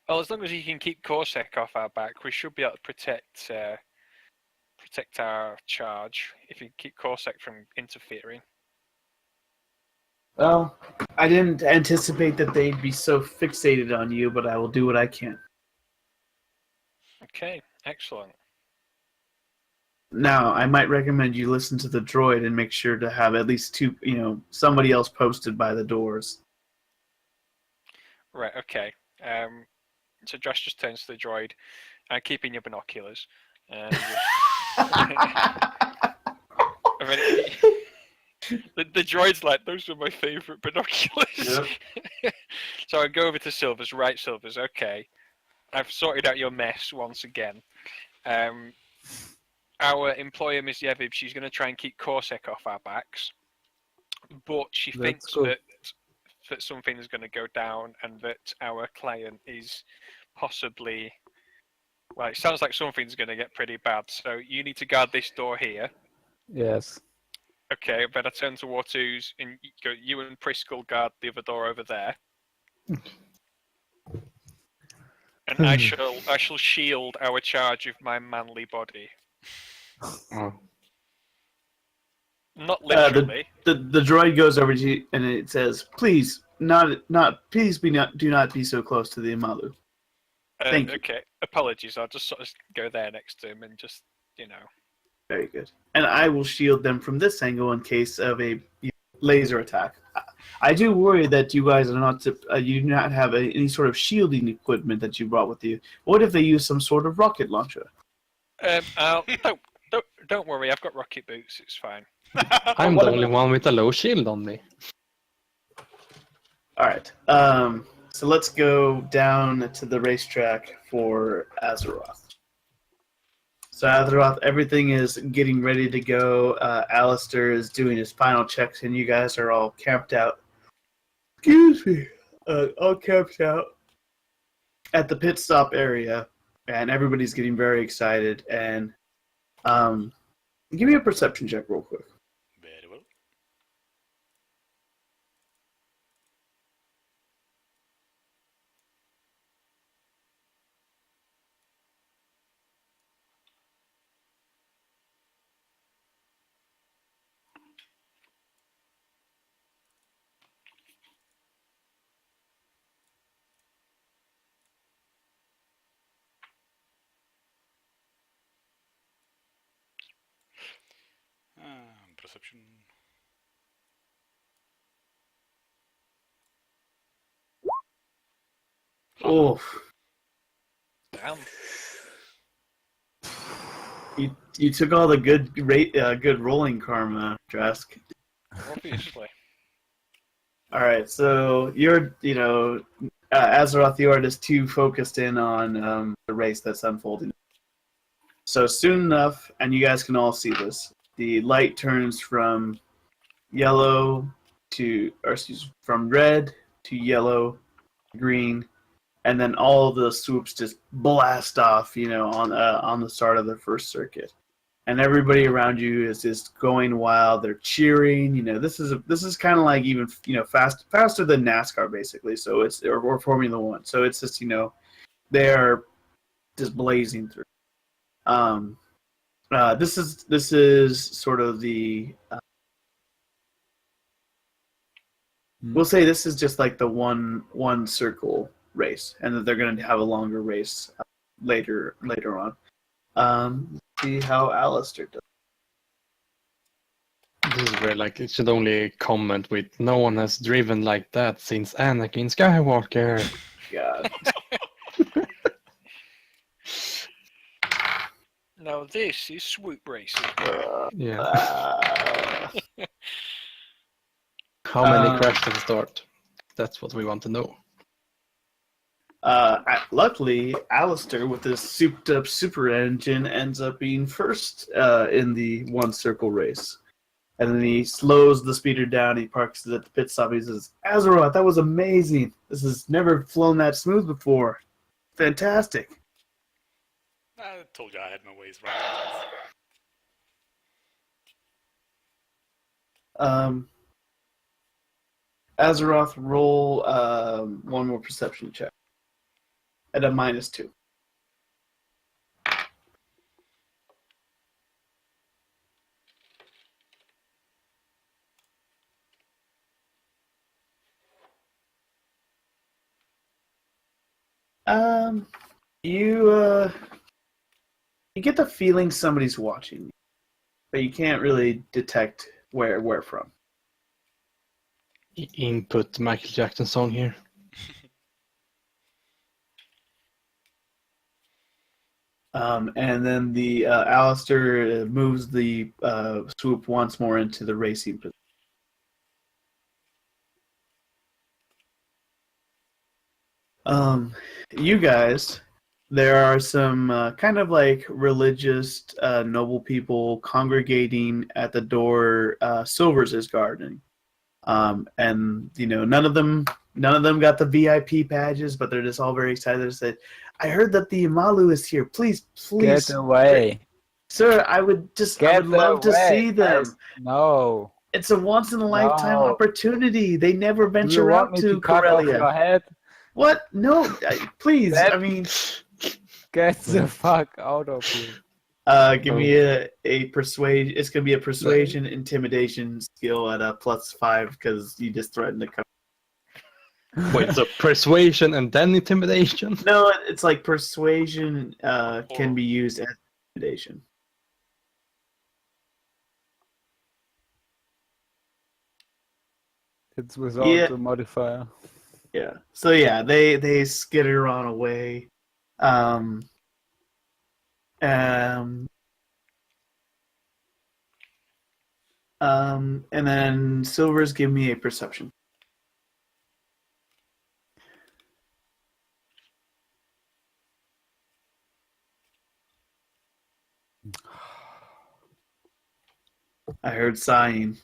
Speaker 4: Well, as long as you can keep Corsair off our back, we should be able to protect our charge. If you keep Corsair from interfering.
Speaker 1: Well, I didn't anticipate that they'd be so fixated on you, but I will do what I can.
Speaker 4: Okay. Excellent.
Speaker 1: Now, I might recommend you listen to the droid and make sure to have at least somebody else posted by the doors.
Speaker 4: Right. Okay. So Josh just turns to the droid. Keeping your binoculars. And the droid's like, those are my favourite binoculars. Yep. So I go over to Silvers. Right, Silvers. Okay. I've sorted out your mess once again. Our employer, Miss Yevib, she's going to try and keep Corsair off our backs. But she thinks that something is going to go down and that our client is possibly... Well, it sounds like something's going to get pretty bad. So you need to guard this door here.
Speaker 2: Yes.
Speaker 4: Okay, then I turn to Wartus and you and Priskel guard the other door over there. And I shall shield our charge with my manly body.
Speaker 5: Oh.
Speaker 4: Not literally.
Speaker 1: The droid goes over to you and it says, "Please, do not be so close to the Amalu." Thank you.
Speaker 4: Okay, apologies. I'll just sort of go there next to him and just,
Speaker 1: Very good. And I will shield them from this angle in case of a laser attack. I do worry that you guys are not. You do not have any sort of shielding equipment that you brought with you. What if they use some sort of rocket launcher?
Speaker 4: Don't worry. I've got rocket boots. It's fine.
Speaker 5: I'm the only one with a low shield on me.
Speaker 1: All right. So let's go down to the racetrack for Azeroth. So Azeroth, everything is getting ready to go. Alistair is doing his final checks, and you guys are all camped out. Excuse me. All camped out at the pit stop area, and everybody's getting very excited. And give me a perception check real quick.
Speaker 3: Very well. perception.
Speaker 1: Oh,
Speaker 4: Damn.
Speaker 1: you took all the good rolling karma, Drask.
Speaker 4: Obviously.
Speaker 1: All right, so Azeroth, you are just too focused in on the race that's unfolding. So soon enough, and you guys can all see this, the light turns from from red to yellow, green, and then all of the swoops just blast off, on the start of the first circuit. And everybody around you is just going wild. They're cheering. This is kind of like even faster than NASCAR basically. So it's or Formula One. So it's just they are just blazing through. This is sort of the we'll say this is just like the one circle race, and that they're going to have a longer race later on. Let's see how Alistair does.
Speaker 5: This is where it should only comment with "No one has driven like that since Anakin Skywalker."
Speaker 1: God.
Speaker 4: Now this is swoop racing.
Speaker 5: Yeah. How many crashed at the start? That's what we want to know.
Speaker 1: Luckily, Alistair, with his souped-up super engine, ends up being first in the one circle race. And then he slows the speeder down. He parks at the pit stop. He says, "Azeroth, that was amazing. This has never flown that smooth before. Fantastic."
Speaker 3: I told you I had my ways around this.
Speaker 1: Azeroth, roll one more perception check at a -2. You get the feeling somebody's watching you, but you can't really detect where from.
Speaker 5: Input Michael Jackson song here.
Speaker 1: And then the Alistair moves the swoop once more into the racing position. You guys, there are some kind of like religious noble people congregating at the door Silvers is guarding. And none of them got the VIP badges, but they're just all very excited. They said, "I heard that the Imalu is here. Please
Speaker 2: Get away,
Speaker 1: sir. I would love to see them.
Speaker 2: No.
Speaker 1: It's a once in a lifetime opportunity. They never
Speaker 2: Do you
Speaker 1: venture
Speaker 2: want
Speaker 1: out
Speaker 2: me
Speaker 1: to
Speaker 2: cut off your
Speaker 1: Corellia.
Speaker 2: head?
Speaker 1: What? No, please.
Speaker 2: That-
Speaker 1: I mean,
Speaker 2: Get the fuck out of here.
Speaker 1: give me a persuade. It's gonna be a persuasion intimidation skill at a +5 because you just threatened to come.
Speaker 5: Wait, so persuasion and then intimidation?
Speaker 1: No, it's like persuasion can be used as intimidation.
Speaker 2: It's without the modifier.
Speaker 1: Yeah. So yeah, they skitter on away. And then Silvers, give me a perception. I heard sighing.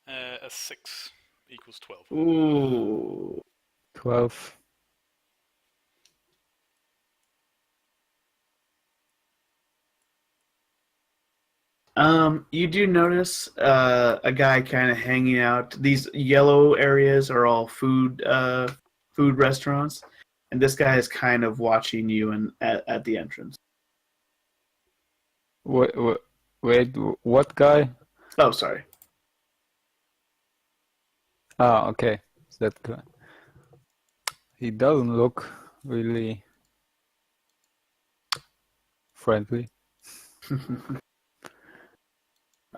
Speaker 3: A 6 equals 12.
Speaker 1: Ooh.
Speaker 2: 12.
Speaker 1: You do notice a guy kind of hanging out. These yellow areas are all food restaurants, and this guy is kind of watching you at the entrance.
Speaker 2: Wait, what guy?
Speaker 1: Oh, sorry.
Speaker 2: Ah, okay. That guy. He doesn't look really friendly.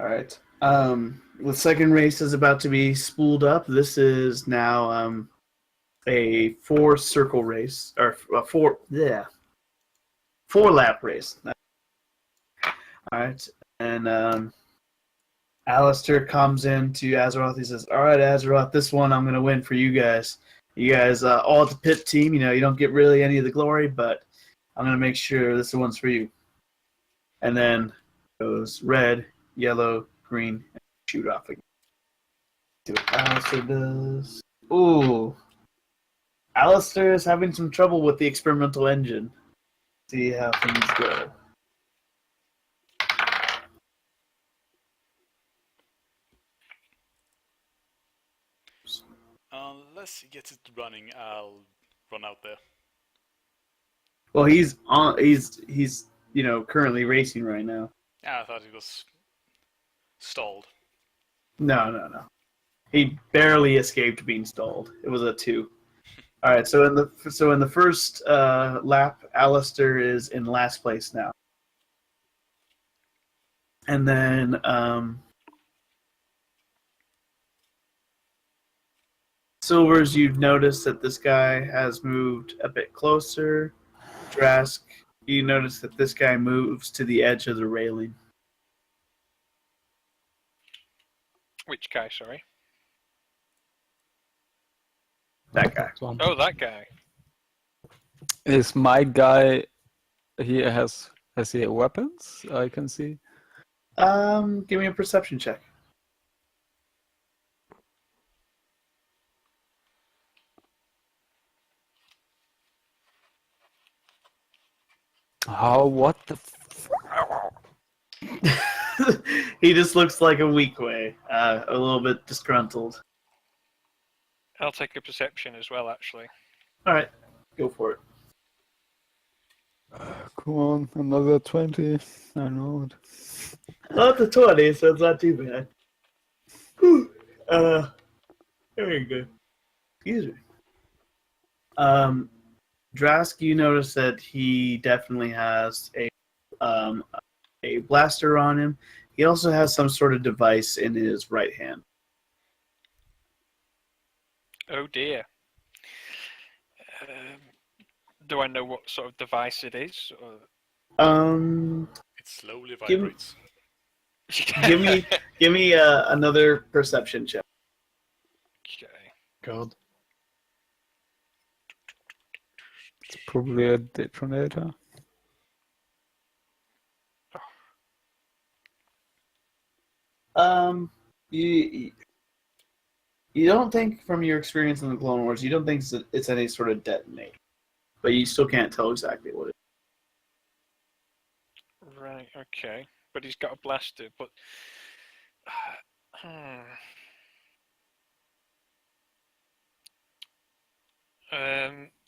Speaker 1: All right. The second race is about to be spooled up. This is now a 4-circle race, or a 4-lap race. All right, and Alistair comes in to Azeroth. He says, "All right, Azeroth, this one I'm gonna win for you guys. You guys all at the pit team. You know, you don't get really any of the glory, but I'm gonna make sure this one's for you." And then goes red, yellow, green, and shoot off again. See what Alistair does. Ooh. Alistair is having some trouble with the experimental engine. See how things go.
Speaker 3: Unless he gets it running, I'll run out there.
Speaker 1: Well, he's currently racing right now.
Speaker 3: Yeah, I thought he was stalled.
Speaker 1: No. He barely escaped being stalled. It was a 2. All right, so in the first lap, Alistair is in last place now, and then Silvers, you've noticed that this guy has moved a bit closer. Drask, you notice that this guy moves to the edge of the railing.
Speaker 4: Which guy, sorry?
Speaker 1: That guy.
Speaker 4: Oh, that guy.
Speaker 2: Is my guy? Has he weapons? I can see.
Speaker 1: Give me a perception check.
Speaker 2: Oh, what the?
Speaker 1: He just looks like a weak way, a little bit disgruntled.
Speaker 4: I'll take a perception as well, actually.
Speaker 1: All right, go for it.
Speaker 2: Come on, another 20. I know it.
Speaker 1: Not the 20, so it's not too bad. Whew. Very good. Excuse me. Drask, you notice that he definitely has a blaster on him. He also has some sort of device in his right hand.
Speaker 4: Oh dear. Do I know what sort of device it is? Or...
Speaker 3: It slowly vibrates.
Speaker 1: Give me another perception check.
Speaker 4: Okay.
Speaker 5: God.
Speaker 2: It's probably a detonator.
Speaker 1: You don't think from your experience in the Clone Wars, you don't think it's any sort of detonator, but you still can't tell exactly what it is.
Speaker 4: Right, okay. But he's got a blaster, but...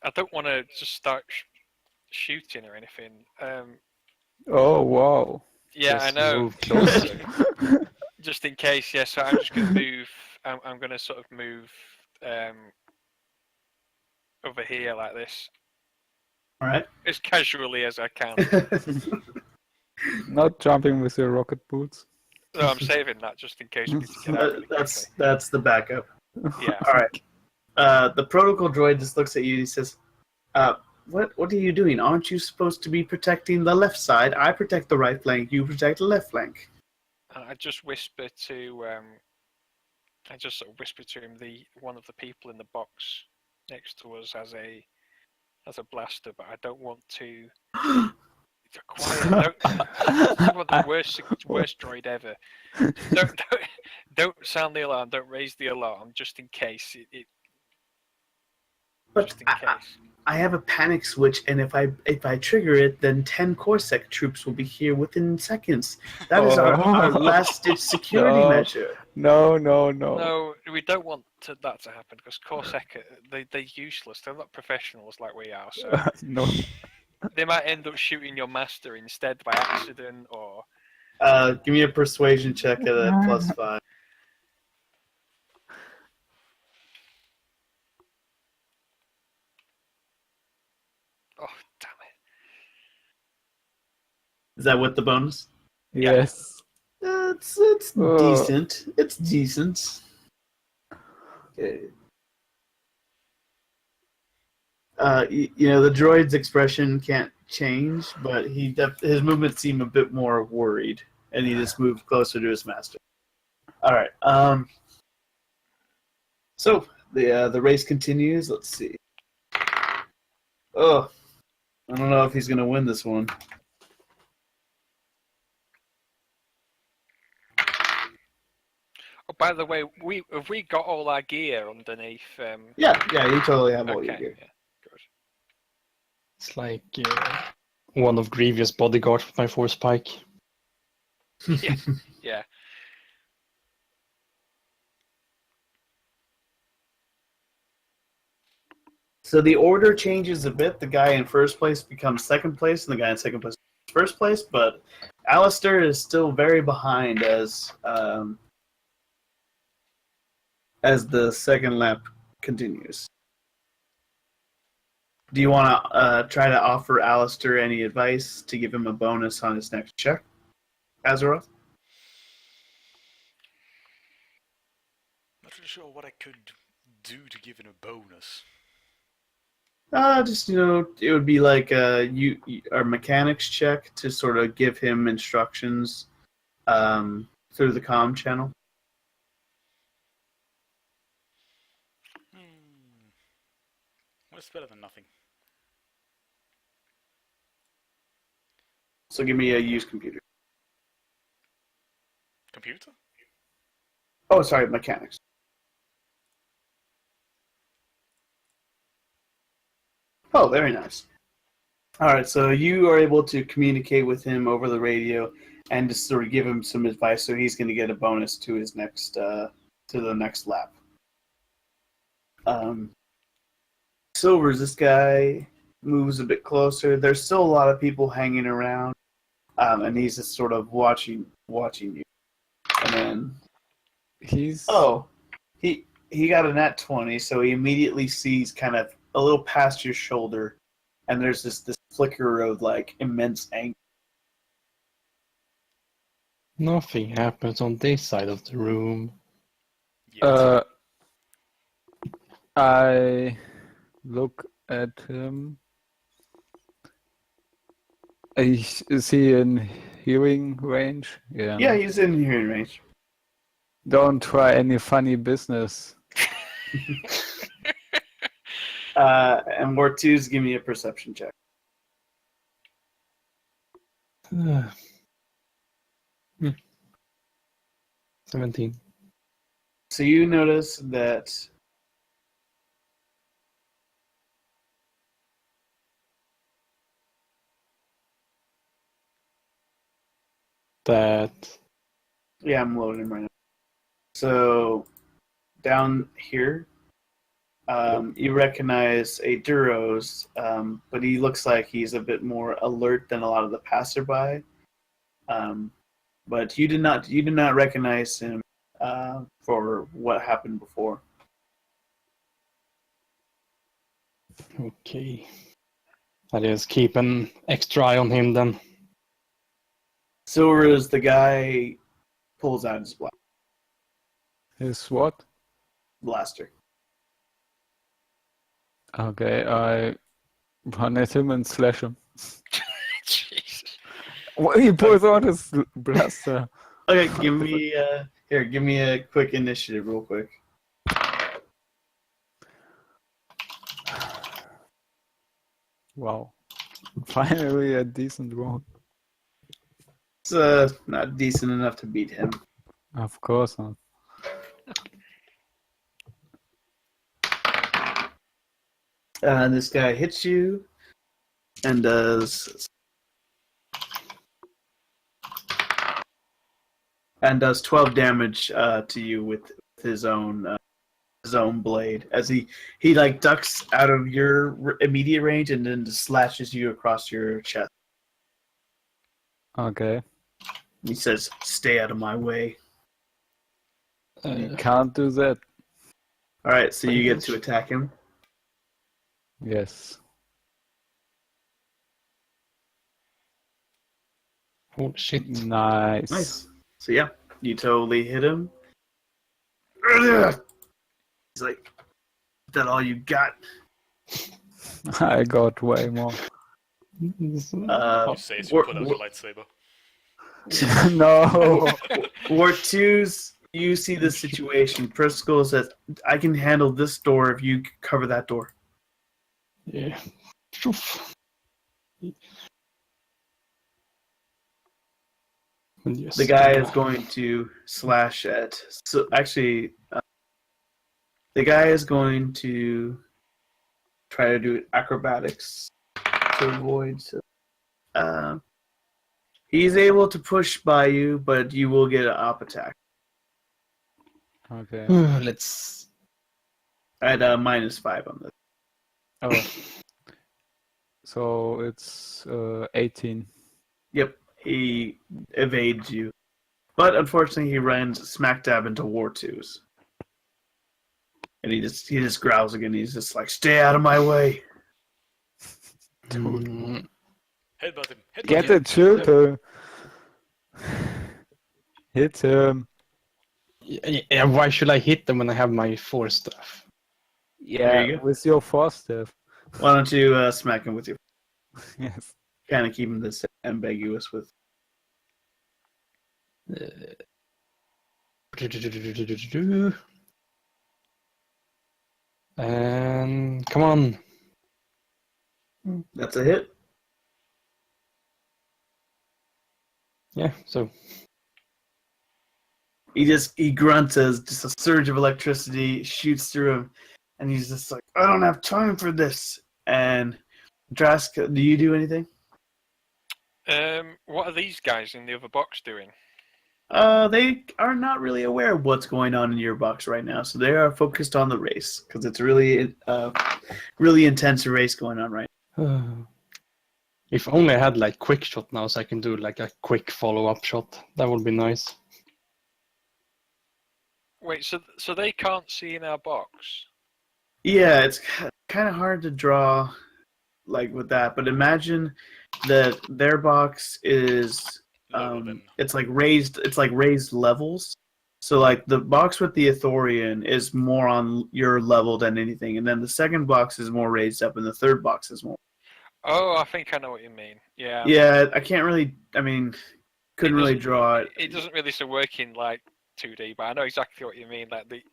Speaker 4: I don't want to just start shooting or anything.
Speaker 2: Oh, wow.
Speaker 4: Yeah,
Speaker 5: Just
Speaker 4: I know.
Speaker 5: move closer.
Speaker 4: Just in case, yeah. So I'm just going to move. I'm going to sort of move over here like this.
Speaker 1: All right.
Speaker 4: As casually as I can.
Speaker 2: Not jumping with your rocket boots.
Speaker 4: No, I'm saving that just in case we need to get out really quickly.
Speaker 1: That's the backup.
Speaker 4: Yeah.
Speaker 1: All right. The protocol droid just looks at you and he says, what are you doing? Aren't you supposed to be protecting the left side? I protect the right flank, you protect the left flank.
Speaker 4: I just whisper to I just sort of whisper to him one of the people in the box next to us has a blaster, but I don't want to quiet. I want the worst droid ever. Don't sound the alarm. Don't raise the alarm, just in case.
Speaker 1: But
Speaker 4: just in case.
Speaker 1: I have a panic switch, and if I trigger it, then 10 Corsair troops will be here within seconds. That is our last-ditch security measure.
Speaker 2: No.
Speaker 4: No, we don't want that to happen because Corsair, they're useless. They're not professionals like we are. So
Speaker 2: No.
Speaker 4: they might end up shooting your master instead by accident, or.
Speaker 1: Give me a persuasion check at a +5.
Speaker 4: Oh, damn it.
Speaker 1: Is that with the bonus?
Speaker 2: Yes.
Speaker 1: It's decent. It's decent. Okay. The droid's expression can't change, but his movements seem a bit more worried, and he just moved closer to his master. All right. So the race continues. Let's see. Oh, I don't know if he's gonna win this one.
Speaker 4: Oh, by the way, have we got all our gear underneath?
Speaker 1: Yeah, you totally have all your
Speaker 4: Okay,
Speaker 1: gear.
Speaker 4: yeah, good.
Speaker 5: It's like one of Grievous' bodyguard with my force pike.
Speaker 4: Yeah.
Speaker 1: So the order changes a bit. The guy in first place becomes second place, and the guy in second place becomes first place. But Alistair is still very behind as the second lap continues. Do you want to try to offer Alistair any advice to give him a bonus on his next check, Azeroth?
Speaker 3: Not really sure what I could do to give him a bonus.
Speaker 1: Just it would be like a mechanics check to sort of give him instructions through the comm channel.
Speaker 3: Well, it's better than nothing.
Speaker 1: So give me a use computer.
Speaker 3: Computer?
Speaker 1: Oh, sorry, mechanics. Oh, very nice. All right, so you are able to communicate with him over the radio and just sort of give him some advice. So he's going to get a bonus to his next to the next lap. Silvers, this guy moves a bit closer. There's still a lot of people hanging around, and he's just sort of watching you. And then he got a nat 20, so he immediately sees kind of a little past your shoulder, and there's this flicker of like immense anger.
Speaker 5: Nothing happens on this side of the room.
Speaker 3: Yet.
Speaker 2: I look at him. Is he in hearing range?
Speaker 1: Yeah, he's in hearing range.
Speaker 2: Don't try any funny business.
Speaker 1: And Ward 2's give me a perception check.
Speaker 5: 17.
Speaker 1: So you notice
Speaker 5: that
Speaker 1: yeah, I'm loading right now. So down here, you recognize a Duros, but he looks like he's a bit more alert than a lot of the passerby. But you did not recognize him for what happened before.
Speaker 5: Okay. I just keep an extra eye on him then.
Speaker 1: Silver is the guy pulls out his blaster.
Speaker 2: His what?
Speaker 1: Blaster.
Speaker 2: Okay, I run at him and slash him.
Speaker 4: Jesus.
Speaker 2: Well, he pulls out his blaster.
Speaker 1: Okay, give me a quick initiative real quick.
Speaker 2: Wow. Finally a decent roll.
Speaker 1: It's not decent enough to beat him.
Speaker 2: Of course not.
Speaker 1: This guy hits you and does 12 damage to you with his own blade as he like ducks out of your immediate range and then just slashes you across your chest.
Speaker 2: Okay.
Speaker 1: He says, "Stay out of my way."
Speaker 2: You can't do that.
Speaker 1: All right, so you get to attack him.
Speaker 2: Yes.
Speaker 5: Oh shit.
Speaker 2: Nice.
Speaker 1: So yeah, You totally hit him. He's like, "Is that all you got?"
Speaker 2: I got way more.
Speaker 3: You say as you pull out your lightsaber.
Speaker 2: No.
Speaker 1: War 2's, you see the situation. Prisco says, "I can handle this door if you cover that door."
Speaker 5: Yeah. Yes,
Speaker 1: The guy is going to slash at. So actually, the guy is going to try to do acrobatics to avoid. So, he's able to push by you, but you will get an op attack
Speaker 2: Okay.
Speaker 5: Let's.
Speaker 1: at -5 on this.
Speaker 2: Oh. So it's 18.
Speaker 1: Yep, he evades you, but unfortunately, he runs smack dab into War 2's, and he just growls again. He's just like, "Stay out of my way."
Speaker 5: Mm,
Speaker 3: Headbutt him. Headbutt
Speaker 2: Get
Speaker 3: him.
Speaker 2: it, shoot him. Hit him.
Speaker 5: yeah, why should I hit them when I have my 4 stuff?
Speaker 1: There you
Speaker 2: Yeah,
Speaker 1: go.
Speaker 2: with your force staff.
Speaker 1: Why don't you smack him with your
Speaker 2: Yes.
Speaker 1: kind of keeping this ambiguous with.
Speaker 5: And come on.
Speaker 1: That's a hit.
Speaker 5: Yeah, so
Speaker 1: He grunts as just a surge of electricity shoots through him, and he's just like, "I don't have time for this." And Drask, do you do anything?
Speaker 4: What are these guys in the other box doing?
Speaker 1: They are not really aware of what's going on in your box right now, so they are focused on the race because it's really, really intense race going on right now.
Speaker 5: if only I had like quick shot now, so I can do like a quick follow-up shot. That would be nice.
Speaker 4: Wait, so they can't see in our box?
Speaker 1: Yeah, it's kind of hard to draw like with that, but imagine that their box is
Speaker 3: Lower than.
Speaker 1: it's like raised levels. So like the box with the Ithorian is more on your level than anything, and then the second box is more raised up, and the third box is more.
Speaker 4: Oh, I think I know what you mean. Yeah.
Speaker 1: Yeah, I can't really. I mean, couldn't really draw it.
Speaker 4: It doesn't really so work in like 2D, but I know exactly what you mean. Like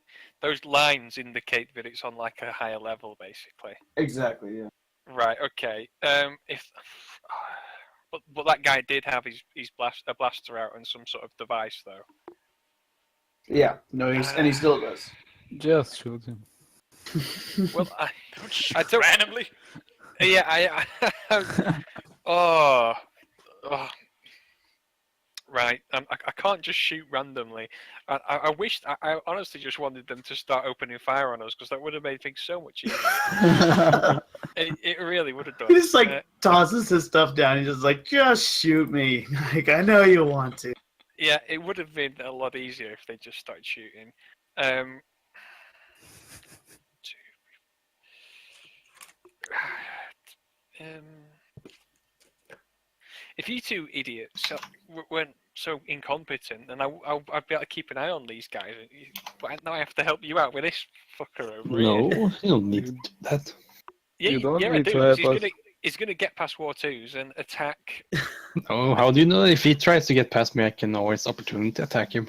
Speaker 4: those lines indicate that it's on like a higher level, basically.
Speaker 1: Exactly. Yeah.
Speaker 4: Right. Okay. But that guy did have his blaster out and some sort of device, though.
Speaker 1: Yeah. No, he still does.
Speaker 2: Just shoot him.
Speaker 4: Well,
Speaker 3: Don't shoot
Speaker 4: I don't
Speaker 3: randomly.
Speaker 4: Yeah, oh, right. I can't just shoot randomly. I wish. I honestly just wanted them to start opening fire on us because that would have made things so much easier. It really would have done.
Speaker 1: He just like tosses his stuff down. He's just like, "Just shoot me. Like I know you want to."
Speaker 4: Yeah, it would have been a lot easier if they just started shooting. If you two idiots weren't so incompetent, then I'd be able to keep an eye on these guys. But now I have to help you out with this fucker over here.
Speaker 5: No, you don't need to do that.
Speaker 4: Yeah,
Speaker 2: You don't
Speaker 4: yeah,
Speaker 2: need
Speaker 4: I
Speaker 2: to
Speaker 4: do.
Speaker 2: help
Speaker 4: He's gonna get past War 2s and attack.
Speaker 5: Oh, how do you know? If he tries to get past me, I can always opportunity attack him.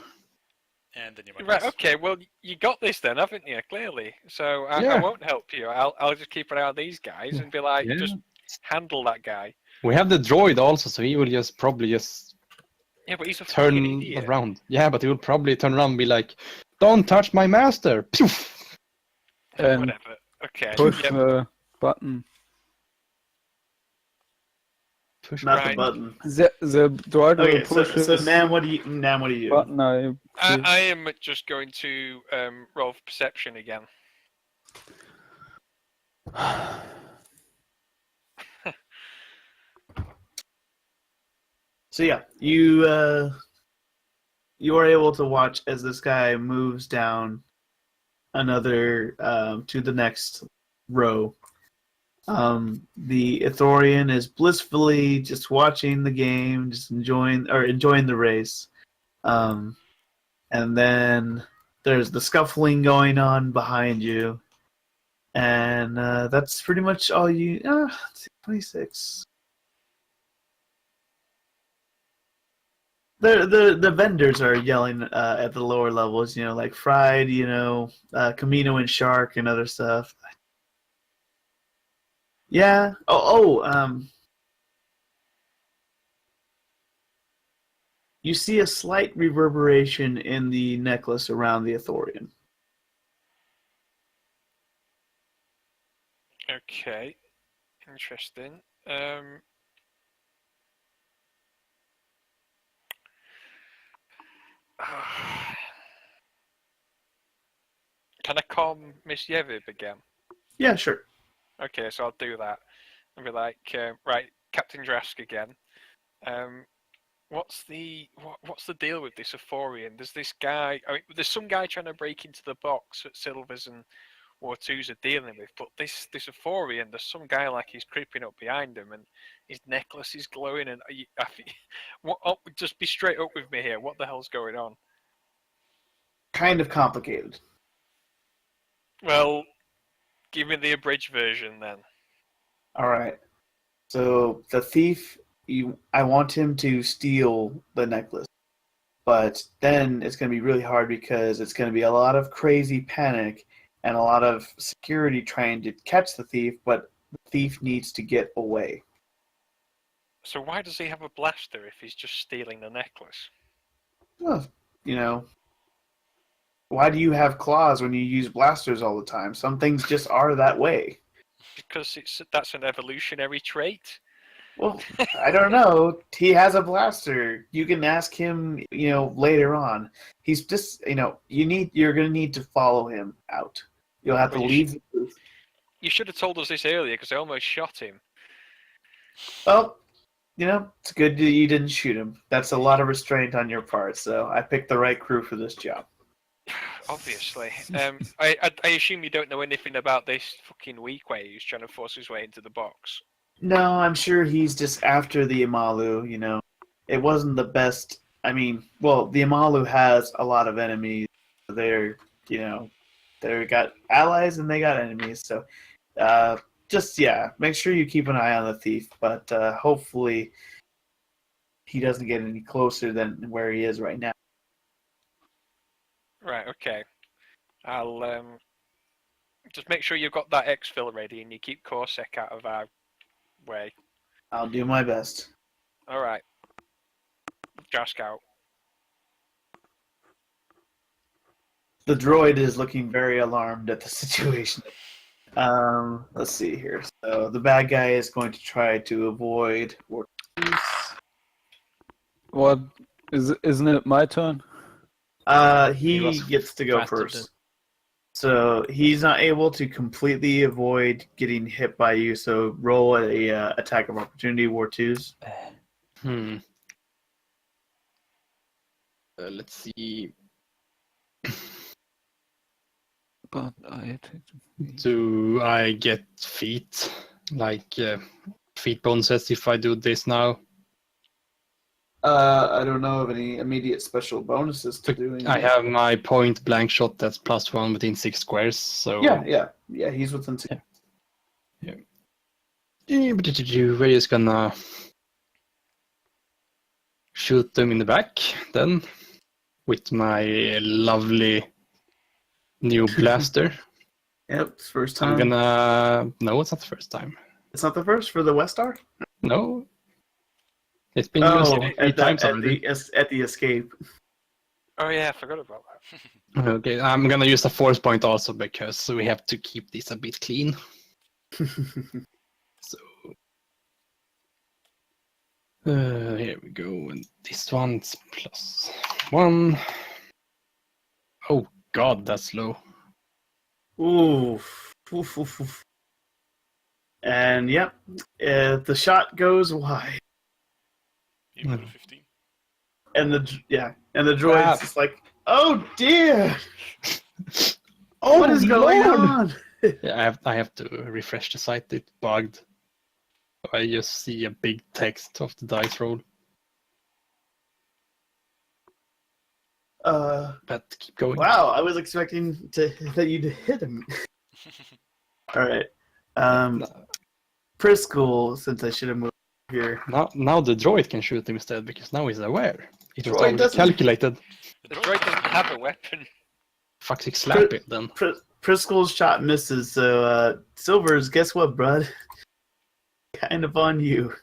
Speaker 3: And then you might
Speaker 4: Right.
Speaker 3: miss.
Speaker 4: Okay. Well, you got this then, haven't you? Clearly. So I
Speaker 5: Yeah.
Speaker 4: won't help you. I'll just keep an eye on these guys and be like,
Speaker 5: Yeah.
Speaker 4: just handle that guy.
Speaker 5: We have the droid also, so he will just probably just
Speaker 4: Yeah, but he's a fucking
Speaker 5: turn
Speaker 4: idiot.
Speaker 5: around. Yeah, but he will probably turn around and be like, "Don't touch my master!" Poof!
Speaker 2: And
Speaker 4: Whatever. Okay.
Speaker 2: push
Speaker 4: Yep.
Speaker 2: the button.
Speaker 5: Push
Speaker 1: Not the
Speaker 4: Right.
Speaker 1: button.
Speaker 2: The droid will
Speaker 1: Okay,
Speaker 2: push
Speaker 1: so
Speaker 2: his
Speaker 1: Nam, what do you do?
Speaker 2: button.
Speaker 4: I am just going to roll for perception again.
Speaker 1: So yeah, you are able to watch as this guy moves down another to the next row. The Ithorian is blissfully just watching the game, just enjoying the race. And then there's the scuffling going on behind you. And that's pretty much all you... 26. The vendors are yelling at the lower levels, like fried, Camino and Shark and other stuff. Yeah. You see a slight reverberation in the necklace around the Athorian.
Speaker 4: Okay. Interesting. Can I call Miss Yevib again?
Speaker 1: Yeah, sure.
Speaker 4: Okay, so I'll do that. I'll be like, right, Captain Drask again. What's the deal with this Athorian? There's this guy. I mean, there's some guy trying to break into the box that Silvers and War 2s are dealing with, but this Athorian, there's some guy like he's creeping up behind him, and his necklace is glowing. And just be straight up with me here. What the hell's going on?
Speaker 1: Kind of complicated.
Speaker 4: Well, give me the abridged version then.
Speaker 1: All right. So the thief, I want him to steal the necklace, but then it's going to be really hard because it's going to be a lot of crazy panic and a lot of security trying to catch the thief, but the thief needs to get away.
Speaker 4: So why does he have a blaster if he's just stealing the necklace?
Speaker 1: Well, why do you have claws when you use blasters all the time? Some things just are that way.
Speaker 4: Because that's an evolutionary trait.
Speaker 1: Well, I don't know. He has a blaster. You can ask him, later on. He's just, you're going to need to follow him out. You'll have to leave the booth.
Speaker 4: You should have told us this earlier because I almost shot him.
Speaker 1: Well, it's good that you didn't shoot him. That's a lot of restraint on your part, so I picked the right crew for this job.
Speaker 4: Obviously. I assume you don't know anything about this fucking weak way he's trying to force his way into the box.
Speaker 1: No, I'm sure he's just after the Amalu, It wasn't the best. I mean, well, the Amalu has a lot of enemies. They're, they got allies and they got enemies. So, make sure you keep an eye on the thief. But hopefully he doesn't get any closer than where he is right now.
Speaker 4: Right, okay. I'll just make sure you've got that exfil ready and you keep Corsac out of our way.
Speaker 1: I'll do my best.
Speaker 4: Alright. Drask out.
Speaker 1: The droid is looking very alarmed at the situation. Let's see here. So the bad guy is going to try to avoid War 2s.
Speaker 2: What? Isn't it my turn?
Speaker 1: He gets to go first. So he's not able to completely avoid getting hit by you, so roll a attack of opportunity, War 2s.
Speaker 5: Let's see.
Speaker 2: But
Speaker 5: Do I get feet? Like feet bonuses if I do this now?
Speaker 1: I don't know of any immediate special bonuses to do.
Speaker 5: I have my point blank shot that's +1 within 6 squares. So
Speaker 1: yeah, he's within 6.
Speaker 5: Yeah. We're just gonna shoot them in the back then with my lovely new blaster.
Speaker 1: Yep, it's first time.
Speaker 5: No, it's not the first time.
Speaker 1: It's not the first for the Westar?
Speaker 5: No. It's been used 3 times already.
Speaker 1: At the escape.
Speaker 4: Oh yeah, I forgot about that.
Speaker 5: Okay, I'm gonna use the force point also because we have to keep this a bit clean. So here we go, and this one's +1. Oh god, that's low.
Speaker 1: Oof. And yep, the shot goes wide.
Speaker 3: You got a 15.
Speaker 1: And the droid's just like, oh dear! What is going on?
Speaker 5: Yeah, I have to refresh the site. It bugged. I just see a big text of the dice roll. But keep going.
Speaker 1: Wow, I was expecting that you'd hit him. All right. Priscool, since I should have moved here.
Speaker 5: Now the droid can shoot him instead because now he's aware. It was
Speaker 1: Droid
Speaker 5: already
Speaker 1: doesn't-
Speaker 5: calculated.
Speaker 4: The droid doesn't have a weapon.
Speaker 5: Fuck, slap it then.
Speaker 1: Priscool's shot misses, so Silvers, guess what, bud? Kind of on you.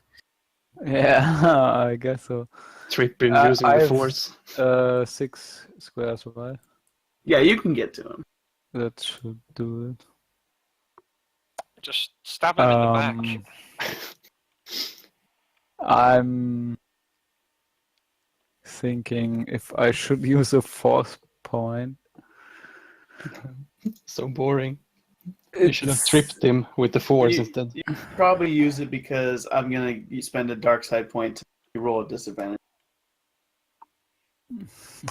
Speaker 2: Yeah, I guess so.
Speaker 5: Tripping using the force.
Speaker 2: 6 squares away.
Speaker 1: Yeah, you can get to him.
Speaker 2: That should do it.
Speaker 4: Just stab him in the back.
Speaker 2: I'm thinking if I should use a force point.
Speaker 5: So boring. You should have tripped him with the force instead.
Speaker 1: You probably use it because I'm going to spend a dark side point to roll a disadvantage.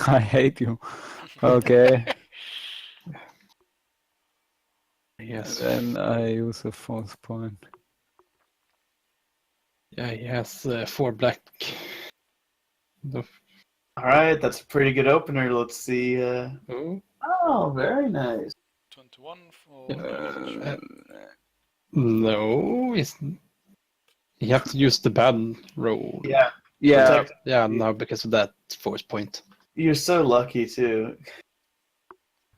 Speaker 2: I hate you. Okay.
Speaker 5: Yes.
Speaker 2: Then I use a force point.
Speaker 5: Yeah, he has 4 black.
Speaker 1: All right, that's a pretty good opener. Let's see.
Speaker 5: Oh.
Speaker 1: Oh, very nice.
Speaker 3: 21 for...
Speaker 5: No, you have to use the bad roll.
Speaker 1: Yeah.
Speaker 5: Yeah, no, because of that force point.
Speaker 1: You're so lucky, too.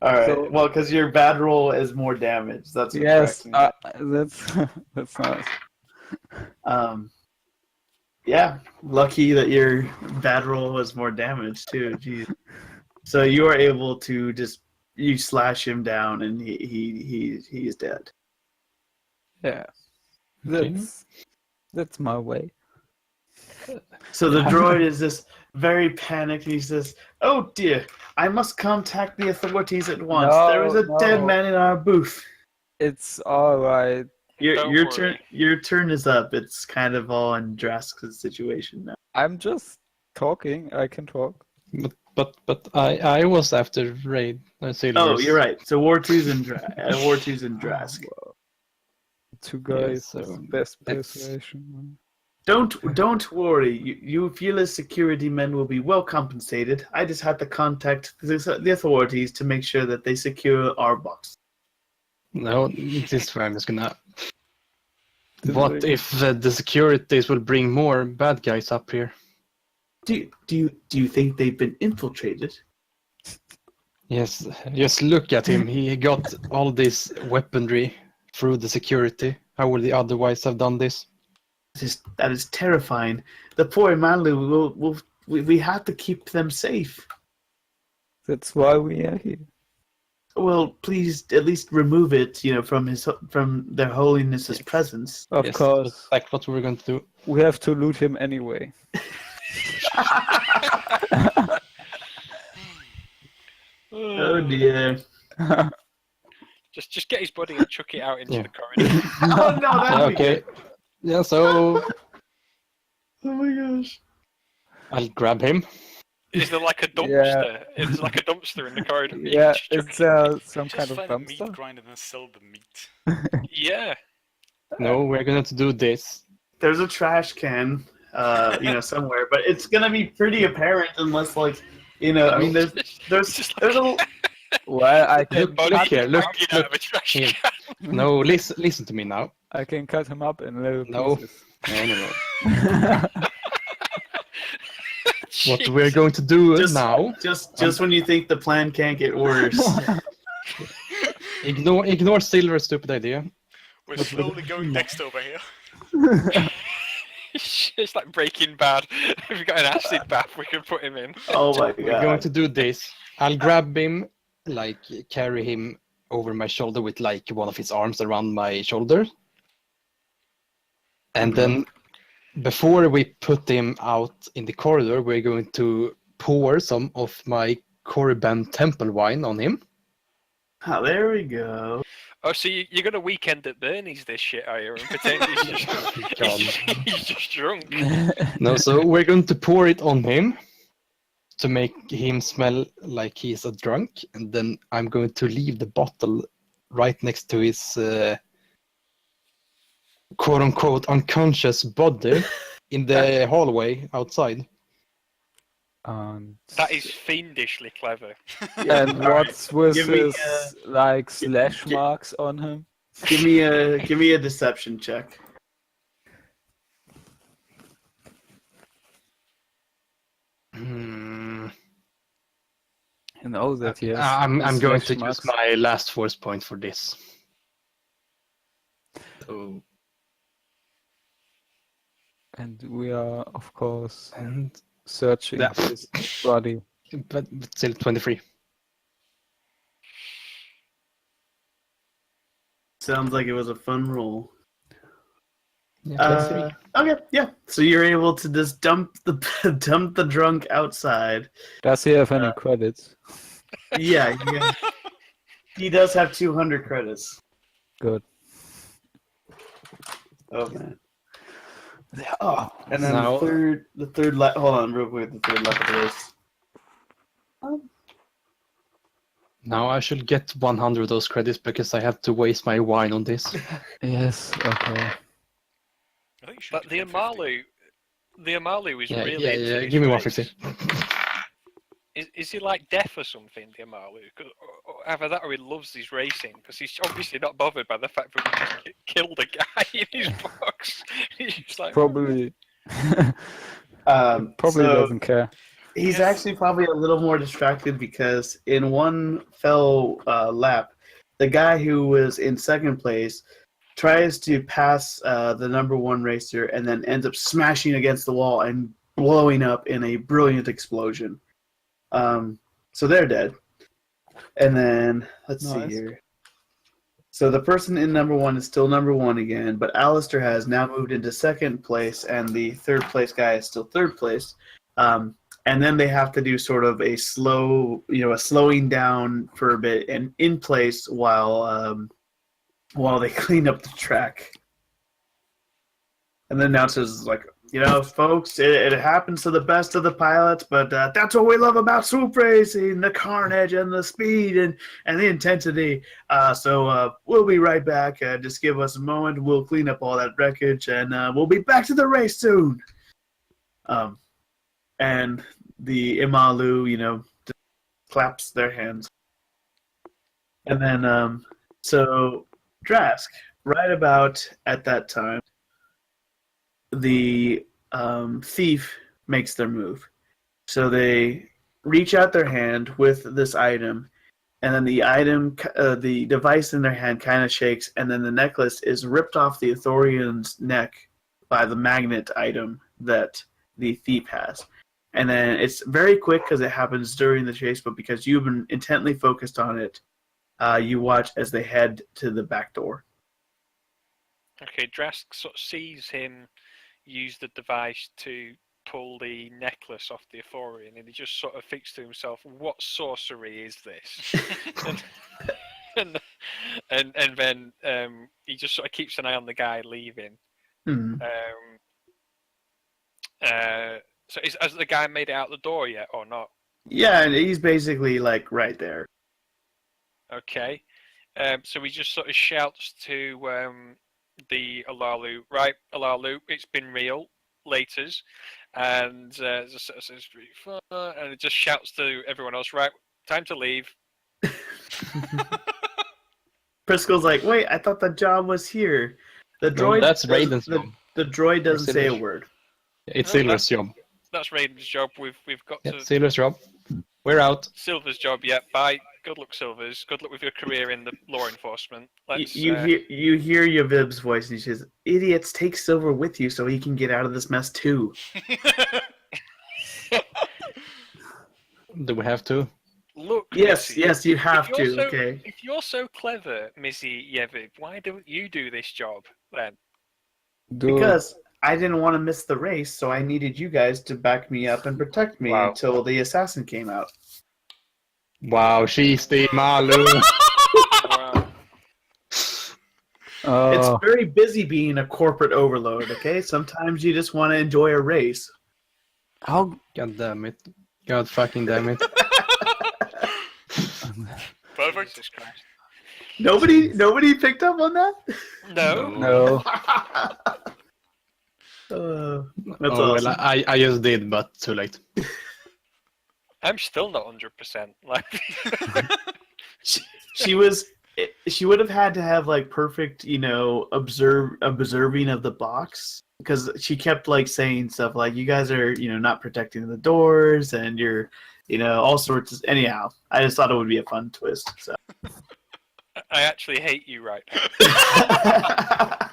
Speaker 1: All right.
Speaker 2: So-
Speaker 1: Well, because your bad roll is more damage. That's what
Speaker 2: Yes,
Speaker 1: cracks me.
Speaker 2: that's nice.
Speaker 1: Yeah, lucky that your bad roll was more damage too. Jeez. So you are able to you slash him down, and he is dead.
Speaker 2: Yeah,
Speaker 5: Okay.
Speaker 2: that's my way.
Speaker 1: So the droid is just very panicked. He says, "Oh dear, I must contact the authorities at once.
Speaker 2: No,
Speaker 1: there is a dead
Speaker 2: no.
Speaker 1: man in our booth."
Speaker 2: It's all right.
Speaker 4: Don't
Speaker 1: Your
Speaker 4: worry.
Speaker 1: turn. Your turn is up. It's kind of all in Drask's situation now.
Speaker 2: I'm just talking. I can talk.
Speaker 5: But I was after Raid.
Speaker 1: Oh, you're right. So War 2's in Drask.
Speaker 2: Two guys,
Speaker 5: so
Speaker 2: is the best
Speaker 5: that's-
Speaker 2: persuasion.
Speaker 1: Don't worry. You feel as security men will be well compensated. I just had to contact the authorities to make sure that they secure our box.
Speaker 5: No, this is where I'm just gonna. What if the securities will bring more bad guys up here?
Speaker 1: Do you think they've been infiltrated?
Speaker 5: Yes, just look at him. He got all this weaponry through the security. How would he otherwise have done this?
Speaker 1: That is terrifying. The poor Manlu we have to keep them safe.
Speaker 2: That's why we are here.
Speaker 1: Well, please at least remove it, from their holiness's presence.
Speaker 2: Of
Speaker 5: Yes,
Speaker 2: course,
Speaker 5: like what we were going to do.
Speaker 2: we have to loot him anyway.
Speaker 1: Oh dear.
Speaker 4: Just get his body and chuck it out into
Speaker 5: Yeah.
Speaker 4: the corridor.
Speaker 1: Oh no, that'd be
Speaker 5: Okay.
Speaker 1: good.
Speaker 5: Yeah, so
Speaker 1: Oh my gosh.
Speaker 5: I'll grab him.
Speaker 4: Is there like a dumpster? Is like a dumpster in the corridor? You
Speaker 2: Yeah,
Speaker 4: just chuck
Speaker 2: it's
Speaker 4: it-
Speaker 2: some kind
Speaker 3: Just
Speaker 2: of
Speaker 3: find a meat
Speaker 2: dumpster.
Speaker 3: grinder and sell the meat.
Speaker 4: Yeah.
Speaker 5: No, we're going to do this.
Speaker 1: There's a trash can, somewhere, but it's gonna be pretty apparent unless, there's a
Speaker 2: Well, I
Speaker 4: Dead
Speaker 2: can
Speaker 4: body
Speaker 5: look here, look,
Speaker 4: hanging out of a
Speaker 5: look
Speaker 4: trash
Speaker 5: here.
Speaker 4: can.
Speaker 5: No, listen to me now.
Speaker 2: I can cut him up in little
Speaker 5: No.
Speaker 2: pieces.
Speaker 5: No. What we're going to do
Speaker 1: Just-
Speaker 5: now,
Speaker 1: just when you think the plan can't get worse.
Speaker 5: ignore Silver's stupid idea.
Speaker 3: We're slowly going next over here.
Speaker 4: It's like Breaking Bad. If we've got an acid bath, we can put him in.
Speaker 1: Oh my
Speaker 5: We're going
Speaker 1: god.
Speaker 5: to do this. I'll grab him, carry him over my shoulder with one of his arms around my shoulder. And then before we put him out in the corridor, we're going to pour some of my Korriban temple wine on him.
Speaker 1: Ah, there we go.
Speaker 4: Oh, so you're going to weekend at Bernie's this shit, are you? And pretend he's
Speaker 5: God.
Speaker 4: he's just drunk.
Speaker 5: No, so we're going to pour it on him to make him smell like he's a drunk, and then I'm going to leave the bottle right next to his quote-unquote unconscious body in the hallway outside.
Speaker 2: And
Speaker 4: That is fiendishly clever.
Speaker 1: Yeah,
Speaker 2: and
Speaker 1: all right.
Speaker 2: what's with
Speaker 1: Give me,
Speaker 2: his like slash marks on him?
Speaker 1: Give me a deception check.
Speaker 5: Hmm.
Speaker 2: You know that he has
Speaker 5: I'm going to
Speaker 2: slash
Speaker 5: use
Speaker 2: marks.
Speaker 5: my last force point for this. So,
Speaker 2: And we are, of course,
Speaker 5: and
Speaker 2: searching
Speaker 5: Yeah.
Speaker 2: his body.
Speaker 5: but still 23.
Speaker 1: Sounds like it was a fun roll.
Speaker 5: Yeah, 23.
Speaker 1: Okay, yeah. So you're able to just dump the drunk outside.
Speaker 2: Does he have any credits?
Speaker 1: Yeah, he does have 200 credits.
Speaker 2: Good.
Speaker 1: Oh man.
Speaker 2: Oh,
Speaker 1: And then
Speaker 5: Now-
Speaker 1: hold on real quick, the third lap of the race.
Speaker 5: Now I should get 100 of those credits because I have to waste my wine on this.
Speaker 2: yes. Okay.
Speaker 3: I think you should
Speaker 4: But
Speaker 3: get
Speaker 4: the
Speaker 3: 150.
Speaker 4: Amalu is
Speaker 5: Yeah,
Speaker 4: really
Speaker 5: yeah,
Speaker 4: into
Speaker 5: yeah.
Speaker 4: this
Speaker 5: Give me
Speaker 4: race.
Speaker 5: 150.
Speaker 4: Is he like deaf or something, the Amalu? Or either that or he loves his racing, because he's obviously not bothered by the fact that we just killed a guy in his box. He's just like,
Speaker 2: Probably. Probably
Speaker 1: So
Speaker 2: doesn't care.
Speaker 1: he's
Speaker 4: Yeah.
Speaker 1: actually probably a little more distracted because in one fell lap, the guy who was in second place tries to pass the number one racer and then ends up smashing against the wall and blowing up in a brilliant explosion. So they're dead. And then, let's see
Speaker 2: Nice.
Speaker 1: here. So the person in number one is still number one again, but Alistair has now moved into second place, and the third place guy is still third place. And then they have to do sort of a slowing down for a bit and in place while they clean up the track. And the announcer's like, folks, it happens to the best of the pilots, but that's what we love about swoop racing, the carnage and the speed and the intensity. So we'll be right back. Just give us a moment. We'll clean up all that wreckage, and we'll be back to the race soon. And the Imalu, just claps their hands. And then, so Drask, right about at that time, the thief makes their move. So they reach out their hand with this item, and then the item, the device in their hand kind of shakes, and then the necklace is ripped off the Ithorian's neck by the magnet item that the thief has. And then it's very quick because it happens during the chase, but because you've been intently focused on it, you watch as they head to the back door.
Speaker 4: Okay, Drask sort of sees him use the device to pull the necklace off the Ithorian, and he just sort of thinks to himself, "What sorcery is this?" and then he just sort of keeps an eye on the guy leaving.
Speaker 1: Hmm.
Speaker 4: So has the guy made it out the door yet, or not?
Speaker 1: Yeah, and he's basically like right there.
Speaker 4: Okay. So he just sort of shouts to the Alalu, right, Alalu, it's been real, laters. And just sort of says, and it just shouts to everyone else, right, time to leave.
Speaker 1: Prisco's like, wait, I thought the job was here. The
Speaker 5: No,
Speaker 1: droid.
Speaker 5: that's Raiden's job.
Speaker 1: The droid doesn't say a
Speaker 5: Silver's.
Speaker 1: word.
Speaker 5: It's
Speaker 4: No,
Speaker 5: Silver's job.
Speaker 4: That's Raiden's job. We've got
Speaker 5: Yeah,
Speaker 4: to
Speaker 5: Silver's job. We're out.
Speaker 4: Silver's job. Yeah, bye. Good luck, Silvers. Good luck with your career in the law enforcement. Let's.
Speaker 1: You hear Yavib's voice, and he says, "Idiots, take Silver with you so he can get out of this mess too."
Speaker 5: Do we have to?
Speaker 4: Look.
Speaker 1: Yes,
Speaker 4: Missy,
Speaker 1: yes, you have
Speaker 4: if you're
Speaker 1: to.
Speaker 4: so-
Speaker 1: Okay.
Speaker 4: If you're so clever, Missy Yevib, why don't you do this job then?
Speaker 1: Because I didn't want to miss the race, so I needed you guys to back me up and protect me
Speaker 4: Wow.
Speaker 1: until the assassin came out.
Speaker 5: Wow, she's the Malu.
Speaker 4: Wow.
Speaker 1: It's very busy being a corporate overload, okay? Sometimes you just want to enjoy a race.
Speaker 2: How
Speaker 5: God damn it. God fucking damn it.
Speaker 3: Perfect.
Speaker 4: Jesus Christ.
Speaker 1: Nobody picked up on that?
Speaker 4: No.
Speaker 2: no?
Speaker 1: That's
Speaker 5: Oh,
Speaker 1: awesome.
Speaker 5: well, I just did, but too late.
Speaker 4: I'm still not 100%. Like,
Speaker 1: she would have had to have like perfect, observing of the box, because she kept like saying stuff like, you guys are, not protecting the doors, and you're, all sorts of. Anyhow, I just thought it would be a fun twist. So.
Speaker 4: I actually hate you right now.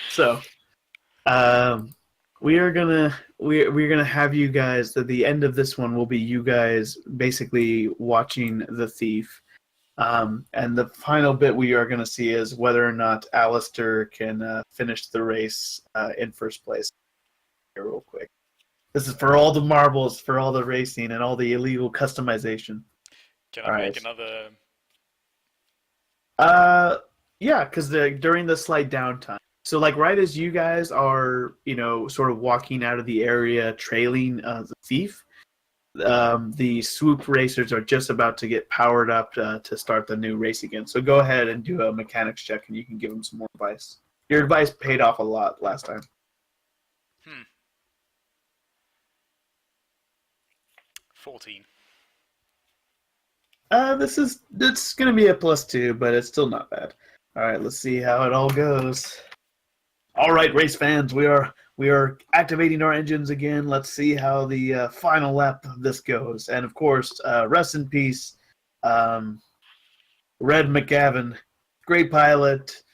Speaker 1: So, we're gonna have you guys. At the end of this one will be you guys basically watching the thief, and the final bit we are gonna see is whether or not Alistair can finish the race in first place. Here, real quick. This is for all the marbles, for all the racing, and all the illegal customization.
Speaker 3: Can I make another?
Speaker 1: Yeah, because during the slight downtime. So, like, right as you guys are, sort of walking out of the area, trailing the thief, the swoop racers are just about to get powered up to start the new race again. So go ahead and do a mechanics check, and you can give them some more advice. Your advice paid off a lot last time.
Speaker 3: 14.
Speaker 1: It's gonna be a +2, but it's still not bad. All right, let's see how it all goes. All right, race fans, we are activating our engines again. Let's see how the final lap of this goes. And of course, rest in peace, Red McGavin, great pilot,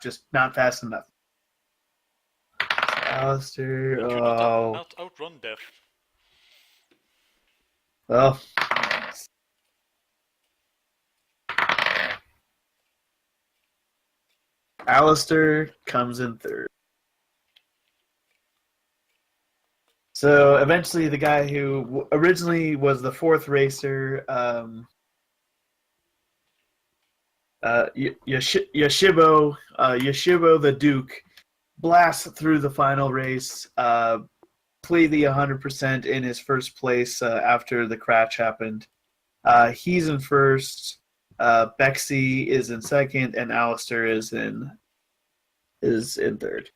Speaker 1: just not fast enough. Alistair,
Speaker 3: Outrun death.
Speaker 1: Well. Alistair comes in third. So eventually the guy who originally was the fourth racer, Yoshibo the Duke, blasts through the final race, completely 100% in his first place after the crash happened. He's in first. Bexy is in second, and Alistair is in third.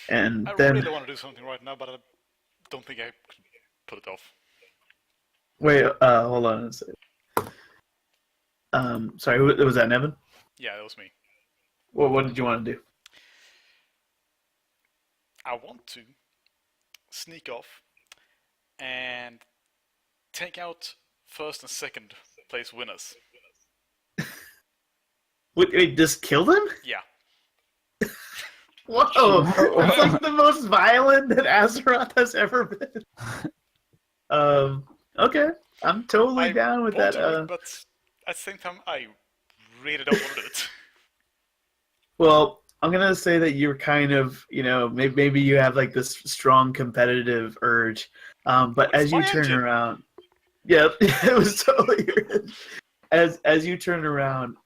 Speaker 1: And
Speaker 3: I
Speaker 1: then
Speaker 3: really want to do something right now, but I don't think I can put it off.
Speaker 1: wait, hold on a second. Sorry, was that Nevin?
Speaker 3: Yeah, that was me.
Speaker 1: Well, what did you want to do?
Speaker 3: I want to sneak off and take out first and second place winners.
Speaker 1: Wait, just kill them?
Speaker 3: Yeah.
Speaker 1: Whoa! That's like the most violent that Azeroth has ever been. Okay, I'm totally down with that.
Speaker 3: But at the same time, I really don't want to do it.
Speaker 1: Well, I'm gonna say that you're kind of, maybe you have like this strong competitive urge, but as you turn around, yep, it was totally as you turn around,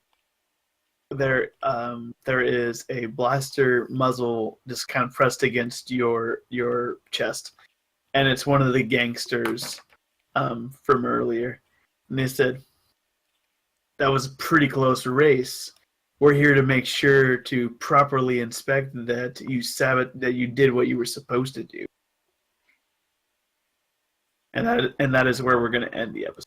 Speaker 1: there is a blaster muzzle just kind of pressed against your chest, and it's one of the gangsters from earlier, and they said, "That was a pretty close race. We're here to make sure to properly inspect that you did what you were supposed to do." And that is where we're going to end the episode.